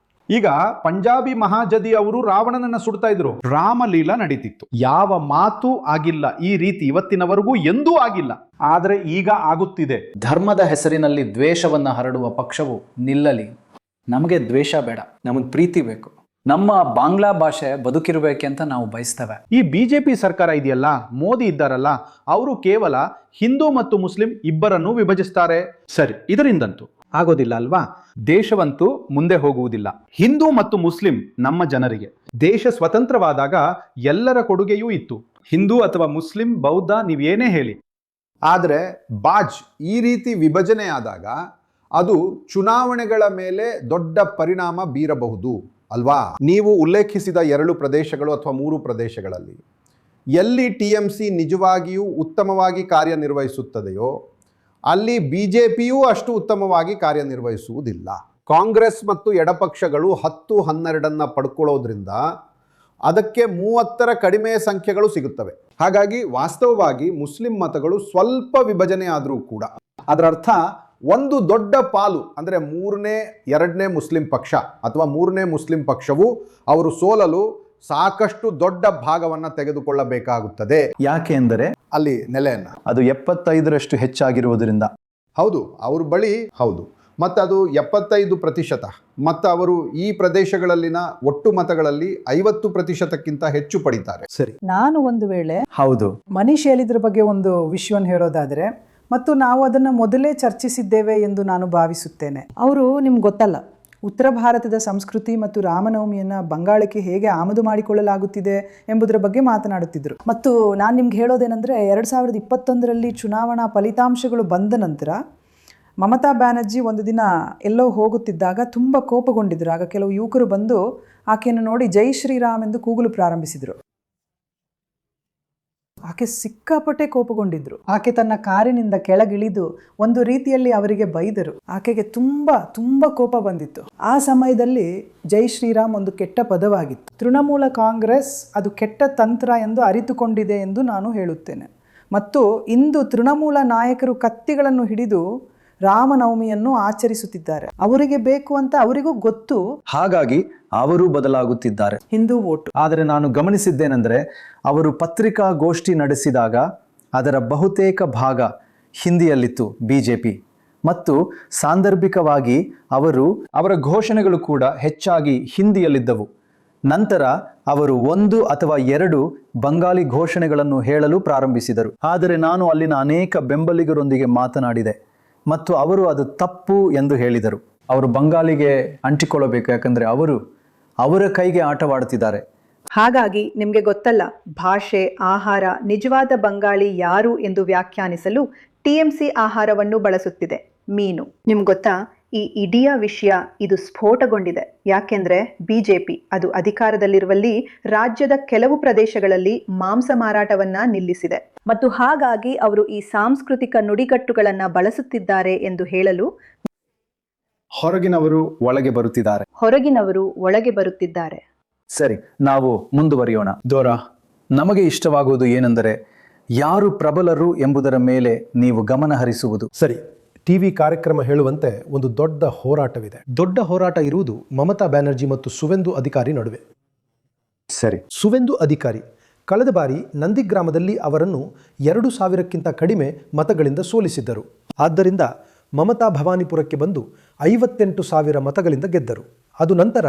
ಈಗ ಪಂಜಾಬಿ ಮಹಾಜದಿ ಅವರು ರಾವಣನನ್ನ ಸುಡ್ತಾ ಇದ್ರು, ರಾಮಲೀಲಾ ನಡೀತಿತ್ತು. ಯಾವ ಮಾತು ಆಗಿಲ್ಲ ಈ ರೀತಿ ಇವತ್ತಿನವರೆಗೂ ಎಂದೂ ಆಗಿಲ್ಲ. ಆದರೆ ಈಗ ಆಗುತ್ತಿದೆ. ಧರ್ಮದ ಹೆಸರಿನಲ್ಲಿ ದ್ವೇಷವನ್ನ ಹರಡುವ ಪಕ್ಷವು ನಿಲ್ಲಲಿ. ನಮಗೆ ದ್ವೇಷ ಬೇಡ, ನಮಗೆ ಪ್ರೀತಿ ಬೇಕು. ನಮ್ಮ ಬಾಂಗ್ಲಾ ಭಾಷೆ ಬದುಕಿರಬೇಕೆ ಅಂತ ನಾವು ಬಯಸ್ತೇವೆ. ಈ ಬಿಜೆಪಿ ಸರ್ಕಾರ ಇದೆಯಲ್ಲ, ಮೋದಿ ಇದ್ದಾರಲ್ಲ, ಅವರು ಕೇವಲ ಹಿಂದೂ ಮತ್ತು ಮುಸ್ಲಿಂ ಇಬ್ಬರನ್ನು ವಿಭಜಿಸ್ತಾರೆ. ಸರಿ, ಇದರಿಂದಂತೂ ಆಗೋದಿಲ್ಲ ಅಲ್ವಾ? ದೇಶವಂತೂ ಮುಂದೆ ಹೋಗುವುದಿಲ್ಲ. ಹಿಂದೂ ಮತ್ತು ಮುಸ್ಲಿಂ ನಮ್ಮ ಜನರಿಗೆ ದೇಶ ಸ್ವತಂತ್ರವಾದಾಗ ಎಲ್ಲರ ಕೊಡುಗೆಯೂ ಇತ್ತು. ಹಿಂದೂ ಅಥವಾ ಮುಸ್ಲಿಂ, ಬೌದ್ಧ, ನೀವೇನೇ ಹೇಳಿ. ಆದರೆ ಬಾಜ್ ಈ ರೀತಿ ವಿಭಜನೆ ಆದಾಗ ಅದು ಚುನಾವಣೆಗಳ ಮೇಲೆ ದೊಡ್ಡ ಪರಿಣಾಮ ಬೀರಬಹುದು ಅಲ್ವಾ? ನೀವು ಉಲ್ಲೇಖಿಸಿದ 2 ಪ್ರದೇಶಗಳು ಅಥವಾ 3 ಪ್ರದೇಶಗಳಲ್ಲಿ ಎಲ್ಲಿ TMC ನಿಜವಾಗಿಯೂ ಉತ್ತಮವಾಗಿ ಕಾರ್ಯನಿರ್ವಹಿಸುತ್ತದೆಯೋ ಅಲ್ಲಿ ಬಿಜೆಪಿಯೂ ಅಷ್ಟು ಉತ್ತಮವಾಗಿ ಕಾರ್ಯನಿರ್ವಹಿಸುವುದಿಲ್ಲ. ಕಾಂಗ್ರೆಸ್ ಮತ್ತು ಎಡಪಕ್ಷಗಳು 10-12 ಪಡ್ಕೊಳ್ಳೋದ್ರಿಂದ ಅದಕ್ಕೆ 30 ಕಡಿಮೆ ಸಂಖ್ಯೆಗಳು ಸಿಗುತ್ತವೆ. ಹಾಗಾಗಿ ವಾಸ್ತವವಾಗಿ ಮುಸ್ಲಿಂ ಮತಗಳು ಸ್ವಲ್ಪ ವಿಭಜನೆ ಆದರೂ ಕೂಡ ಅದರ ಅರ್ಥ ಒಂದು ದೊಡ್ಡ ಪಾಲು ಅಂದರೆ 2ನೇ ಮುಸ್ಲಿಂ ಪಕ್ಷ ಅಥವಾ 3ನೇ ಮುಸ್ಲಿಂ ಪಕ್ಷವು ಅವರು ಸೋಲಲು ಸಾಕಷ್ಟು ದೊಡ್ಡ ಭಾಗವನ್ನು ತೆಗೆದುಕೊಳ್ಳಬೇಕಾಗುತ್ತದೆ. ಯಾಕೆ ಎಂದರೆ ಅಲ್ಲಿ ನೆಲೆಯನ್ನ ಅದು 75ರಷ್ಟು ಹೆಚ್ಚಾಗಿರುವುದರಿಂದ. ಹೌದು, ಅವ್ರ ಬಳಿ ಹೌದು, ಮತ್ತು ಅದು 75%. ಮತ್ತು ಅವರು ಈ ಪ್ರದೇಶಗಳಲ್ಲಿನ ಒಟ್ಟು ಮತಗಳಲ್ಲಿ 50%ಕ್ಕಿಂತ ಹೆಚ್ಚು ಪಡಿತಾರೆ. ಸರಿ, ನಾನು ಒಂದು ವೇಳೆ ಹೌದು ಮನೀಶ್ ಹೇಳಿದ್ರ ಬಗ್ಗೆ ಒಂದು ವಿಷಯವನ್ನು ಹೇಳೋದಾದರೆ, ಮತ್ತು ನಾವು ಅದನ್ನು ಮೊದಲೇ ಚರ್ಚಿಸಿದ್ದೇವೆ ಎಂದು ನಾನು ಭಾವಿಸುತ್ತೇನೆ. ಅವರು ನಿಮ್ಗೆ ಗೊತ್ತಲ್ಲ, ಉತ್ತರ ಭಾರತದ ಸಂಸ್ಕೃತಿ ಮತ್ತು ರಾಮನವಮಿಯನ್ನು ಬಂಗಾಳಕ್ಕೆ ಹೇಗೆ ಆಮದು ಮಾಡಿಕೊಳ್ಳಲಾಗುತ್ತಿದೆ ಎಂಬುದರ ಬಗ್ಗೆ ಮಾತನಾಡುತ್ತಿದ್ದರು. ಮತ್ತು ನಾನು ನಿಮ್ಗೆ ಹೇಳೋದೇನೆಂದರೆ 2021ರಲ್ಲಿ ಚುನಾವಣಾ ಫಲಿತಾಂಶಗಳು ಬಂದ ನಂತರ ಮಮತಾ ಬ್ಯಾನರ್ಜಿ ಒಂದು ದಿನ ಎಲ್ಲೋ ಹೋಗುತ್ತಿದ್ದಾಗ ತುಂಬ ಕೋಪಗೊಂಡಿದ್ದರು. ಆಗ ಕೆಲವು ಯುವಕರು ಬಂದು ಆಕೆಯನ್ನು ನೋಡಿ ಜೈ ಶ್ರೀರಾಮ್ ಎಂದು ಕೂಗಲು ಪ್ರಾರಂಭಿಸಿದರು. ಆಕೆ ಸಿಕ್ಕಾಪಟ್ಟೆ ಕೋಪಗೊಂಡಿದ್ರು. ಆಕೆ ತನ್ನ ಕಾರಿನಿಂದ ಕೆಳಗಿಳಿದು ಒಂದು ರೀತಿಯಲ್ಲಿ ಅವರಿಗೆ ಬೈದರು. ಆಕೆಗೆ ತುಂಬ ಕೋಪ ಬಂದಿತ್ತು. ಆ ಸಮಯದಲ್ಲಿ ಜೈ ಶ್ರೀರಾಮ್ ಒಂದು ಕೆಟ್ಟ ಪದವಾಗಿತ್ತು. ತೃಣಮೂಲ ಕಾಂಗ್ರೆಸ್ ಅದು ಕೆಟ್ಟ ತಂತ್ರ ಎಂದು ಅರಿತುಕೊಂಡಿದೆ ಎಂದು ನಾನು ಹೇಳುತ್ತೇನೆ. ಮತ್ತು ಇಂದು ತೃಣಮೂಲ ನಾಯಕರು ಕತ್ತಿಗಳನ್ನು ಹಿಡಿದು ರಾಮನವಮಿಯನ್ನು ಆಚರಿಸುತ್ತಿದ್ದಾರೆ. ಅವರಿಗೆ ಬೇಕು ಅಂತ ಅವರಿಗೂ ಗೊತ್ತು, ಹಾಗಾಗಿ ಅವರು ಬದಲಾಗುತ್ತಿದ್ದಾರೆ. ಹಿಂದೂ ವೋಟು. ಆದರೆ ನಾನು ಗಮನಿಸಿದ್ದೇನೆಂದರೆ, ಅವರು ಪತ್ರಿಕಾಗೋಷ್ಠಿ ನಡೆಸಿದಾಗ ಅದರ ಬಹುತೇಕ ಭಾಗ ಹಿಂದಿಯಲ್ಲಿತ್ತು ಬಿಜೆಪಿ, ಮತ್ತು ಸಾಂದರ್ಭಿಕವಾಗಿ ಅವರ ಘೋಷಣೆಗಳು ಕೂಡ ಹೆಚ್ಚಾಗಿ ಹಿಂದಿಯಲ್ಲಿದ್ದವು. ನಂತರ ಅವರು 1 ಅಥವಾ 2 ಬಂಗಾಲಿ ಘೋಷಣೆಗಳನ್ನು ಹೇಳಲು ಪ್ರಾರಂಭಿಸಿದರು. ಆದರೆ ನಾನು ಅಲ್ಲಿನ ಅನೇಕ ಬೆಂಬಲಿಗರೊಂದಿಗೆ ಮಾತನಾಡಿದೆ ಮತ್ತು ಅವರು ಅದು ತಪ್ಪು ಎಂದು ಹೇಳಿದರು. ಅವರು ಬಂಗಾಲಿಗೆ ಅಂಟಿಕೊಳ್ಳಬೇಕು, ಯಾಕಂದರೆ ಅವರ ಕೈಗೆ ಆಟವಾಡುತ್ತಿದ್ದಾರೆ. ಹಾಗಾಗಿ ನಿಮಗೆ ಗೊತ್ತಲ್ಲ, ಭಾಷೆ, ಆಹಾರ, ನಿಜವಾದ ಬಂಗಾಳಿ ಯಾರು ಎಂದು ವ್ಯಾಖ್ಯಾನಿಸಲು ಟಿಎಂಸಿ ಆಹಾರವನ್ನು ಬಳಸುತ್ತಿದೆ, ಮೀನು. ನಿಮ್ಗೆ ಗೊತ್ತಾ, ಈ ಇಡೀ ವಿಷಯ ಇದು ಸ್ಫೋಟಗೊಂಡಿದೆ. ಯಾಕೆಂದ್ರೆ ಬಿಜೆಪಿ ಅದು ಅಧಿಕಾರದಲ್ಲಿರುವಲ್ಲಿ ರಾಜ್ಯದ ಕೆಲವು ಪ್ರದೇಶಗಳಲ್ಲಿ ಮಾಂಸ ಮಾರಾಟವನ್ನ ನಿಲ್ಲಿಸಿದೆ. ಮತ್ತು ಹಾಗಾಗಿ ಅವರು ಈ ಸಾಂಸ್ಕೃತಿಕ ನುಡಿಗಟ್ಟುಗಳನ್ನ ಬಳಸುತ್ತಿದ್ದಾರೆ ಎಂದು ಹೇಳಲು ಹೊರಗಿನವರು ಒಳಗೆ ಬರುತ್ತಿದ್ದಾರೆ. ಸರಿ, ನಾವು ಮುಂದುವರಿಯೋಣ. ದೋರಾ, ನಮಗೆ ಇಷ್ಟವಾಗುವುದು ಏನೆಂದರೆ ಯಾರು ಪ್ರಬಲರು ಎಂಬುದರ ಮೇಲೆ ನೀವು ಗಮನ ಹರಿಸುವುದು. ಸರಿ, ಟಿವಿ ಕಾರ್ಯಕ್ರಮ ಹೇಳುವಂತೆ ಒಂದು ದೊಡ್ಡ ಹೋರಾಟವಿದೆ. ದೊಡ್ಡ ಹೋರಾಟ ಇರುವುದು ಮಮತಾ ಬ್ಯಾನರ್ಜಿ ಮತ್ತು ಸುವೆಂದು ಅಧಿಕಾರಿ ನಡುವೆ. ಸರಿ, ಸುವೆಂದು ಅಧಿಕಾರಿ ಕಳೆದ ಬಾರಿ ನಂದಿಗ್ರಾಮದಲ್ಲಿ ಅವರನ್ನು 2,000ಕ್ಕಿಂತ ಕಡಿಮೆ ಮತಗಳಿಂದ ಸೋಲಿಸಿದ್ದರು. ಆದ್ದರಿಂದ ಮಮತಾ ಭವಾನಿಪುರಕ್ಕೆ ಬಂದು 58,000 ಮತಗಳಿಂದ ಗೆದ್ದರು. ಅದು ನಂತರ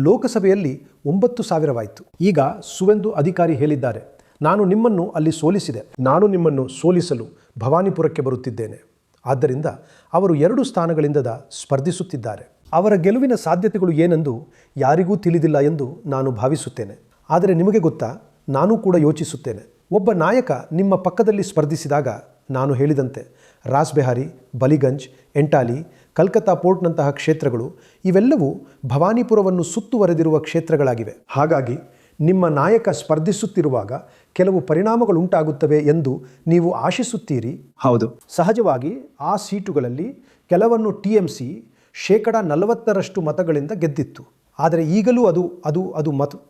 ಲೋಕಸಭೆಯಲ್ಲಿ 9,000ವಾಯಿತು. ಈಗ ಸುವೆಂದು ಅಧಿಕಾರಿ ಹೇಳಿದ್ದಾರೆ, ನಾನು ನಿಮ್ಮನ್ನು ಅಲ್ಲಿ ಸೋಲಿಸಿದೆ, ನಾನು ನಿಮ್ಮನ್ನು ಸೋಲಿಸಲು ಭವಾನಿಪುರಕ್ಕೆ ಬರುತ್ತಿದ್ದೇನೆ. ಆದ್ದರಿಂದ ಅವರು 2 ಸ್ಥಾನಗಳಿಂದ ಸ್ಪರ್ಧಿಸುತ್ತಿದ್ದಾರೆ. ಅವರ ಗೆಲುವಿನ ಸಾಧ್ಯತೆಗಳು ಏನೆಂದು ಯಾರಿಗೂ ತಿಳಿದಿಲ್ಲ ಎಂದು ನಾನು ಭಾವಿಸುತ್ತೇನೆ. ಆದರೆ ನಿಮಗೆ ಗೊತ್ತಾ, ನಾನು ಕೂಡ ಯೋಚಿಸುತ್ತೇನೆ. ಒಬ್ಬ ನಾಯಕ ನಿಮ್ಮ ಪಕ್ಕದಲ್ಲಿ ಸ್ಪರ್ಧಿಸಿದಾಗ ನಾನು ಹೇಳಿದಂತೆ ರಾಸ್ಬೆಹಾರಿ, ಬಲಿಗಂಜ್, ಎಂಟಾಲಿ, ಕಲ್ಕತ್ತಾ ಪೋರ್ಟ್ನಂತಹ ಕ್ಷೇತ್ರಗಳು ಇವೆಲ್ಲವೂ ಭವಾನಿಪುರವನ್ನು ಸುತ್ತುವರೆದಿರುವ ಕ್ಷೇತ್ರಗಳಾಗಿವೆ. ಹಾಗಾಗಿ ನಿಮ್ಮ ನಾಯಕ ಸ್ಪರ್ಧಿಸುತ್ತಿರುವಾಗ ಕೆಲವು ಪರಿಣಾಮಗಳುಂಟಾಗುತ್ತವೆ ಎಂದು ನೀವು ಆಶಿಸುತ್ತೀರಿ. ಹೌದು, ಸಹಜವಾಗಿ ಆ ಸೀಟುಗಳಲ್ಲಿ ಕೆಲವನ್ನು ಟಿಎಂಸಿ 40% ಮತಗಳಿಂದ ಗೆದ್ದಿತ್ತು. ಆದರೆ ಈಗಲೂ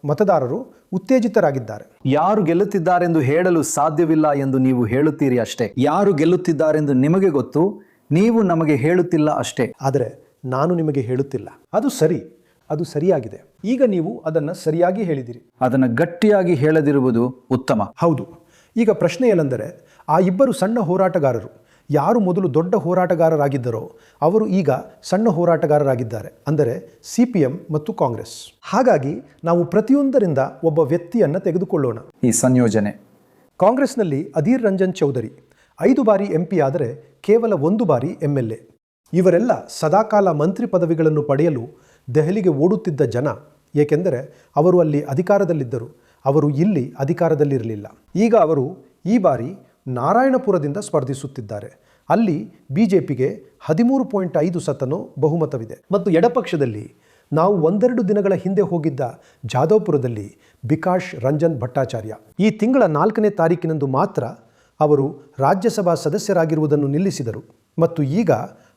ಮತದಾರರು ಉತ್ತೇಜಿತರಾಗಿದ್ದಾರೆ. ಯಾರು ಗೆಲ್ಲುತ್ತಿದ್ದಾರೆಂದು ಹೇಳಲು ಸಾಧ್ಯವಿಲ್ಲ ಎಂದು ನೀವು ಹೇಳುತ್ತೀರಿ ಅಷ್ಟೇ. ಯಾರು ಗೆಲ್ಲುತ್ತಿದ್ದಾರೆಂದು ನಿಮಗೆ ಗೊತ್ತು, ನೀವು ನಮಗೆ ಹೇಳುತ್ತಿಲ್ಲ ಅಷ್ಟೇ. ಆದರೆ ನಾನು ನಿಮಗೆ ಹೇಳುತ್ತಿಲ್ಲ. ಅದು ಸರಿಯಾಗಿದೆ. ಈಗ ನೀವು ಅದನ್ನು ಸರಿಯಾಗಿ ಹೇಳಿದಿರಿ. ಅದನ್ನು ಗಟ್ಟಿಯಾಗಿ ಹೇಳದಿರುವುದು ಉತ್ತಮ. ಹೌದು. ಈಗ ಪ್ರಶ್ನೆ ಏನೆಂದರೆ, ಆ ಇಬ್ಬರು ಸಣ್ಣ ಹೋರಾಟಗಾರರು ಯಾರು ಮೊದಲು ದೊಡ್ಡ ಹೋರಾಟಗಾರರಾಗಿದ್ದರೋ ಅವರು ಈಗ ಸಣ್ಣ ಹೋರಾಟಗಾರರಾಗಿದ್ದಾರೆ, ಅಂದರೆ CPM ಮತ್ತು ಕಾಂಗ್ರೆಸ್. ಹಾಗಾಗಿ ನಾವು ಪ್ರತಿಯೊಂದರಿಂದ ಒಬ್ಬ ವ್ಯಕ್ತಿಯನ್ನು ತೆಗೆದುಕೊಳ್ಳೋಣ. ಈ ಸಂಯೋಜನೆ, ಕಾಂಗ್ರೆಸ್ನಲ್ಲಿ ಅಧೀರ್ ರಂಜನ್ ಚೌಧರಿ 5 ಬಾರಿ MP ಆದರೆ ಕೇವಲ 1 ಬಾರಿ MLA. ಇವರೆಲ್ಲ ಸದಾಕಾಲ ಮಂತ್ರಿ ಪದವಿಗಳನ್ನು ಪಡೆಯಲು ದೆಹಲಿಗೆ ಓಡುತ್ತಿದ್ದ ಜನ, ಏಕೆಂದರೆ ಅವರು ಅಲ್ಲಿ ಅಧಿಕಾರದಲ್ಲಿದ್ದರು, ಅವರು ಇಲ್ಲಿ ಅಧಿಕಾರದಲ್ಲಿರಲಿಲ್ಲ. ಈಗ ಅವರು ಈ ಬಾರಿ ನಾರಾಯಣಪುರದಿಂದ ಸ್ಪರ್ಧಿಸುತ್ತಿದ್ದಾರೆ. ಅಲ್ಲಿ ಬಿಜೆಪಿಗೆ 13.5% ಬಹುಮತವಿದೆ. ಮತ್ತು ಎಡಪಕ್ಷದಲ್ಲಿ ನಾವು 1-2 ದಿನಗಳ ಹಿಂದೆ ಹೋಗಿದ್ದ ಜಾದವ್ಪುರದಲ್ಲಿ ಬಿಕಾಶ್ ರಂಜನ್ ಭಟ್ಟಾಚಾರ್ಯ ಈ ತಿಂಗಳ 4ನೇ ತಾರೀಕಿನಂದು ಮಾತ್ರ ಅವರು ರಾಜ್ಯಸಭಾ ಸದಸ್ಯರಾಗಿರುವುದನ್ನು ನಿಲ್ಲಿಸಿದರು ಮತ್ತು ಈಗ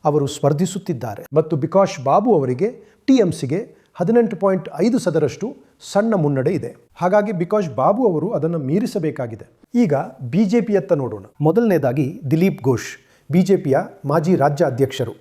ಅವರು ಸ್ಪರ್ಧಿಸುತ್ತಿದ್ದಾರೆ. ಮತ್ತು ಬಿಕಾಶ್ ಬಾಬು ಅವರಿಗೆ ಟಿಎಂಸಿಗೆ 18.5% ಸಣ್ಣ ಮುನ್ನಡೆ ಇದೆ. ಹಾಗಾಗಿ ಬಿಕಾಶ್ ಬಾಬು ಅವರು ಅದನ್ನು ಮೀರಿಸಬೇಕಾಗಿದೆ. ಈಗ ಬಿಜೆಪಿಯತ್ತ ನೋಡೋಣ. ಮೊದಲನೇದಾಗಿ ದಿಲೀಪ್ ಘೋಷ್, ಬಿಜೆಪಿಯ ಮಾಜಿ ರಾಜ್ಯ ಅಧ್ಯಕ್ಷರು.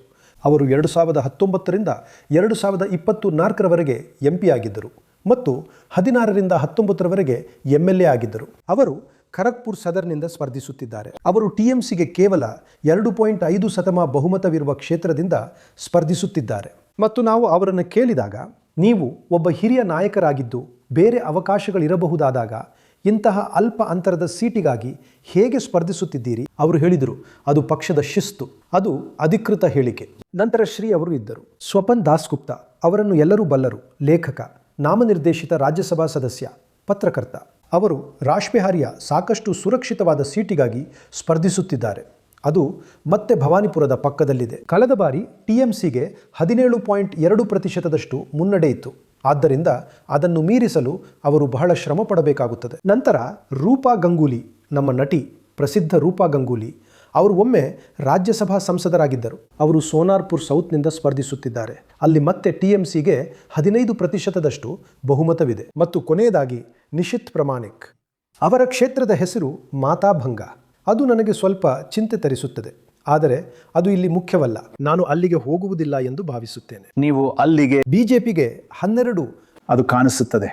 ಅವರು 2019ರಿಂದ 2024ರವರೆಗೆ MP ಆಗಿದ್ದರು ಮತ್ತು 16ರಿಂದ 19ರವರೆಗೆ MLA ಆಗಿದ್ದರು. ಅವರು ಖರಗ್ಪುರ್ ಸದರ್ನಿಂದ ಸ್ಪರ್ಧಿಸುತ್ತಿದ್ದಾರೆ. ಅವರು ಟಿಎಂಸಿಗೆ ಕೇವಲ 2.5% ಬಹುಮತವಿರುವ ಕ್ಷೇತ್ರದಿಂದ ಸ್ಪರ್ಧಿಸುತ್ತಿದ್ದಾರೆ. ಮತ್ತು ನಾವು ಅವರನ್ನು ಕೇಳಿದಾಗ, ನೀವು ಒಬ್ಬ ಹಿರಿಯ ನಾಯಕರಾಗಿದ್ದು ಬೇರೆ ಅವಕಾಶಗಳಿರಬಹುದಾದಾಗ ಇಂತಹ ಅಲ್ಪ ಅಂತರದ ಸೀಟಿಗಾಗಿ ಹೇಗೆ ಸ್ಪರ್ಧಿಸುತ್ತಿದ್ದೀರಿ? ಅವರು ಹೇಳಿದರು, ಅದು ಪಕ್ಷದ ಶಿಸ್ತು, ಅದು ಅಧಿಕೃತ ಹೇಳಿಕೆ. ನಂತರ ಶ್ರೀ ಅವರು ಇದ್ದರು. ಸ್ವಪನ್ ದಾಸ್ಗುಪ್ತಾ ಅವರನ್ನು ಎಲ್ಲರೂ ಬಲ್ಲರು. ಲೇಖಕ, ನಾಮನಿರ್ದೇಶಿತ ರಾಜ್ಯಸಭಾ ಸದಸ್ಯ, ಪತ್ರಕರ್ತ. ಅವರು ರಾಜ್ಬೆಹಾರಿಯ ಸಾಕಷ್ಟು ಸುರಕ್ಷಿತವಾದ ಸೀಟಿಗಾಗಿ ಸ್ಪರ್ಧಿಸುತ್ತಿದ್ದಾರೆ. ಅದು ಮತ್ತೆ ಭವಾನಿಪುರದ ಪಕ್ಕದಲ್ಲಿದೆ. ಕಳೆದ ಬಾರಿ ಟಿಎಂಸಿಗೆ 17.2% ಮುನ್ನಡೆ ಇತ್ತು. ಆದ್ದರಿಂದ ಅದನ್ನು ಮೀರಿಸಲು ಅವರು ಬಹಳ ಶ್ರಮ ಪಡಬೇಕಾಗುತ್ತದೆ. ನಂತರ ರೂಪಾ ಗಂಗೂಲಿ ನಮ್ಮ ನಟಿ ಪ್ರಸಿದ್ಧ ರೂಪಾ ಗಂಗೂಲಿ ಅವರು ಒಮ್ಮೆ ರಾಜ್ಯಸಭಾ ಸಂಸದರಾಗಿದ್ದರು. ಅವರು ಸೋನಾರ್ಪುರ್ ಸೌತ್ನಿಂದ ಸ್ಪರ್ಧಿಸುತ್ತಿದ್ದಾರೆ. ಅಲ್ಲಿ ಮತ್ತೆ TMCಗೆ 15% ಬಹುಮತವಿದೆ. ಮತ್ತು ಕೊನೆಯದಾಗಿ ನಿಶಿತ್ ಪ್ರಮಾಣಿಕ್, ಅವರ ಕ್ಷೇತ್ರದ ಹೆಸರು ಮಾತಾಭಂಗ. ಅದು ನನಗೆ ಸ್ವಲ್ಪ ಚಿಂತೆ ತರಿಸುತ್ತದೆ, ಆದರೆ ಅದು ಇಲ್ಲಿ ಮುಖ್ಯವಲ್ಲ. ನಾನು ಅಲ್ಲಿಗೆ ಹೋಗುವುದಿಲ್ಲ ಎಂದು ಭಾವಿಸುತ್ತೇನೆ. ನೀವು ಅಲ್ಲಿಗೆ BJPಗೆ 12 ಅದು ಕಾಣಿಸುತ್ತದೆ.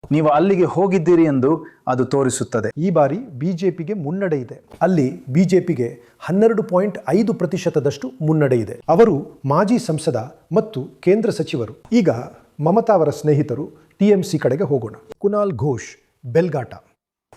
ನೀವು ಅಲ್ಲಿಗೆ ಹೋಗಿದ್ದೀರಿ ಎಂದು ಅದು ತೋರಿಸುತ್ತದೆ. ಈ ಬಾರಿ BJPಗೆ ಮುನ್ನಡೆ ಇದೆ. ಅಲ್ಲಿ BJPಗೆ 12.5% ಮುನ್ನಡೆ ಇದೆ. ಅವರು ಮಾಜಿ ಸಂಸದ ಮತ್ತು ಕೇಂದ್ರ ಸಚಿವರು. ಈಗ ಮಮತಾ ಅವರ ಸ್ನೇಹಿತರು TMC ಕಡೆಗೆ ಹೋಗೋಣ. ಕುನಾಲ್ ಘೋಷ್, ಬೆಲ್ಗಾಟ.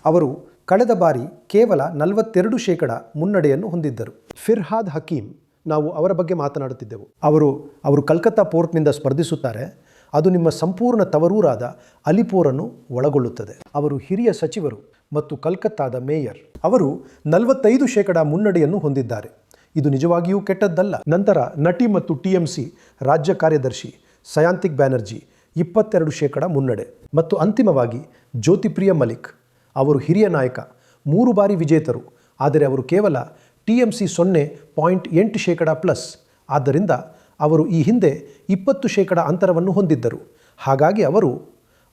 ಅವರು ಕಳೆದ ಬಾರಿ ಕೇವಲ 42% ಮುನ್ನಡೆಯನ್ನು ಹೊಂದಿದ್ದರು. ಫಿರ್ಹಾದ್ ಹಕೀಮ್, ನಾವು ಅವರ ಬಗ್ಗೆ ಮಾತನಾಡುತ್ತಿದ್ದೆವು. ಅವರು ಕಲ್ಕತ್ತಾ ಪೋರ್ಟ್ನಿಂದ ಸ್ಪರ್ಧಿಸುತ್ತಾರೆ. ಅದು ನಿಮ್ಮ ಸಂಪೂರ್ಣ ತವರೂರಾದ ಅಲಿಪೋರನ್ನು ಒಳಗೊಳ್ಳುತ್ತದೆ. ಅವರು ಹಿರಿಯ ಸಚಿವರು ಮತ್ತು ಕಲ್ಕತ್ತಾದ ಮೇಯರ್. ಅವರು 45% ಮುನ್ನಡೆಯನ್ನು ಹೊಂದಿದ್ದಾರೆ. ಇದು ನಿಜವಾಗಿಯೂ ಕೆಟ್ಟದ್ದಲ್ಲ. ನಂತರ ನಟಿ ಮತ್ತು TMC ರಾಜ್ಯ ಕಾರ್ಯದರ್ಶಿ ಸಯಾಂತಿಕ್ ಬ್ಯಾನರ್ಜಿ 22% ಮುನ್ನಡೆ. ಮತ್ತು ಅಂತಿಮವಾಗಿ ಜ್ಯೋತಿಪ್ರಿಯ ಮಲಿಕ್, ಅವರು ಹಿರಿಯ ನಾಯಕ, 3 ಬಾರಿ ವಿಜೇತರು. ಆದರೆ ಅವರು ಕೇವಲ TMC 0.8% ಪ್ಲಸ್. ಆದ್ದರಿಂದ ಅವರು ಈ ಹಿಂದೆ 20% ಅಂತರವನ್ನು ಹೊಂದಿದ್ದರು. ಹಾಗಾಗಿ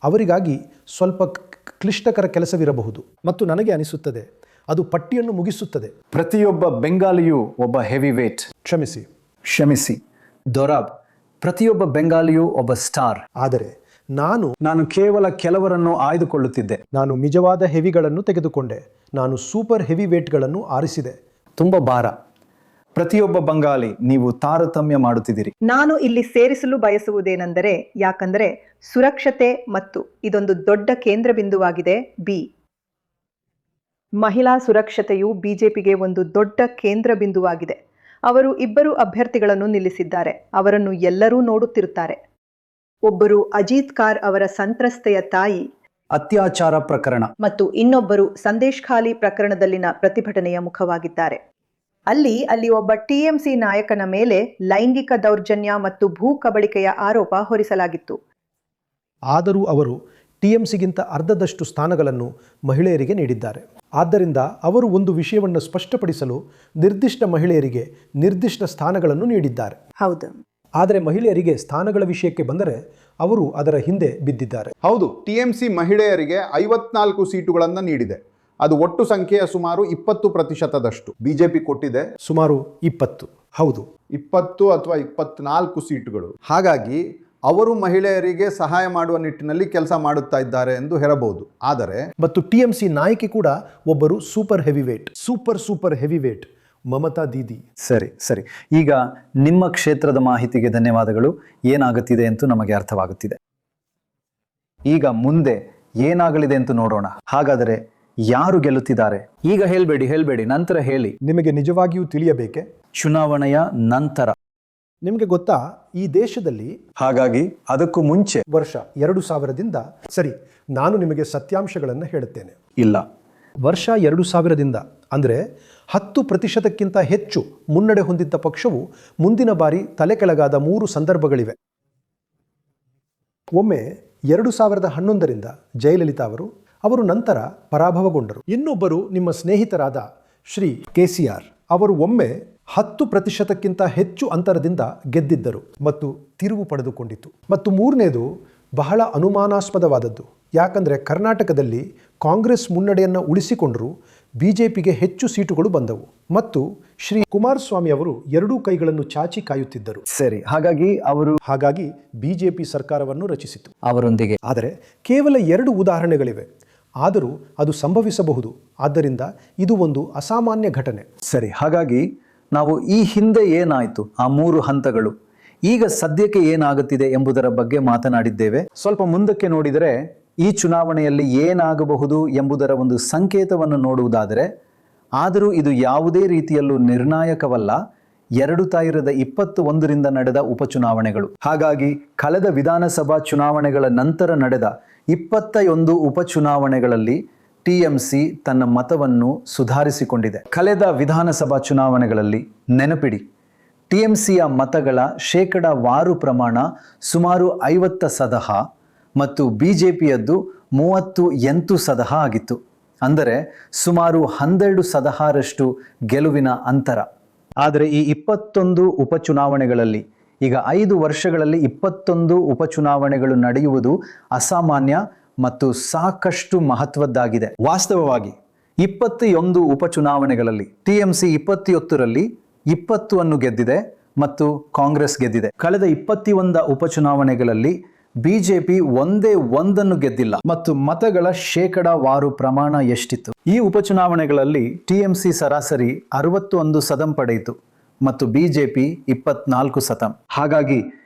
ಅವರಿಗಾಗಿ ಸ್ವಲ್ಪ ಕ್ಲಿಷ್ಟಕರ ಕೆಲಸವಿರಬಹುದು. ಮತ್ತು ನನಗೆ ಅನಿಸುತ್ತದೆ ಅದು ಪಟ್ಟಿಯನ್ನು ಮುಗಿಸುತ್ತದೆ. ಪ್ರತಿಯೊಬ್ಬ ಬೆಂಗಾಲಿಯೂ ಒಬ್ಬ ಹೆವಿ ವೇಟ್. ಕ್ಷಮಿಸಿ ದೊರಾಬ್, ಪ್ರತಿಯೊಬ್ಬ ಬೆಂಗಾಲಿಯೂ ಒಬ್ಬ ಸ್ಟಾರ್. ಆದರೆ ನಾನು ಕೇವಲ ಕೆಲವರನ್ನು ಆಯ್ದುಕೊಳ್ಳುತ್ತಿದ್ದೆ. ನಾನು ನಿಜವಾದ ಹೆವಿಗಳನ್ನು ತೆಗೆದುಕೊಂಡೆ. ನಾನು ಸೂಪರ್ ಹೆವಿ ವೇಟ್ಗಳನ್ನು ಆರಿಸಿದೆ. ತುಂಬ ಭಾರ. ಪ್ರತಿಯೊಬ್ಬ ಬಂಗಾಲಿ ನೀವು ತಾರತಮ್ಯ ಮಾಡುತ್ತಿದ್ದೀರಿ. ನಾನು ಇಲ್ಲಿ ಸೇರಿಸಲು ಬಯಸುವುದೇನೆಂದರೆ, ಯಾಕಂದರೆ ಸುರಕ್ಷತೆ ಮತ್ತು ಇದೊಂದು ದೊಡ್ಡ ಕೇಂದ್ರ ಬಿಂದುವಾಗಿದೆ. ಮಹಿಳಾ ಸುರಕ್ಷತೆಯು BJPಗೆ ಒಂದು ದೊಡ್ಡ ಕೇಂದ್ರ ಬಿಂದುವಾಗಿದೆ. ಅವರು 2 ಅಭ್ಯರ್ಥಿಗಳನ್ನು ನಿಲ್ಲಿಸಿದ್ದಾರೆ. ಅವರನ್ನು ಎಲ್ಲರೂ ನೋಡುತ್ತಿರುತ್ತಾರೆ. ಒಬ್ಬರು ಅಜಿತ್ ಕಾರ್ ಅವರ ಸಂತ್ರಸ್ತೆಯ ತಾಯಿ ಅತ್ಯಾಚಾರ ಪ್ರಕರಣ ಮತ್ತು ಇನ್ನೊಬ್ಬರು ಸಂದೇಶ್ ಖಾಲಿ ಪ್ರಕರಣದಲ್ಲಿನ ಪ್ರತಿಭಟನೆಯ ಮುಖವಾಗಿದ್ದಾರೆ. ಅಲ್ಲಿ ಒಬ್ಬ TMC ನಾಯಕನ ಮೇಲೆ ಲೈಂಗಿಕ ದೌರ್ಜನ್ಯ ಮತ್ತು ಭೂ ಕಬಳಿಕೆಯ ಆರೋಪ ಹೊರಿಸಲಾಗಿತ್ತು. ಆದರೂ ಅವರು TMCಗಿಂತ ಅರ್ಧದಷ್ಟು ಸ್ಥಾನಗಳನ್ನು ಮಹಿಳೆಯರಿಗೆ ನೀಡಿದ್ದಾರೆ. ಆದ್ದರಿಂದ ಅವರು ಒಂದು ವಿಷಯವನ್ನು ಸ್ಪಷ್ಟಪಡಿಸಲು ನಿರ್ದಿಷ್ಟ ಮಹಿಳೆಯರಿಗೆ ನಿರ್ದಿಷ್ಟ ಸ್ಥಾನಗಳನ್ನು ನೀಡಿದ್ದಾರೆ. ಹೌದು. ಆದರೆ ಮಹಿಳೆಯರಿಗೆ ಸ್ಥಾನಗಳ ವಿಷಯಕ್ಕೆ ಬಂದರೆ ಅವರು ಅದರ ಹಿಂದೆ ಬಿದ್ದಿದ್ದಾರೆ. ಹೌದು, TMC ಮಹಿಳೆಯರಿಗೆ 54 ಸೀಟುಗಳನ್ನು ನೀಡಿದೆ. ಅದು ಒಟ್ಟು ಸಂಖ್ಯೆಯ ಸುಮಾರು 20% BJP ಕೊಟ್ಟಿದೆ ಸುಮಾರು 20. ಹೌದು, 20 ಅಥವಾ 24 ಸೀಟುಗಳು. ಹಾಗಾಗಿ ಅವರು ಮಹಿಳೆಯರಿಗೆ ಸಹಾಯ ಮಾಡುವ ನಿಟ್ಟಿನಲ್ಲಿ ಕೆಲಸ ಮಾಡುತ್ತಾ ಇದ್ದಾರೆ ಎಂದು ಹೇಳಬಹುದು. ಆದರೆ ಮತ್ತು TMC ನಾಯಕಿ ಕೂಡ ಒಬ್ಬರು ಸೂಪರ್ ಹೆವಿವೇಟ್ ಮಮತಾ ದೀದಿ. ಸರಿ. ಈಗ ನಿಮ್ಮ ಕ್ಷೇತ್ರದ ಮಾಹಿತಿಗೆ ಧನ್ಯವಾದಗಳು. ಏನಾಗುತ್ತಿದೆ ಅಂತ ನಮಗೆ ಅರ್ಥವಾಗುತ್ತಿದೆ. ಈಗ ಮುಂದೆ ಏನಾಗಲಿದೆ ಅಂತ ನೋಡೋಣ. ಹಾಗಾದರೆ ಯಾರು ಗೆಲ್ಲುತ್ತಿದ್ದಾರೆ? ಈಗ ಹೇಳ್ಬೇಡಿ, ನಂತರ ಹೇಳಿ. ನಿಮಗೆ ನಿಜವಾಗಿಯೂ ತಿಳಿಯಬೇಕೆ? ಚುನಾವಣೆಯ ನಂತರ. ನಿಮಗೆ ಗೊತ್ತಾ, ಈ ದೇಶದಲ್ಲಿ ಹಾಗಾಗಿ ಅದಕ್ಕೂ ಮುಂಚೆ ವರ್ಷ 2000ದಿಂದ ಸರಿ, ನಾನು ನಿಮಗೆ ಸತ್ಯಾಂಶಗಳನ್ನು ಹೇಳುತ್ತೇನೆ. ಇಲ್ಲ, ವರ್ಷ 2000ದಿಂದ ಅಂದರೆ 10%ಕ್ಕಿಂತ ಹೆಚ್ಚು ಮುನ್ನಡೆ ಹೊಂದಿದ್ದ ಪಕ್ಷವು ಮುಂದಿನ ಬಾರಿ ತಲೆ ಕೆಳಗಾದ 3 ಸಂದರ್ಭಗಳಿವೆ. ಒಮ್ಮೆ 2011ರಿಂದ ಜಯಲಲಿತಾ ಅವರು ನಂತರ ಪರಾಭವಗೊಂಡರು. ಇನ್ನೊಬ್ಬರು ನಿಮ್ಮ ಸ್ನೇಹಿತರಾದ ಶ್ರೀ KCR ಅವರು ಒಮ್ಮೆ 10%ಕ್ಕಿಂತ ಹೆಚ್ಚು ಅಂತರದಿಂದ ಗೆದ್ದಿದ್ದರು ಮತ್ತು ತಿರುವು ಪಡೆದುಕೊಂಡಿತು. ಮತ್ತು ಮೂರನೇದು ಬಹಳ ಅನುಮಾನಾಸ್ಪದವಾದದ್ದು. ಯಾಕಂದರೆ ಕರ್ನಾಟಕದಲ್ಲಿ ಕಾಂಗ್ರೆಸ್ ಮುನ್ನಡೆಯನ್ನು ಉಳಿಸಿಕೊಂಡರೂ BJPಗೆ ಹೆಚ್ಚು ಸೀಟುಗಳು ಬಂದವು ಮತ್ತು ಶ್ರೀ ಕುಮಾರಸ್ವಾಮಿ ಅವರು 2 ಕೈಗಳನ್ನು ಚಾಚಿ ಕಾಯುತ್ತಿದ್ದರು. ಸರಿ, ಹಾಗಾಗಿ BJP ಸರ್ಕಾರವನ್ನು ರಚಿಸಿತು ಅವರೊಂದಿಗೆ. ಆದರೆ ಕೇವಲ 2 ಉದಾಹರಣೆಗಳಿವೆ. ಆದರೂ ಅದು ಸಂಭವಿಸಬಹುದು. ಆದ್ದರಿಂದ ಇದು ಒಂದು ಅಸಾಮಾನ್ಯ ಘಟನೆ. ಸರಿ, ಹಾಗಾಗಿ ನಾವು ಈ ಹಿಂದೆ ಏನಾಯಿತು, ಆ 3 ಹಂತಗಳು, ಈಗ ಸದ್ಯಕ್ಕೆ ಏನಾಗುತ್ತಿದೆ ಎಂಬುದರ ಬಗ್ಗೆ ಮಾತನಾಡಿದ್ದೇವೆ. ಸ್ವಲ್ಪ ಮುಂದಕ್ಕೆ ನೋಡಿದರೆ ಈ ಚುನಾವಣೆಯಲ್ಲಿ ಏನಾಗಬಹುದು ಎಂಬುದರ ಒಂದು ಸಂಕೇತವನ್ನು ನೋಡುವುದಾದರೆ, ಆದರೂ ಇದು ಯಾವುದೇ ರೀತಿಯಲ್ಲೂ ನಿರ್ಣಾಯಕವಲ್ಲ. 2021ರಿಂದ ನಡೆದ ಉಪಚುನಾವಣೆಗಳು. ಹಾಗಾಗಿ ಕಳೆದ ವಿಧಾನಸಭಾ ಚುನಾವಣೆಗಳ ನಂತರ ನಡೆದ 21 ಉಪಚುನಾವಣೆಗಳಲ್ಲಿ TMC ತನ್ನ ಮತವನ್ನು ಸುಧಾರಿಸಿಕೊಂಡಿದೆ. ಕಳೆದ ವಿಧಾನಸಭಾ ಚುನಾವಣೆಗಳಲ್ಲಿ ನೆನಪಿಡಿ, TMCಯ ಮತಗಳ ಶೇಕಡಾವಾರು ಪ್ರಮಾಣ ಸುಮಾರು 50% ಮತ್ತು BJPಯದ್ದು 38% ಆಗಿತ್ತು. ಅಂದರೆ ಸುಮಾರು 12 ಸದಹಾರಷ್ಟು ಗೆಲುವಿನ ಅಂತರ. ಆದರೆ ಈ 21 ಉಪಚುನಾವಣೆಗಳಲ್ಲಿ ಈಗ 5 ವರ್ಷಗಳಲ್ಲಿ 21 ಉಪಚುನಾವಣೆಗಳು ನಡೆಯುವುದು ಅಸಾಮಾನ್ಯ ಮತ್ತು ಸಾಕಷ್ಟು ಮಹತ್ವದ್ದಾಗಿದೆ. ವಾಸ್ತವವಾಗಿ 21 ಉಪಚುನಾವಣೆಗಳಲ್ಲಿ TMC 27ರಲ್ಲಿ 20 ಗೆದ್ದಿದೆ ಮತ್ತು ಕಾಂಗ್ರೆಸ್ ಗೆದ್ದಿದೆ. ಕಳೆದ 21 ಉಪಚುನಾವಣೆಗಳಲ್ಲಿ ಬಿಜೆಪಿ ಒಂದೇ ಒಂದನ್ನು ಗೆದ್ದಿಲ್ಲ. ಮತ್ತು ಮತಗಳ ಶೇಕಡಾವಾರು ಪ್ರಮಾಣ ಎಷ್ಟಿತ್ತು? ಈ ಉಪಚುನಾವಣೆಗಳಲ್ಲಿ TMC ಸರಾಸರಿ 61 ಸದಂ ಪಡೆಯಿತು ಮತ್ತು ಬಿಜೆಪಿ 24 ಸದಂ. ಹಾಗಾಗಿ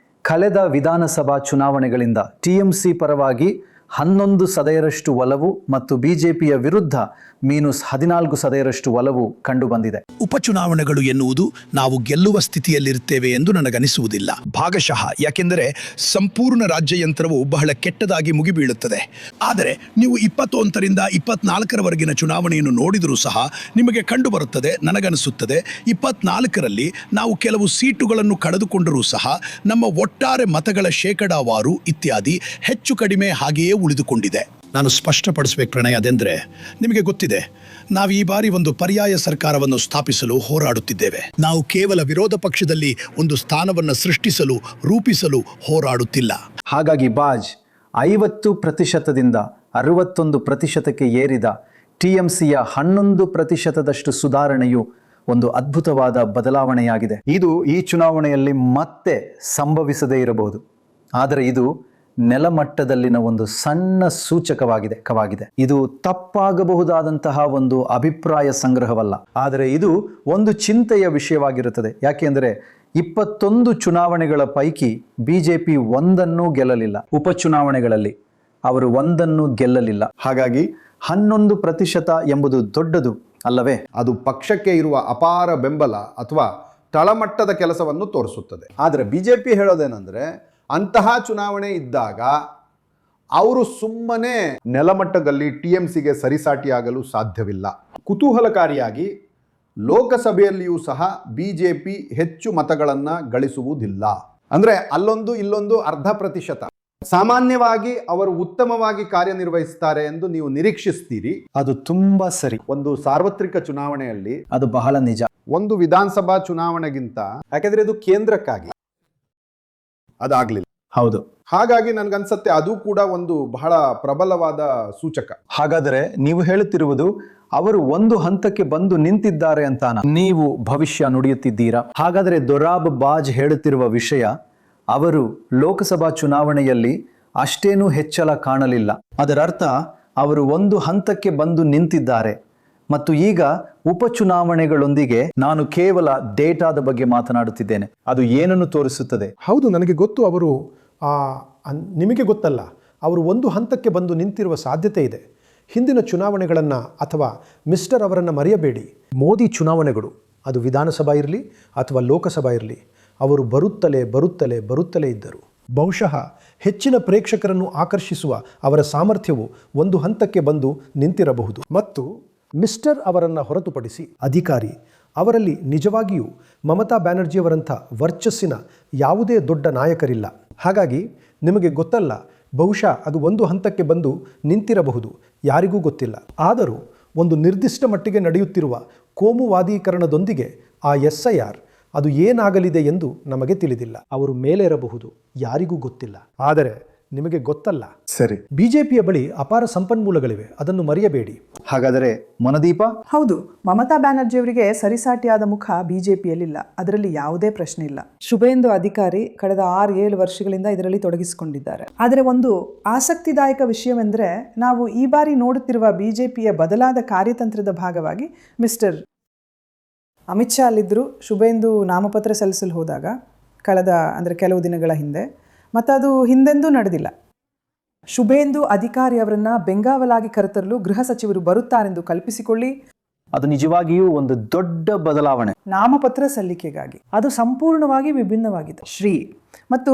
ಕಳೆದ ವಿಧಾನಸಭಾ ಚುನಾವಣೆಗಳಿಂದ TMC ಪರವಾಗಿ 11 ಸದೆಯರಷ್ಟು ಒಲವು ಮತ್ತು ಬಿಜೆಪಿಯ ವಿರುದ್ಧ -14 ಸದೆಯರಷ್ಟು ಒಲವು ಕಂಡುಬಂದಿದೆ. ಉಪಚುನಾವಣೆಗಳು ಎನ್ನುವುದು ನಾವು ಗೆಲ್ಲುವ ಸ್ಥಿತಿಯಲ್ಲಿರುತ್ತೇವೆ ಎಂದು ನನಗನಿಸುವುದಿಲ್ಲ. ಭಾಗಶಃ ಯಾಕೆಂದರೆ ಸಂಪೂರ್ಣ ರಾಜ್ಯ ಯಂತ್ರವು ಬಹಳ ಕೆಟ್ಟದಾಗಿ ಮುಗಿಬೀಳುತ್ತದೆ. ಆದರೆ ನೀವು 21ರಿಂದ 24ರವರೆಗಿನ ಚುನಾವಣೆಯನ್ನು ನೋಡಿದರೂ ಸಹ ನಿಮಗೆ ಕಂಡುಬರುತ್ತದೆ, ನನಗನಿಸುತ್ತದೆ 24ರಲ್ಲಿ ನಾವು ಕೆಲವು ಸೀಟುಗಳನ್ನು ಕಳೆದುಕೊಂಡರೂ ಸಹ ನಮ್ಮ ಒಟ್ಟಾರೆ ಮತಗಳ ಶೇಕಡಾವಾರು ಇತ್ಯಾದಿ ಹೆಚ್ಚು ಕಡಿಮೆ ಹಾಗೆಯೇ ಉಳಿದುಕೊಂಡಿದೆ. ನಾನು ಸ್ಪಷ್ಟಪಡಿಸಬೇಕು ಪ್ರಣಯ ಅದೆಂದರೆ, ನಿಮಗೆ ಗೊತ್ತಿದೆ, ನಾವು ಈ ಬಾರಿ ಒಂದು ಪರ್ಯಾಯ ಸರ್ಕಾರವನ್ನು ಸ್ಥಾಪಿಸಲು ಹೋರಾಡುತ್ತಿದ್ದೇವೆ. ನಾವು ಕೇವಲ ವಿರೋಧ ಪಕ್ಷದಲ್ಲಿ ಒಂದು ಸ್ಥಾನವನ್ನು ಸೃಷ್ಟಿಸಲು ರೂಪಿಸಲು ಹೋರಾಡುತ್ತಿಲ್ಲ. ಹಾಗಾಗಿ ಬಾಜ್ 50%ದಿಂದ 61%ಕ್ಕೆ ಏರಿದ TMCಯ 11%ದಷ್ಟು ಸುಧಾರಣೆಯು ಒಂದು ಅದ್ಭುತವಾದ ಬದಲಾವಣೆಯಾಗಿದೆ. ಇದು ಈ ಚುನಾವಣೆಯಲ್ಲಿ ಮತ್ತೆ ಸಂಭವಿಸದೇ ಇರಬಹುದು, ಆದರೆ ಇದು ನೆಲಮಟ್ಟದಲ್ಲಿನ ಒಂದು ಸಣ್ಣ ಸೂಚಕವಾಗಿದೆ. ಇದು ತಪ್ಪಾಗಬಹುದಾದಂತಹ ಒಂದು ಅಭಿಪ್ರಾಯ ಸಂಗ್ರಹವಲ್ಲ, ಆದರೆ ಇದು ಒಂದು ಚಿಂತೆಯ ವಿಷಯವಾಗಿರುತ್ತದೆ. ಯಾಕೆಂದರೆ 21 ಚುನಾವಣೆಗಳ ಪೈಕಿ ಬಿಜೆಪಿ ಒಂದನ್ನೂ ಗೆಲ್ಲಲಿಲ್ಲ. ಉಪಚುನಾವಣೆಗಳಲ್ಲಿ ಅವರು ಒಂದನ್ನು ಗೆಲ್ಲಲಿಲ್ಲ. ಹಾಗಾಗಿ 11% ಎಂಬುದು ದೊಡ್ಡದು ಅಲ್ಲವೇ? ಅದು ಪಕ್ಷಕ್ಕೆ ಇರುವ ಅಪಾರ ಬೆಂಬಲ ಅಥವಾ ತಳಮಟ್ಟದ ಕೆಲಸವನ್ನು ತೋರಿಸುತ್ತದೆ. ಆದರೆ ಬಿಜೆಪಿ ಹೇಳೋದೇನೆಂದರೆ, ಅಂತಹ ಚುನಾವಣೆ ಇದ್ದಾಗ ಅವರು ಸುಮ್ಮನೆ ನೆಲಮಟ್ಟದಲ್ಲಿ TMCಗೆ ಸರಿಸಾಟಿಯಾಗಲು ಸಾಧ್ಯವಿಲ್ಲ. ಕುತೂಹಲಕಾರಿಯಾಗಿ ಲೋಕಸಭೆಯಲ್ಲಿಯೂ ಸಹ ಬಿಜೆಪಿ ಹೆಚ್ಚು ಮತಗಳನ್ನು ಗಳಿಸುವುದಿಲ್ಲ. ಅಂದರೆ ಅಲ್ಲೊಂದು ಇಲ್ಲೊಂದು 0.5%. ಸಾಮಾನ್ಯವಾಗಿ ಅವರು ಉತ್ತಮವಾಗಿ ಕಾರ್ಯನಿರ್ವಹಿಸುತ್ತಾರೆ ಎಂದು ನೀವು ನಿರೀಕ್ಷಿಸ್ತೀರಿ. ಅದು ತುಂಬಾ ಸರಿ. ಒಂದು ಸಾರ್ವತ್ರಿಕ ಚುನಾವಣೆಯಲ್ಲಿ ಅದು ಬಹಳ ನಿಜ. ಒಂದು ವಿಧಾನಸಭಾ ಚುನಾವಣೆಗಿಂತ, ಯಾಕೆಂದ್ರೆ ಇದು ಕೇಂದ್ರಕ್ಕಾಗಿ, ಅದಾಗ್ಲಿಲ್ಲ. ಹೌದು. ಹಾಗಾಗಿ ನನ್ಗನ್ಸತ್ತೆ ಅದು ಕೂಡ ಒಂದು ಬಹಳ ಪ್ರಬಲವಾದ ಸೂಚಕ. ಹಾಗಾದರೆ ನೀವು ಹೇಳುತ್ತಿರುವುದು ಅವರು ಒಂದು ಹಂತಕ್ಕೆ ಬಂದು ನಿಂತಿದ್ದಾರೆ ಅಂತಾನ ನೀವು ಭವಿಷ್ಯ ನುಡಿಯುತ್ತಿದ್ದೀರಾ? ಹಾಗಾದರೆ ದೊರಾಬ್ ಬಾಜ್ ಹೇಳುತ್ತಿರುವ ವಿಷಯ, ಅವರು ಲೋಕಸಭಾ ಚುನಾವಣೆಯಲ್ಲಿ ಅಷ್ಟೇನೂ ಹೆಚ್ಚಳ ಕಾಣಲಿಲ್ಲ. ಅದರರ್ಥ ಅವರು ಒಂದು ಹಂತಕ್ಕೆ ಬಂದು ನಿಂತಿದ್ದಾರೆ. ಮತ್ತು ಈಗ ಉಪಚುನಾವಣೆಗಳೊಂದಿಗೆ ನಾನು ಕೇವಲ ಡೇಟಾದ ಬಗ್ಗೆ ಮಾತನಾಡುತ್ತಿದ್ದೇನೆ. ಅದು ಏನನ್ನು ತೋರಿಸುತ್ತದೆ? ಹೌದು, ನನಗೆ ಗೊತ್ತು. ಅವರು ನಿಮಗೆ ಗೊತ್ತಲ್ಲ, ಅವರು ಒಂದು ಹಂತಕ್ಕೆ ಬಂದು ನಿಂತಿರುವ ಸಾಧ್ಯತೆ ಇದೆ. ಹಿಂದಿನ ಚುನಾವಣೆಗಳನ್ನು ಅಥವಾ ಮಿಸ್ಟರ್ ಅವರನ್ನು ಮರೆಯಬೇಡಿ. ಮೋದಿ ಚುನಾವಣೆಗಳು, ಅದು ವಿಧಾನಸಭಾ ಇರಲಿ ಅಥವಾ ಲೋಕಸಭಾ ಇರಲಿ, ಅವರು ಬರುತ್ತಲೇ ಇದ್ದರು. ಬಹುಶಃ ಹೆಚ್ಚಿನ ಪ್ರೇಕ್ಷಕರನ್ನು ಆಕರ್ಷಿಸುವ ಅವರ ಸಾಮರ್ಥ್ಯವು ಒಂದು ಹಂತಕ್ಕೆ ಬಂದು ನಿಂತಿರಬಹುದು. ಮತ್ತು ಮಿಸ್ಟರ್ ಅವರನ್ನು ಹೊರತುಪಡಿಸಿ ಅಧಿಕಾರಿ ಅವರಲ್ಲಿ ನಿಜವಾಗಿಯೂ ಮಮತಾ ಬ್ಯಾನರ್ಜಿಯವರಂಥ ವರ್ಚಸ್ಸಿನ ಯಾವುದೇ ದೊಡ್ಡ ನಾಯಕರಿಲ್ಲ. ಹಾಗಾಗಿ ನಿಮಗೆ ಗೊತ್ತಲ್ಲ, ಬಹುಶಃ ಅದು ಒಂದು ಹಂತಕ್ಕೆ ಬಂದು ನಿಂತಿರಬಹುದು, ಯಾರಿಗೂ ಗೊತ್ತಿಲ್ಲ. ಆದರೂ ಒಂದು ನಿರ್ದಿಷ್ಟ ಮಟ್ಟಿಗೆ ನಡೆಯುತ್ತಿರುವ ಕೋಮುವಾದೀಕರಣದೊಂದಿಗೆ ಆ SIR ಅದು ಏನಾಗಲಿದೆ ಎಂದು ನಮಗೆ ತಿಳಿದಿಲ್ಲ. ಅವರು ಮೇಲೇರಬಹುದು, ಯಾರಿಗೂ ಗೊತ್ತಿಲ್ಲ. ಆದರೆ ನಿಮಗೆ ಗೊತ್ತಲ್ಲ, ಸರಿ, ಬಿಜೆಪಿಯ ಬಳಿ ಅಪಾರ ಸಂಪನ್ಮೂಲಗಳಿವೆ, ಅದನ್ನು ಮರೆಯಬೇಡಿ. ಹಾಗಾದರೆ ಮೊನದೀಪ? ಹೌದು, ಮಮತಾ ಬ್ಯಾನರ್ಜಿಯವರಿಗೆ ಸರಿಸಾಟಿಯಾದ ಮುಖ ಬಿಜೆಪಿಯಲ್ಲಿಲ್ಲ, ಅದರಲ್ಲಿ ಯಾವುದೇ ಪ್ರಶ್ನೆ ಇಲ್ಲ. ಶುಭೇಂದು ಅಧಿಕಾರಿ ಕಳೆದ 6-7 ವರ್ಷಗಳಿಂದ ಇದರಲ್ಲಿ ತೊಡಗಿಸಿಕೊಂಡಿದ್ದಾರೆ. ಆದರೆ ಒಂದು ಆಸಕ್ತಿದಾಯಕ ವಿಷಯವೆಂದರೆ, ನಾವು ಈ ಬಾರಿ ನೋಡುತ್ತಿರುವ ಬಿಜೆಪಿಯ ಬದಲಾದ ಕಾರ್ಯತಂತ್ರದ ಭಾಗವಾಗಿ ಮಿಸ್ಟರ್ ಅಮಿತ್ ಶಾ ಅಲ್ಲಿದ್ದರು. ಶುಭೇಂದು ನಾಮಪತ್ರ ಸಲ್ಲಿಸಲು ಹೋದಾಗ ಕೆಲವು ದಿನಗಳ ಹಿಂದೆ, ಮತ್ತು ಅದು ಹಿಂದೆಂದೂ ನಡೆದಿಲ್ಲ. ಶುಭೇಂದು ಅಧಿಕಾರಿ ಅವರನ್ನು ಬೆಂಗಾವಲಾಗಿ ಕರೆತರಲು ಗೃಹ ಸಚಿವರು ಬರುತ್ತಾರೆಂದು ಕಲ್ಪಿಸಿಕೊಳ್ಳಿ. ಅದು ನಿಜವಾಗಿಯೂ ಒಂದು ದೊಡ್ಡ ಬದಲಾವಣೆ. ನಾಮಪತ್ರ ಸಲ್ಲಿಕೆಗಾಗಿ ಅದು ಸಂಪೂರ್ಣವಾಗಿ ವಿಭಿನ್ನವಾಗಿದೆ. ಮತ್ತು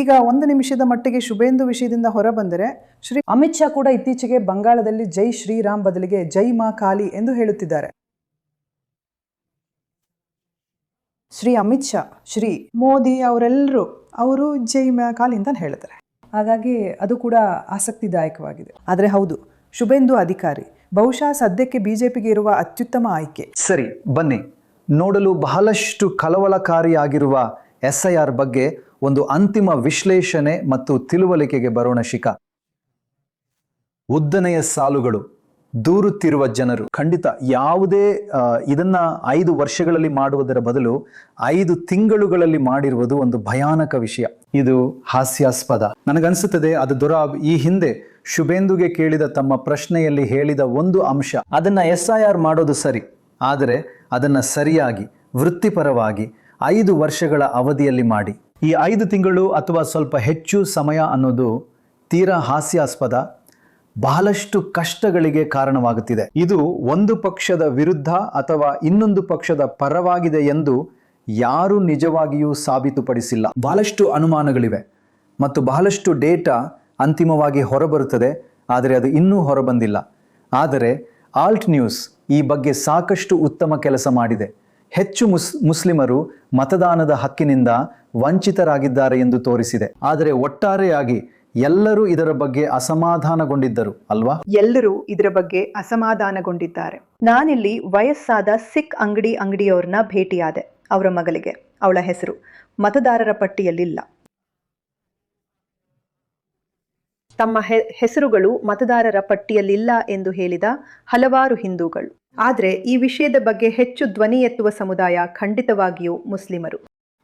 ಈಗ 1 ನಿಮಿಷದ ಮಟ್ಟಿಗೆ ಶುಭೇಂದು ವಿಷಯದಿಂದ ಹೊರಬಂದರೆ, ಶ್ರೀ ಅಮಿತ್ ಶಾ ಕೂಡ ಇತ್ತೀಚೆಗೆ ಬಂಗಾಳದಲ್ಲಿ ಜೈ ಶ್ರೀರಾಮ್ ಬದಲಿಗೆ ಜೈ ಮಾ ಕಾಳಿ ಎಂದು ಹೇಳುತ್ತಿದ್ದಾರೆ. ಶ್ರೀ ಅಮಿತ್ ಶಾ, ಶ್ರೀ ಮೋದಿ ಅವರೆಲ್ಲರೂ ಅವರು ಜೈ ಮಾ ಕಾಳಿ ಅಂತ ಹೇಳ್ತಾರೆ. ಹಾಗಾಗಿ ಅದು ಕೂಡ ಆಸಕ್ತಿದಾಯಕವಾಗಿದೆ. ಆದರೆ ಹೌದು, ಶುಭೇಂದು ಅಧಿಕಾರಿ ಬಹುಶಃ ಸದ್ಯಕ್ಕೆ ಬಿಜೆಪಿಗೆ ಇರುವ ಅತ್ಯುತ್ತಮ ಆಯ್ಕೆ. ಸರಿ, ಬನ್ನಿ ನೋಡಲು ಬಹಳಷ್ಟು ಕಳವಳಕಾರಿಯಾಗಿರುವ SIR ಬಗ್ಗೆ ಒಂದು ಅಂತಿಮ ವಿಶ್ಲೇಷಣೆ ಮತ್ತು ತಿಳುವಳಿಕೆಗೆ ಬರೋಣ. ಶಿಖಾ, ಉದ್ದನೆಯ ಸಾಲುಗಳು, ದೂರುತ್ತಿರುವ ಜನರು, ಖಂಡಿತ ಯಾವುದೇ ಇದನ್ನ 5 ವರ್ಷಗಳಲ್ಲಿ ಮಾಡುವುದರ ಬದಲು 5 ತಿಂಗಳುಗಳಲ್ಲಿ ಮಾಡಿರುವುದು ಒಂದು ಭಯಾನಕ ವಿಷಯ. ಇದು ಹಾಸ್ಯಾಸ್ಪದ. ನನಗನ್ಸುತ್ತದೆ ಅದು ದೊರಾಬ್ ಈ ಹಿಂದೆ ಶುಭೇಂದುಗೆ ಕೇಳಿದ ತಮ್ಮ ಪ್ರಶ್ನೆಯಲ್ಲಿ ಹೇಳಿದ ಒಂದು ಅಂಶ, ಅದನ್ನ SIR ಮಾಡೋದು ಸರಿ, ಆದರೆ ಅದನ್ನ ಸರಿಯಾಗಿ ವೃತ್ತಿಪರವಾಗಿ 5 ವರ್ಷಗಳ ಅವಧಿಯಲ್ಲಿ ಮಾಡಿ. ಈ 5 ತಿಂಗಳು ಅಥವಾ ಸ್ವಲ್ಪ ಹೆಚ್ಚು ಸಮಯ ಅನ್ನೋದು ತೀರಾ ಹಾಸ್ಯಾಸ್ಪದ, ಬಹಳಷ್ಟು ಕಷ್ಟಗಳಿಗೆ ಕಾರಣವಾಗುತ್ತಿದೆ. ಇದು ಒಂದು ಪಕ್ಷದ ವಿರುದ್ಧ ಅಥವಾ ಇನ್ನೊಂದು ಪಕ್ಷದ ಪರವಾಗಿದೆ ಎಂದು ಯಾರೂ ನಿಜವಾಗಿಯೂ ಸಾಬೀತುಪಡಿಸಿಲ್ಲ. ಬಹಳಷ್ಟು ಅನುಮಾನಗಳಿವೆ ಮತ್ತು ಬಹಳಷ್ಟು ಡೇಟಾ ಅಂತಿಮವಾಗಿ ಹೊರಬರುತ್ತದೆ, ಆದರೆ ಅದು ಇನ್ನೂ ಹೊರಬಂದಿಲ್ಲ. ಆದರೆ ಆಲ್ಟ್ ನ್ಯೂಸ್ ಈ ಬಗ್ಗೆ ಸಾಕಷ್ಟು ಉತ್ತಮ ಕೆಲಸ ಮಾಡಿದೆ. ಹೆಚ್ಚು ಮುಸ್ಲಿಮರು ಮತದಾನದ ಹಕ್ಕಿನಿಂದ ವಂಚಿತರಾಗಿದ್ದಾರೆ ಎಂದು ತೋರಿಸಿದೆ. ಆದರೆ ಒಟ್ಟಾರೆಯಾಗಿ ಎಲ್ಲರೂ ಇದರ ಬಗ್ಗೆ ಅಸಮಾಧಾನಗೊಂಡಿದ್ದರು ಅಲ್ವಾ? ಎಲ್ಲರೂ ಇದರ ಬಗ್ಗೆ ಅಸಮಾಧಾನಗೊಂಡಿದ್ದಾರೆ. ನಾನಿಲ್ಲಿ ವಯಸ್ಸಾದ ಸಿಖ್ ಅಂಗಡಿಯವ್ರನ್ನ ಭೇಟಿಯಾದೆ. ಅವರ ಮಗಳಿಗೆ, ಅವಳ ಹೆಸರು ಮತದಾರರ ಪಟ್ಟಿಯಲ್ಲಿಲ್ಲ. ತಮ್ಮ ಹೆಸರುಗಳು ಮತದಾರರ ಪಟ್ಟಿಯಲ್ಲಿಲ್ಲ ಎಂದು ಹೇಳಿದ ಹಲವಾರು ಹಿಂದೂಗಳು. ಆದರೆ ಈ ವಿಷಯದ ಬಗ್ಗೆ ಹೆಚ್ಚು ಧ್ವನಿ ಎತ್ತುವ ಸಮುದಾಯ ಖಂಡಿತವಾಗಿಯೂ ಮುಸ್ಲಿಮರು.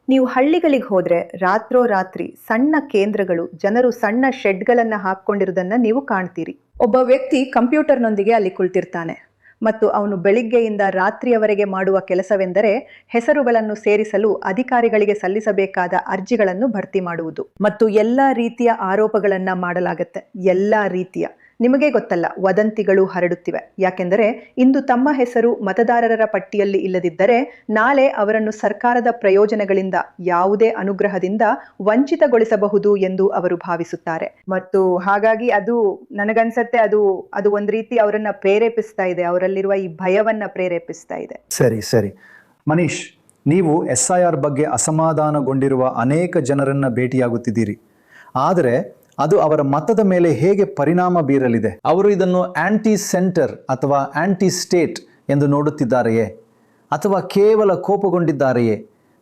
ನೀವು ಹಳ್ಳಿಗಳಿಗೆ ಹೋದ್ರೆ ರಾತ್ರೋರಾತ್ರಿ ಸಣ್ಣ ಕೇಂದ್ರಗಳು, ಜನರು ಸಣ್ಣ ಶೆಡ್ಗಳನ್ನು ಹಾಕೊಂಡಿರುವುದನ್ನು ನೀವು ಕಾಣ್ತೀರಿ. ಒಬ್ಬ ವ್ಯಕ್ತಿ ಕಂಪ್ಯೂಟರ್ನೊಂದಿಗೆ ಅಲ್ಲಿ ಕುಳಿತಿರ್ತಾನೆ ಮತ್ತು ಅವನು ಬೆಳಿಗ್ಗೆಯಿಂದ ರಾತ್ರಿಯವರೆಗೆ ಮಾಡುವ ಕೆಲಸವೆಂದರೆ ಹೆಸರುಗಳನ್ನು ಸೇರಿಸಲು ಅಧಿಕಾರಿಗಳಿಗೆ ಸಲ್ಲಿಸಬೇಕಾದ ಅರ್ಜಿಗಳನ್ನು ಭರ್ತಿ ಮಾಡುವುದು. ಮತ್ತು ಎಲ್ಲ ರೀತಿಯ ಆರೋಪಗಳನ್ನ ಮಾಡಲಾಗತ್ತೆ. ಎಲ್ಲ ರೀತಿಯ, ನಿಮಗೆ ಗೊತ್ತಲ್ಲ, ವದಂತಿಗಳು ಹರಡುತ್ತಿವೆ. ಯಾಕೆಂದರೆ ಇಂದು ತಮ್ಮ ಹೆಸರು ಮತದಾರರ ಪಟ್ಟಿಯಲ್ಲಿ ಇಲ್ಲದಿದ್ದರೆ ನಾಳೆ ಅವರನ್ನು ಸರ್ಕಾರದ ಪ್ರಯೋಜನಗಳಿಂದ, ಯಾವುದೇ ಅನುಗ್ರಹದಿಂದ ವಂಚಿತಗೊಳಿಸಬಹುದು ಎಂದು ಅವರು ಭಾವಿಸುತ್ತಾರೆ. ಮತ್ತು ಹಾಗಾಗಿ ಅದು ನನಗನ್ಸತ್ತೆ ಅದು ಒಂದು ರೀತಿ ಅವರನ್ನ ಪ್ರೇರೇಪಿಸ್ತಾ ಇದೆ, ಅವರಲ್ಲಿರುವ ಈ ಭಯವನ್ನ ಪ್ರೇರೇಪಿಸ್ತಾ ಇದೆ. ಸರಿ ಮನೀಶ್, ನೀವು SIR ಬಗ್ಗೆ ಅಸಮಾಧಾನಗೊಂಡಿರುವ ಅನೇಕ ಜನರನ್ನ ಭೇಟಿಯಾಗುತ್ತಿದ್ದೀರಿ. ಆದರೆ ಅದು ಅವರ ಮತದ ಮೇಲೆ ಹೇಗೆ ಪರಿಣಾಮ ಬೀರಲಿದೆ? ಅವರು ಇದನ್ನು ಆಂಟಿ ಸೆಂಟರ್ ಅಥವಾ ಆಂಟಿ ಸ್ಟೇಟ್ ಎಂದು ನೋಡುತ್ತಿದ್ದಾರೆಯೇ, ಅಥವಾ ಕೇವಲ ಕೋಪಗೊಂಡಿದ್ದಾರೆಯೇ?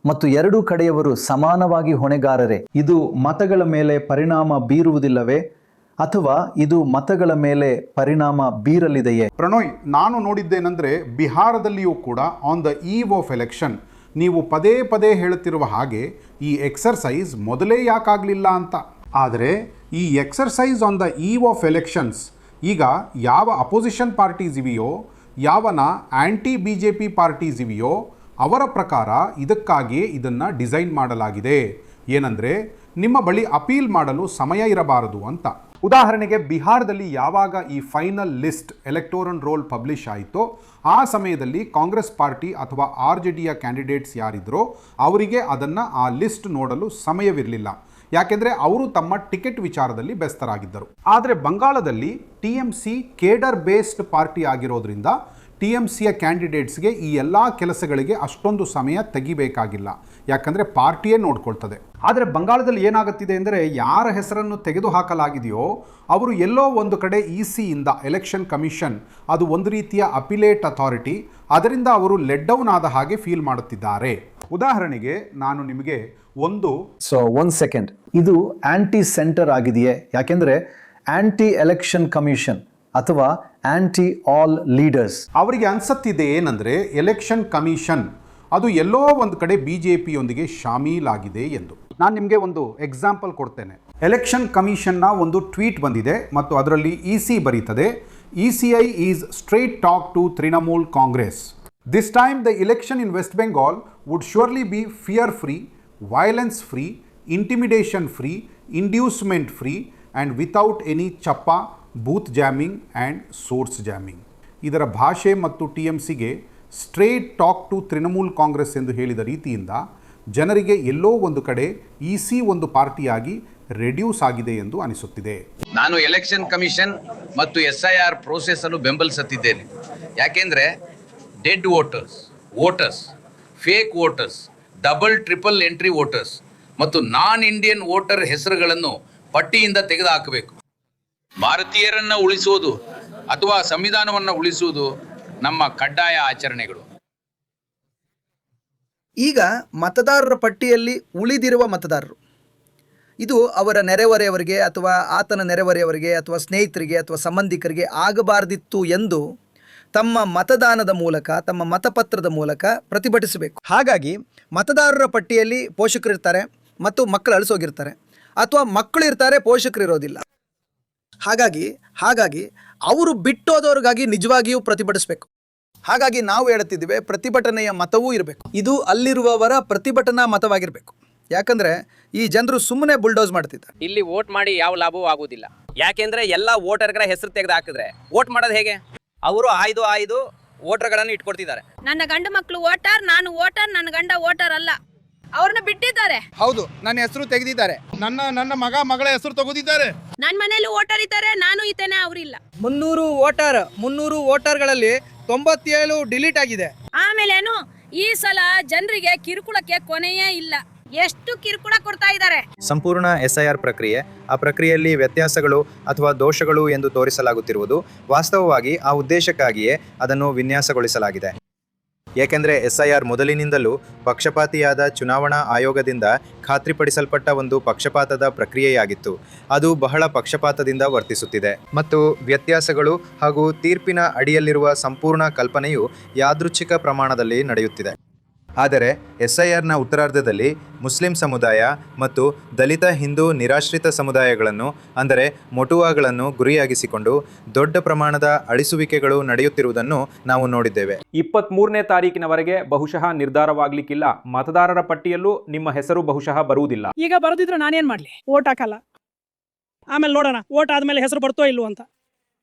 ಮತ್ತು ಎರಡೂ ಕಡೆಯವರು ಸಮಾನವಾಗಿ ಹೊಣೆಗಾರರೇ? ಇದು ಮತಗಳ ಮೇಲೆ ಪರಿಣಾಮ ಬೀರುವುದಿಲ್ಲವೇ, ಅಥವಾ ಇದು ಮತಗಳ ಮೇಲೆ ಪರಿಣಾಮ ಬೀರಲಿದೆಯೇ? ಪ್ರಣೋಯ್, ನಾನು ನೋಡಿದ್ದೇನೆಂದರೆ ಬಿಹಾರದಲ್ಲಿಯೂ ಕೂಡ on the eve of election ನೀವು ಪದೇ ಪದೇ ಹೇಳುತ್ತಿರುವ ಹಾಗೆ ಈ ಎಕ್ಸರ್ಸೈಸ್ ಮೊದಲೇ ಯಾಕಾಗಲಿಲ್ಲ ಅಂತ. ಆದರೆ ಈ exercise on the eve of elections ಈಗ ಯಾವ ಅಪೋಸಿಷನ್ ಪಾರ್ಟೀಸ್ ಇವೆಯೋ, ಯಾವನ ಆ್ಯಂಟಿ BJP ಪಾರ್ಟೀಸ್ ಇವೆಯೋ ಅವರ ಪ್ರಕಾರ ಇದಕ್ಕಾಗಿಯೇ ಇದನ್ನು ಡಿಸೈನ್ ಮಾಡಲಾಗಿದೆ. ಏನಂದರೆ ನಿಮ್ಮ ಬಳಿ ಅಪೀಲ್ ಮಾಡಲು ಸಮಯ ಇರಬಾರದು ಅಂತ. ಉದಾಹರಣೆಗೆ ಬಿಹಾರದಲ್ಲಿ ಯಾವಾಗ ಈ final list electoral roll publish ಆಯಿತೋ ಆ ಸಮಯದಲ್ಲಿ ಕಾಂಗ್ರೆಸ್ ಪಾರ್ಟಿ ಅಥವಾ RJDಯ ಕ್ಯಾಂಡಿಡೇಟ್ಸ್ ಯಾರಿದ್ರೋ ಅವರಿಗೆ ಅದನ್ನು ಆ ಲಿಸ್ಟ್ ನೋಡಲು ಸಮಯವಿರಲಿಲ್ಲ. ಯಾಕೆಂದರೆ ಅವರು ತಮ್ಮ ಟಿಕೆಟ್ ವಿಚಾರದಲ್ಲಿ ಬೆಸ್ತರಾಗಿದ್ದರು. ಆದರೆ ಬಂಗಾಳದಲ್ಲಿ TMC ಕೇಡರ್ ಬೇಸ್ಡ್ ಪಾರ್ಟಿ ಆಗಿರೋದ್ರಿಂದ TMCಯ ಕ್ಯಾಂಡಿಡೇಟ್ಸ್ಗೆ ಈ ಎಲ್ಲ ಕೆಲಸಗಳಿಗೆ ಅಷ್ಟೊಂದು ಸಮಯ ತೆಗಿಬೇಕಾಗಿಲ್ಲ, ಯಾಕಂದರೆ ಪಾರ್ಟಿಯೇ ನೋಡ್ಕೊಳ್ತದೆ. ಆದರೆ ಬಂಗಾಳದಲ್ಲಿ ಏನಾಗುತ್ತಿದೆ ಅಂದರೆ ಯಾರ ಹೆಸರನ್ನು ತೆಗೆದುಹಾಕಲಾಗಿದೆಯೋ ಅವರು ಎಲ್ಲೋ ಒಂದು ಕಡೆ ECಯಿಂದ ಎಲೆಕ್ಷನ್ ಕಮಿಷನ್, ಅದು ಒಂದು ರೀತಿಯ ಅಪಿಲೇಟ್ ಅಥಾರಿಟಿ, ಅದರಿಂದ ಅವರು ಲೆಟ್ ಡೌನ್ ಆದ ಹಾಗೆ ಫೀಲ್ ಮಾಡುತ್ತಿದ್ದಾರೆ. ಉದಾಹರಣೆಗೆ ನಾನು ನಿಮಗೆ ಒಂದು ಸೆಕೆಂಡ್, ಇದು ಆಂಟಿ ಸೆಂಟರ್ ಆಗಿದೆಯೇ? ಯಾಕೆಂದರೆ ಆಂಟಿ ಎಲೆಕ್ಷನ್ ಕಮಿಷನ್ ಅಥವಾ ಆಂಟಿ ಆಲ್ ಲೀಡರ್ಸ್ ಅವರಿಗೆ ಅನ್ಸತ್ತಿದೆ ಏನಂದರೆ ಎಲೆಕ್ಷನ್ ಕಮಿಷನ್ ಅದು ಎಲ್ಲೋ ಒಂದು ಕಡೆ BJPಯೊಂದಿಗೆ ಶಾಮೀಲಾಗಿದೆ ಎಂದು. ನಾನು ನಿಮಗೆ ಒಂದು ಎಕ್ಸಾಂಪಲ್ ಕೊಡ್ತೇನೆ. ಎಲೆಕ್ಷನ್ ಕಮಿಷನ್ನ ಒಂದು ಟ್ವೀಟ್ ಬಂದಿದೆ ಮತ್ತು ಅದರಲ್ಲಿ EC ಬರೀತದೆ, ECI is straight talk to Trinamool Congress. This time the election in West Bengal would surely be fear-free, violence-free, intimidation-free, inducement-free and without any chappa, booth jamming and source jamming. ಇದರ ಭಾಷೆ ಮತ್ತು TMCಗೆ straight talk to Trinamool Congress ಎಂದು ಹೇಳಿದ ರೀತಿಯಿಂದ ಜನರಿಗೆ ಎಲ್ಲೋ ಒಂದು ಕಡೆ EC ಒಂದು ಪಾರ್ಟಿಯಾಗಿ ರೆಡ್ಯೂಸ್ ಆಗಿದೆ ಎಂದು ಅನಿಸುತ್ತಿದೆ. ನಾನು ಎಲೆಕ್ಷನ್ ಕಮಿಷನ್ ಮತ್ತು SIR ಪ್ರೋಸೆಸ್ ಅನ್ನು ಬೆಂಬಲಿಸುತ್ತಿದ್ದೇನೆ. ಯಾಕೆಂದರೆ dead voters, fake voters, double triple entry voters ಮತ್ತು ನಾನ್ ಇಂಡಿಯನ್ ವೋಟರ್ ಹೆಸರುಗಳನ್ನು ಪಟ್ಟಿಯಿಂದ ತೆಗೆದುಹಾಕಬೇಕು. ಭಾರತೀಯರನ್ನು ಉಳಿಸುವುದು ಅಥವಾ ಸಂವಿಧಾನವನ್ನು ಉಳಿಸುವುದು ನಮ್ಮ ಕಡ್ಡಾಯ ಆಚರಣೆಗಳು. ಈಗ ಮತದಾರರ ಪಟ್ಟಿಯಲ್ಲಿ ಉಳಿದಿರುವ ಮತದಾರರು, ಇದು ಅವರ ನೆರೆಹೊರೆಯವರಿಗೆ ಅಥವಾ ಆತನ ನೆರೆಹೊರೆಯವರಿಗೆ ಅಥವಾ ಸ್ನೇಹಿತರಿಗೆ ಅಥವಾ ಸಂಬಂಧಿಕರಿಗೆ ಆಗಬಾರ್ದಿತ್ತು ಎಂದು ತಮ್ಮ ಮತದಾನದ ಮೂಲಕ, ತಮ್ಮ ಮತಪತ್ರದ ಮೂಲಕ ಪ್ರತಿಭಟಿಸಬೇಕು. ಹಾಗಾಗಿ ಮತದಾರರ ಪಟ್ಟಿಯಲ್ಲಿ ಪೋಷಕರು ಇರ್ತಾರೆ ಮತ್ತು ಮಕ್ಕಳು ಅಳಿಸೋಗಿರ್ತಾರೆ, ಅಥವಾ ಮಕ್ಕಳು ಇರ್ತಾರೆ, ಪೋಷಕರು ಇರೋದಿಲ್ಲ. ಹಾಗಾಗಿ ಅವರು ಬಿಟ್ಟೋದವ್ರಿಗಾಗಿ ನಿಜವಾಗಿಯೂ ಪ್ರತಿಭಟಿಸಬೇಕು. ಹಾಗಾಗಿ ನಾವು ಹೇಳುತ್ತಿದ್ದೇವೆ, ಪ್ರತಿಭಟನೆಯ ಮತವೂ ಇರಬೇಕು. ಇದು ಅಲ್ಲಿರುವವರ ಪ್ರತಿಭಟನಾ ಮತವಾಗಿರಬೇಕು. ಯಾಕಂದರೆ ಈ ಜನರು ಸುಮ್ಮನೆ ಬುಲ್ಡೋಸ್ ಮಾಡ್ತಿದ್ದಾರೆ. ಇಲ್ಲಿ ವೋಟ್ ಮಾಡಿ ಯಾವ ಲಾಭವೂ ಆಗುವುದಿಲ್ಲ. ಯಾಕೆಂದ್ರೆ ಎಲ್ಲ ವೋಟರ್ಗಳ ಹೆಸರು ತೆಗೆದು ಹಾಕಿದ್ರೆ ವೋಟ್ ಮಾಡೋದು ಹೇಗೆ? ಅವರು ಆಯ್ದು ವೋಟರ್ಗಳನ್ನು ಇಟ್ಕೊಡ್ತಿದ್ದಾರೆ. ನನ್ನ ಗಂಡು ಮಕ್ಕಳು ವೋಟರ್, ನಾನು ವೋಟರ್, ನನ್ನ ಗಂಡ ವೋಟರ್ ಅಲ್ಲ, ಅವ್ರನ್ನ ಬಿಟ್ಟಿದ್ದಾರೆ. ಹೌದು, ನನ್ನ ಹೆಸರು ತೆಗೆದಿದ್ದಾರೆ, ನನ್ನ ಮಗಳ ಹೆಸರು ತಗೋದಿದ್ದಾರೆ. ನನ್ನ ಮನೇಲಿ ವೋಟರ್ ಇದ್ದಾರೆ, ನಾನು ಇದ್ದೇನೆ, ಅವರಿಲ್ಲ. 300 ವೋಟರ್ಗಳಲ್ಲಿ 97 ಡಿಲೀಟ್ ಆಗಿದೆ. ಆಮೇಲೇನು ಈ ಸಲ ಜನರಿಗೆ ಕಿರುಕುಳಕ್ಕೆ ಕೊನೆಯೇ ಇಲ್ಲ. ಎಷ್ಟು ಕಿರುಕುಳ ಕೊಡ್ತಾ ಇದ್ದಾರೆ. ಸಂಪೂರ್ಣ SIR ಪ್ರಕ್ರಿಯೆ, ಆ ಪ್ರಕ್ರಿಯೆಯಲ್ಲಿ ವ್ಯತ್ಯಾಸಗಳು ಅಥವಾ ದೋಷಗಳು ಎಂದು ತೋರಿಸಲಾಗುತ್ತಿರುವುದು ವಾಸ್ತವವಾಗಿ ಆ ಉದ್ದೇಶಕ್ಕಾಗಿಯೇ ಅದನ್ನು ವಿನ್ಯಾಸಗೊಳಿಸಲಾಗಿದೆ. ಏಕೆಂದರೆ SIR ಮೊದಲಿನಿಂದಲೂ ಪಕ್ಷಪಾತಿಯಾದ ಚುನಾವಣಾ ಆಯೋಗದಿಂದ ಖಾತ್ರಿಪಡಿಸಲ್ಪಟ್ಟ ಒಂದು ಪಕ್ಷಪಾತದ ಪ್ರಕ್ರಿಯೆಯಾಗಿತ್ತು. ಅದು ಬಹಳ ಪಕ್ಷಪಾತದಿಂದ ವರ್ತಿಸುತ್ತಿದೆ ಮತ್ತು ವ್ಯತ್ಯಾಸಗಳು ಹಾಗೂ ತೀರ್ಪಿನ ಅಡಿಯಲ್ಲಿರುವ ಸಂಪೂರ್ಣ ಕಲ್ಪನೆಯು ಯಾದೃಚ್ಛಿಕ ಪ್ರಮಾಣದಲ್ಲಿ ನಡೆಯುತ್ತಿದೆ. ಆದರೆ SIRನ ಉತ್ತರಾರ್ಧದಲ್ಲಿ ಮುಸ್ಲಿಂ ಸಮುದಾಯ ಮತ್ತು ದಲಿತ ಹಿಂದೂ ನಿರಾಶ್ರಿತ ಸಮುದಾಯಗಳನ್ನು ಅಂದರೆ ಮೊಟುವಾಗಳನ್ನು ಗುರಿಯಾಗಿಸಿಕೊಂಡು ದೊಡ್ಡ ಪ್ರಮಾಣದ ಅಳಿಸುವಿಕೆಗಳು ನಡೆಯುತ್ತಿರುವುದನ್ನು ನಾವು ನೋಡಿದ್ದೇವೆ. 23ನೇ ತಾರೀಕಿನವರೆಗೆ ಬಹುಶಃ ನಿರ್ಧಾರವಾಗ್ಲಿಕ್ಕಿಲ್ಲ. ಮತದಾರರ ಪಟ್ಟಿಯಲ್ಲೂ ನಿಮ್ಮ ಹೆಸರು ಬಹುಶಃ ಬರುವುದಿಲ್ಲ. ಈಗ ಬರೋದಿದ್ರೆ ನಾನೇನ್ ಮಾಡ್ಲಿ? ವೋಟ್ ಹಾಕಲ್ಲ, ಆಮೇಲೆ ನೋಡೋಣ ವೋಟ್ ಆದ್ಮೇಲೆ ಹೆಸರು ಬರ್ತೋ ಇಲ್ವೋ ಅಂತ.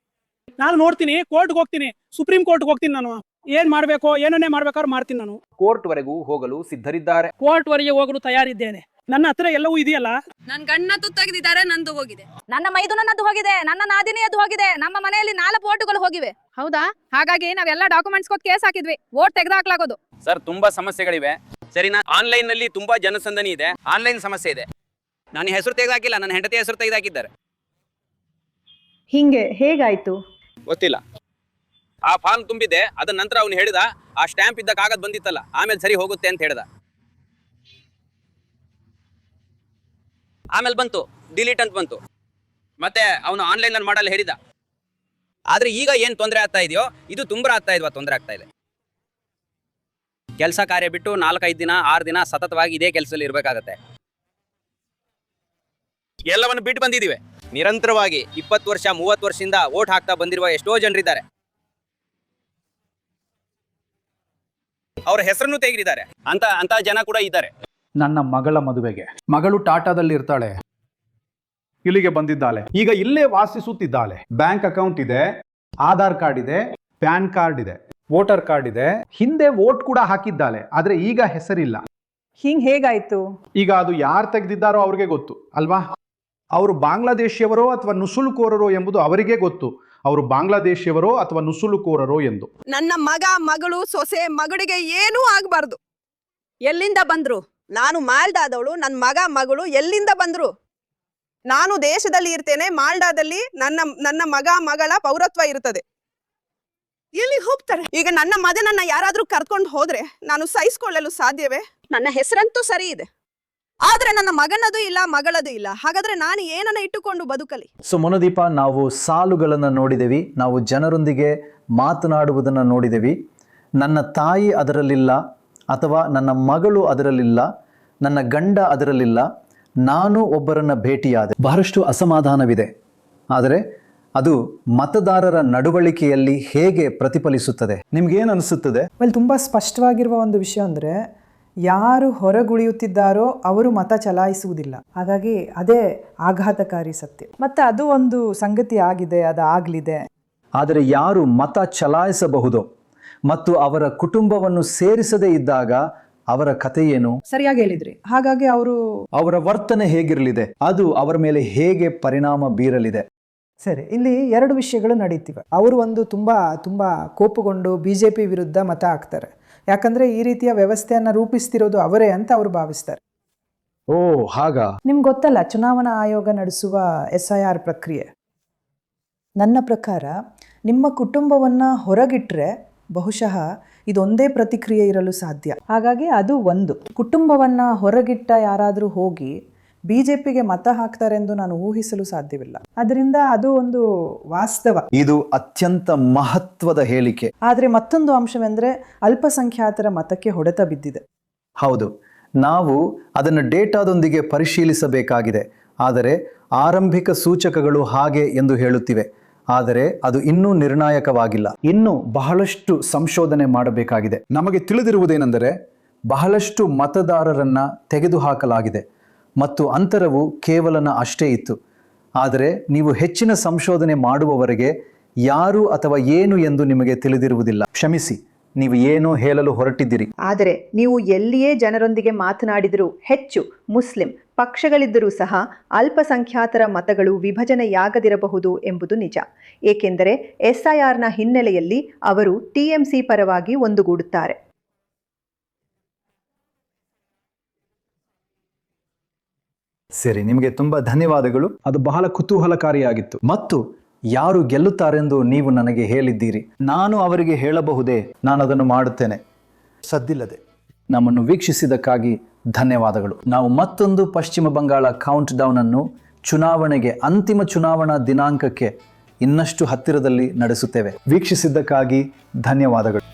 ನಾನು ನೋಡ್ತೀನಿ, ಕೋರ್ಟ್ಗೆ ಹೋಗ್ತೀನಿ, ಸುಪ್ರೀಂ ಕೋರ್ಟ್ಗೆ ಹೋಗ್ತೀನಿ. ನಾನು ಏನ್ ಮಾಡ್ಬೇಕೋ ಏನನ್ನೇ ಮಾಡ್ಬೇಕಾದ್ರೂ ಮಾಡ್ತೀನಿ. ನಾನು ಕೋರ್ಟ್ ವರೆಗೂ ಹೋಗಲು ಸಿದ್ಧರಿದ್ದಾರೆ. ಕೋರ್ಟ್ ವರೆಗೆ ಹೋಗಲು ತಯಾರಿದ್ದೇನೆ. ನನ್ನ ಹತ್ರ ಎಲ್ಲವೂ ಇದೆಯಲ್ಲ. ನನ್ ಗಣ್ಣತ್ತು ತೆಗೆದಿದ್ದಾರೆ, ನಂದು ಹೋಗಿದೆ. ನನ್ನ ಮೈದುನನ್ನದು ಹೋಗಿದೆ, ನನ್ನ ನಾದಿನಿಯದು ಹೋಗಿದೆ, ನಮ್ಮ ಮನೆಯಲ್ಲಿ 4 ವೋಟುಗಳು ಹೋಗಿವೆ. ಹೌದಾ? ಹಾಗಾಗಿ ನಾವೆಲ್ಲ ಡಾಕ್ಯುಮೆಂಟ್ಸ್ ಕೊಟ್ಟು ಕೇಸ್ ಹಾಕಿದ್ವಿ, ವೋಟ್ ತೆಗೆದಾಕ್ಲಾಗೋದು. ಸರ್, ತುಂಬಾ ಸಮಸ್ಯೆಗಳಿವೆ. ಸರಿನಾ? ಆನ್ಲೈನ್ ನಲ್ಲಿ ತುಂಬಾ ಜನಸಂದಣಿ ಇದೆ, ಆನ್ಲೈನ್ ಸಮಸ್ಯೆ ಇದೆ. ನನ್ನ ಹೆಸರು ತೆಗೆದಾಕಿಲ್ಲ, ನನ್ನ ಹೆಂಡತಿ ಹೆಸರು ತೆಗೆದಾಕಿದ್ದಾರೆ. ಹಿಂಗೆ ಹೇಗಾಯ್ತು ಗೊತ್ತಿಲ್ಲ. ಆ ಫಾರ್ಮ್ ತುಂಬಿದೆ, ಅದ ನಂತರ ಅವ್ನು ಹೇಳಿದ ಆ ಸ್ಟ್ಯಾಂಪ್ ಇದ್ದ ಕಾಗದ ಬಂದಿತ್ತಲ್ಲ, ಆಮೇಲೆ ಸರಿ ಹೋಗುತ್ತೆ ಅಂತ ಹೇಳ್ದ. ಆಮೇಲೆ ಬಂತು ಡಿಲೀಟ್ ಅಂತ ಬಂತು. ಮತ್ತೆ ಅವನು ಆನ್ಲೈನ್ ಅಲ್ಲಿ ಮಾಡಲ್ಲ ಹೇಳಿದ. ಆದ್ರೆ ಈಗ ಏನ್ ತೊಂದರೆ ಆಗ್ತಾ ಇದೆಯೋ ಇದು ತುಂಬಾ ಆಗ್ತಾ ಇದ್ವಾ ತೊಂದರೆ ಆಗ್ತಾ ಇದೆ. ಕೆಲಸ ಕಾರ್ಯ ಬಿಟ್ಟು 4-5 ದಿನ 6 ದಿನ ಸತತವಾಗಿ ಇದೇ ಕೆಲಸದಲ್ಲಿ ಇರಬೇಕಾಗತ್ತೆ. ಎಲ್ಲವನ್ನು ಬಿಟ್ಟು ಬಂದಿದ್ದೀವಿ. ನಿರಂತರವಾಗಿ 20 ವರ್ಷ 30 ವರ್ಷದಿಂದ ವೋಟ್ ಹಾಕ್ತಾ ಬಂದಿರುವ ಎಷ್ಟೋ ಜನರಿದ್ದಾರೆ. ಅವರ ಹೆಸರನ್ನು ತೆಗೆದಿದ್ದಾರೆ. ಅಂತ ಜನ ಕೂಡ ಇದ್ದಾರೆ. ನನ್ನ ಮಗಳ ಮದುವೆಗೆ ಮಗಳು ಟಾಟಾದಲ್ಲಿ ಇರ್ತಾಳೆ, ಇಲ್ಲಿಗೆ ಬಂದಿದ್ದಾಳೆ. ಈಗ ಇಲ್ಲೇ ವಾಸಿಸುತ್ತಿದ್ದಾಳೆ. ಬ್ಯಾಂಕ್ ಅಕೌಂಟ್ ಇದೆ, ಆಧಾರ್ ಕಾರ್ಡ್ ಇದೆ, ಪ್ಯಾನ್ ಕಾರ್ಡ್ ಇದೆ, ವೋಟರ್ ಕಾರ್ಡ್ ಇದೆ. ಹಿಂದೆ ವೋಟ್ ಕೂಡ ಹಾಕಿದ್ದಾಳೆ, ಆದ್ರೆ ಈಗ ಹೆಸರಿಲ್ಲ. ಹೇಗಾಯ್ತು? ಈಗ ಅದು ಯಾರು ತೆಗೆದಿದ್ದಾರೋ ಅವ್ರಿಗೆ ಗೊತ್ತು ಅಲ್ವಾ? ಅವರು ಬಾಂಗ್ಲಾದೇಶಿಯವರೋ ಅಥವಾ ನುಸುಳುಕೋರರೋ ಎಂಬುದು ಅವರಿಗೆ ಗೊತ್ತು. ಅವರು ಬಾಂಗ್ಲಾದೇಶಿಯವರೋ ಅಥವಾ ನುಸುಳುಕೋರರೋ ಎಂದು. ನನ್ನ ಮಗ ಮಗಳು ಸೊಸೆ ಮಗಳಿಗೆ ಏನೂ ಆಗ್ಬಾರ್ದು. ಎಲ್ಲಿಂದ ಬಂದ್ರು? ನಾನು ಮಾಲ್ಡಾದವಳು, ನನ್ನ ಮಗ ಮಗಳು ಎಲ್ಲಿಂದ ಬಂದ್ರು? ನಾನು ದೇಶದಲ್ಲಿ ಇರ್ತೇನೆ, ಮಾಲ್ಡಾದಲ್ಲಿ ನನ್ನ ಮಗ ಮಗಳ ಪೌರತ್ವ ಇರುತ್ತದೆ. ಎಲ್ಲಿ ಹೋಗ್ತಾರೆ? ಈಗ ನನ್ನ ಮಗನನ್ನ ಯಾರಾದ್ರೂ ಕರ್ಕೊಂಡು ಹೋದ್ರೆ ನಾನು ಸಹಿಸ್ಕೊಳ್ಳಲು ಸಾಧ್ಯವೇ? ನನ್ನ ಹೆಸರಂತೂ ಸರಿ ಇದೆ, ಆದ್ರೆ ನನ್ನ ಮಗನದು ಇಲ್ಲ, ಮಗಳದು ಇಲ್ಲ. ಹಾಗಾದ್ರೆ ನಾನು ಏನನ್ನ ಇಟ್ಟುಕೊಂಡು ಬದುಕಲಿ? ಸೊ ಮೊನದೀಪ, ನಾವು ಸಾಲುಗಳನ್ನು ನೋಡಿದೆವಿ, ನಾವು ಜನರೊಂದಿಗೆ ಮಾತನಾಡುವುದನ್ನು ನೋಡಿದೆವಿ. ನನ್ನ ತಾಯಿ ಅದರಲ್ಲಿಲ್ಲ, ಅಥವಾ ನನ್ನ ಮಗಳು ಅದರಲ್ಲಿಲ್ಲ, ನನ್ನ ಗಂಡ ಅದರಲ್ಲಿಲ್ಲ, ನಾನು ಒಬ್ಬರನ್ನ ಭೇಟಿಯಾದೆ. ಬಹಳಷ್ಟು ಅಸಮಾಧಾನವಿದೆ. ಆದರೆ ಅದು ಮತದಾರರ ನಡವಳಿಕೆಯಲ್ಲಿ ಹೇಗೆ ಪ್ರತಿಫಲಿಸುತ್ತದೆ? ನಿಮ್ಗೇನು ಅನಿಸುತ್ತದೆ? ತುಂಬ ಸ್ಪಷ್ಟವಾಗಿರುವ ಒಂದು ವಿಷಯ ಅಂದರೆ, ಯಾರು ಹೊರಗುಳಿಯುತ್ತಿದ್ದಾರೋ ಅವರು ಮತ ಚಲಾಯಿಸುವುದಿಲ್ಲ. ಹಾಗಾಗಿ ಅದೇ ಆಘಾತಕಾರಿ ಸತ್ಯ. ಮತ್ತು ಅದು ಒಂದು ಸಂಗತಿ ಆಗಿದೆ, ಅದು ಆಗಲಿದೆ. ಆದರೆ ಯಾರು ಮತ ಚಲಾಯಿಸಬಹುದು ಮತ್ತು ಅವರ ಕುಟುಂಬವನ್ನು ಸೇರಿಸದೇ ಇದ್ದಾಗ ಅವರ ಕಥೆ ಏನು? ಸರಿಯಾಗಿ ಹೇಳಿದ್ರಿ. ಹಾಗಾಗಿ ಅವರ ವರ್ತನೆ ಹೇಗಿರಲಿದೆ, ಅದು ಅವರ ಮೇಲೆ ಹೇಗೆ ಪರಿಣಾಮ ಬೀರಲಿದೆ? ಸರಿ, ಇಲ್ಲಿ 2 ವಿಷಯಗಳು ನಡೀತಿವೆ. ಅವರು ಒಂದು ತುಂಬ ಕೋಪಗೊಂಡು BJP ವಿರುದ್ಧ ಮತ ಹಾಕ್ತಾರೆ. ಯಾಕಂದ್ರೆ ಈ ರೀತಿಯ ವ್ಯವಸ್ಥೆಯನ್ನ ರೂಪಿಸ್ತಿರೋದು ಅವರೇ ಅಂತ ಅವರು ಭಾವಿಸ್ತಾರೆ. ಓ, ಹಾಗಾ? ನಿಮ್ಗೆ ಗೊತ್ತಲ್ಲ, ಚುನಾವಣಾ ಆಯೋಗ ನಡೆಸುವ SIR ಪ್ರಕ್ರಿಯೆ. ನನ್ನ ಪ್ರಕಾರ ನಿಮ್ಮ ಕುಟುಂಬವನ್ನು ಹೊರಗಿಟ್ಟರೆ ಬಹುಶಃ ಇದೊಂದೇ ಪ್ರತಿಕ್ರಿಯೆ ಇರಲು ಸಾಧ್ಯ. ಹಾಗಾಗಿ ಅದು ಒಂದು. ಕುಟುಂಬವನ್ನು ಹೊರಗಿಟ್ಟ ಯಾರಾದರೂ ಹೋಗಿ BJPಗೆ ಮತ ಹಾಕ್ತಾರೆ ಎಂದು ನಾನು ಊಹಿಸಲು ಸಾಧ್ಯವಿಲ್ಲ. ಅದರಿಂದ ಅದು ಒಂದು ವಾಸ್ತವ. ಇದು ಅತ್ಯಂತ ಮಹತ್ವದ ಹೇಳಿಕೆ. ಆದರೆ ಮತ್ತೊಂದು ಅಂಶವೆಂದರೆ ಅಲ್ಪಸಂಖ್ಯಾತರ ಮತಕ್ಕೆ ಹೊಡೆತ ಬಿದ್ದಿದೆ. ಹೌದು, ನಾವು ಅದನ್ನು ಡೇಟಾದೊಂದಿಗೆ ಪರಿಶೀಲಿಸಬೇಕಾಗಿದೆ. ಆದರೆ ಆರಂಭಿಕ ಸೂಚಕಗಳು ಹಾಗೆ ಎಂದು ಹೇಳುತ್ತಿವೆ. ಆದರೆ ಅದು ಇನ್ನೂ ನಿರ್ಣಾಯಕವಾಗಿಲ್ಲ. ಇನ್ನೂ ಬಹಳಷ್ಟು ಸಂಶೋಧನೆ ಮಾಡಬೇಕಾಗಿದೆ. ನಮಗೆ ತಿಳಿದಿರುವುದೇನೆಂದರೆ ಬಹಳಷ್ಟು ಮತದಾರರನ್ನು ತೆಗೆದುಹಾಕಲಾಗಿದೆ ಮತ್ತು ಅಂತರವು ಕೇವಲ ಅಷ್ಟೇ ಇತ್ತು. ಆದರೆ ನೀವು ಹೆಚ್ಚಿನ ಸಂಶೋಧನೆ ಮಾಡುವವರೆಗೆ ಯಾರು ಅಥವಾ ಏನು ಎಂದು ನಿಮಗೆ ತಿಳಿದಿರುವುದಿಲ್ಲ. ಕ್ಷಮಿಸಿ, ನೀವು ಏನೋ ಹೇಳಲು ಹೊರಟಿದ್ದೀರಿ. ಆದರೆ ನೀವು ಎಲ್ಲಿಯೇ ಜನರೊಂದಿಗೆ ಮಾತನಾಡಿದರೂ ಹೆಚ್ಚು ಮುಸ್ಲಿಂ ಪಕ್ಷಗಳಿದ್ದರೂ ಸಹ ಅಲ್ಪಸಂಖ್ಯಾತರ ಮತಗಳು ವಿಭಜನೆಯಾಗದಿರಬಹುದು ಎಂಬುದು ನಿಜ. ಏಕೆಂದರೆ SIRನ ಹಿನ್ನೆಲೆಯಲ್ಲಿ ಅವರು TMC ಪರವಾಗಿ ಒಂದುಗೂಡುತ್ತಾರೆ. ಸರಿ, ನಿಮಗೆ ತುಂಬ ಧನ್ಯವಾದಗಳು. ಅದು ಬಹಳ ಕುತೂಹಲಕಾರಿಯಾಗಿತ್ತು. ಮತ್ತು ಯಾರು ಗೆಲ್ಲುತ್ತಾರೆಂದು ನೀವು ನನಗೆ ಹೇಳಿದ್ದೀರಿ. ನಾನು ಅವರಿಗೆ ಹೇಳಬಹುದೇ? ನಾನು ಅದನ್ನು ಮಾಡುತ್ತೇನೆ. ಸದ್ದಿಲ್ಲದೆ ನಮ್ಮನ್ನು ವೀಕ್ಷಿಸಿದ್ದಕ್ಕಾಗಿ ಧನ್ಯವಾದಗಳು. ನಾವು ಮತ್ತೊಂದು ಪಶ್ಚಿಮ ಬಂಗಾಳ ಕೌಂಟ್ ಡೌನ್ ಅನ್ನು ಚುನಾವಣೆಗೆ, ಅಂತಿಮ ಚುನಾವಣಾ ದಿನಾಂಕಕ್ಕೆ ಇನ್ನಷ್ಟು ಹತ್ತಿರದಲ್ಲಿ ನಡೆಸುತ್ತೇವೆ. ವೀಕ್ಷಿಸಿದ್ದಕ್ಕಾಗಿ ಧನ್ಯವಾದಗಳು.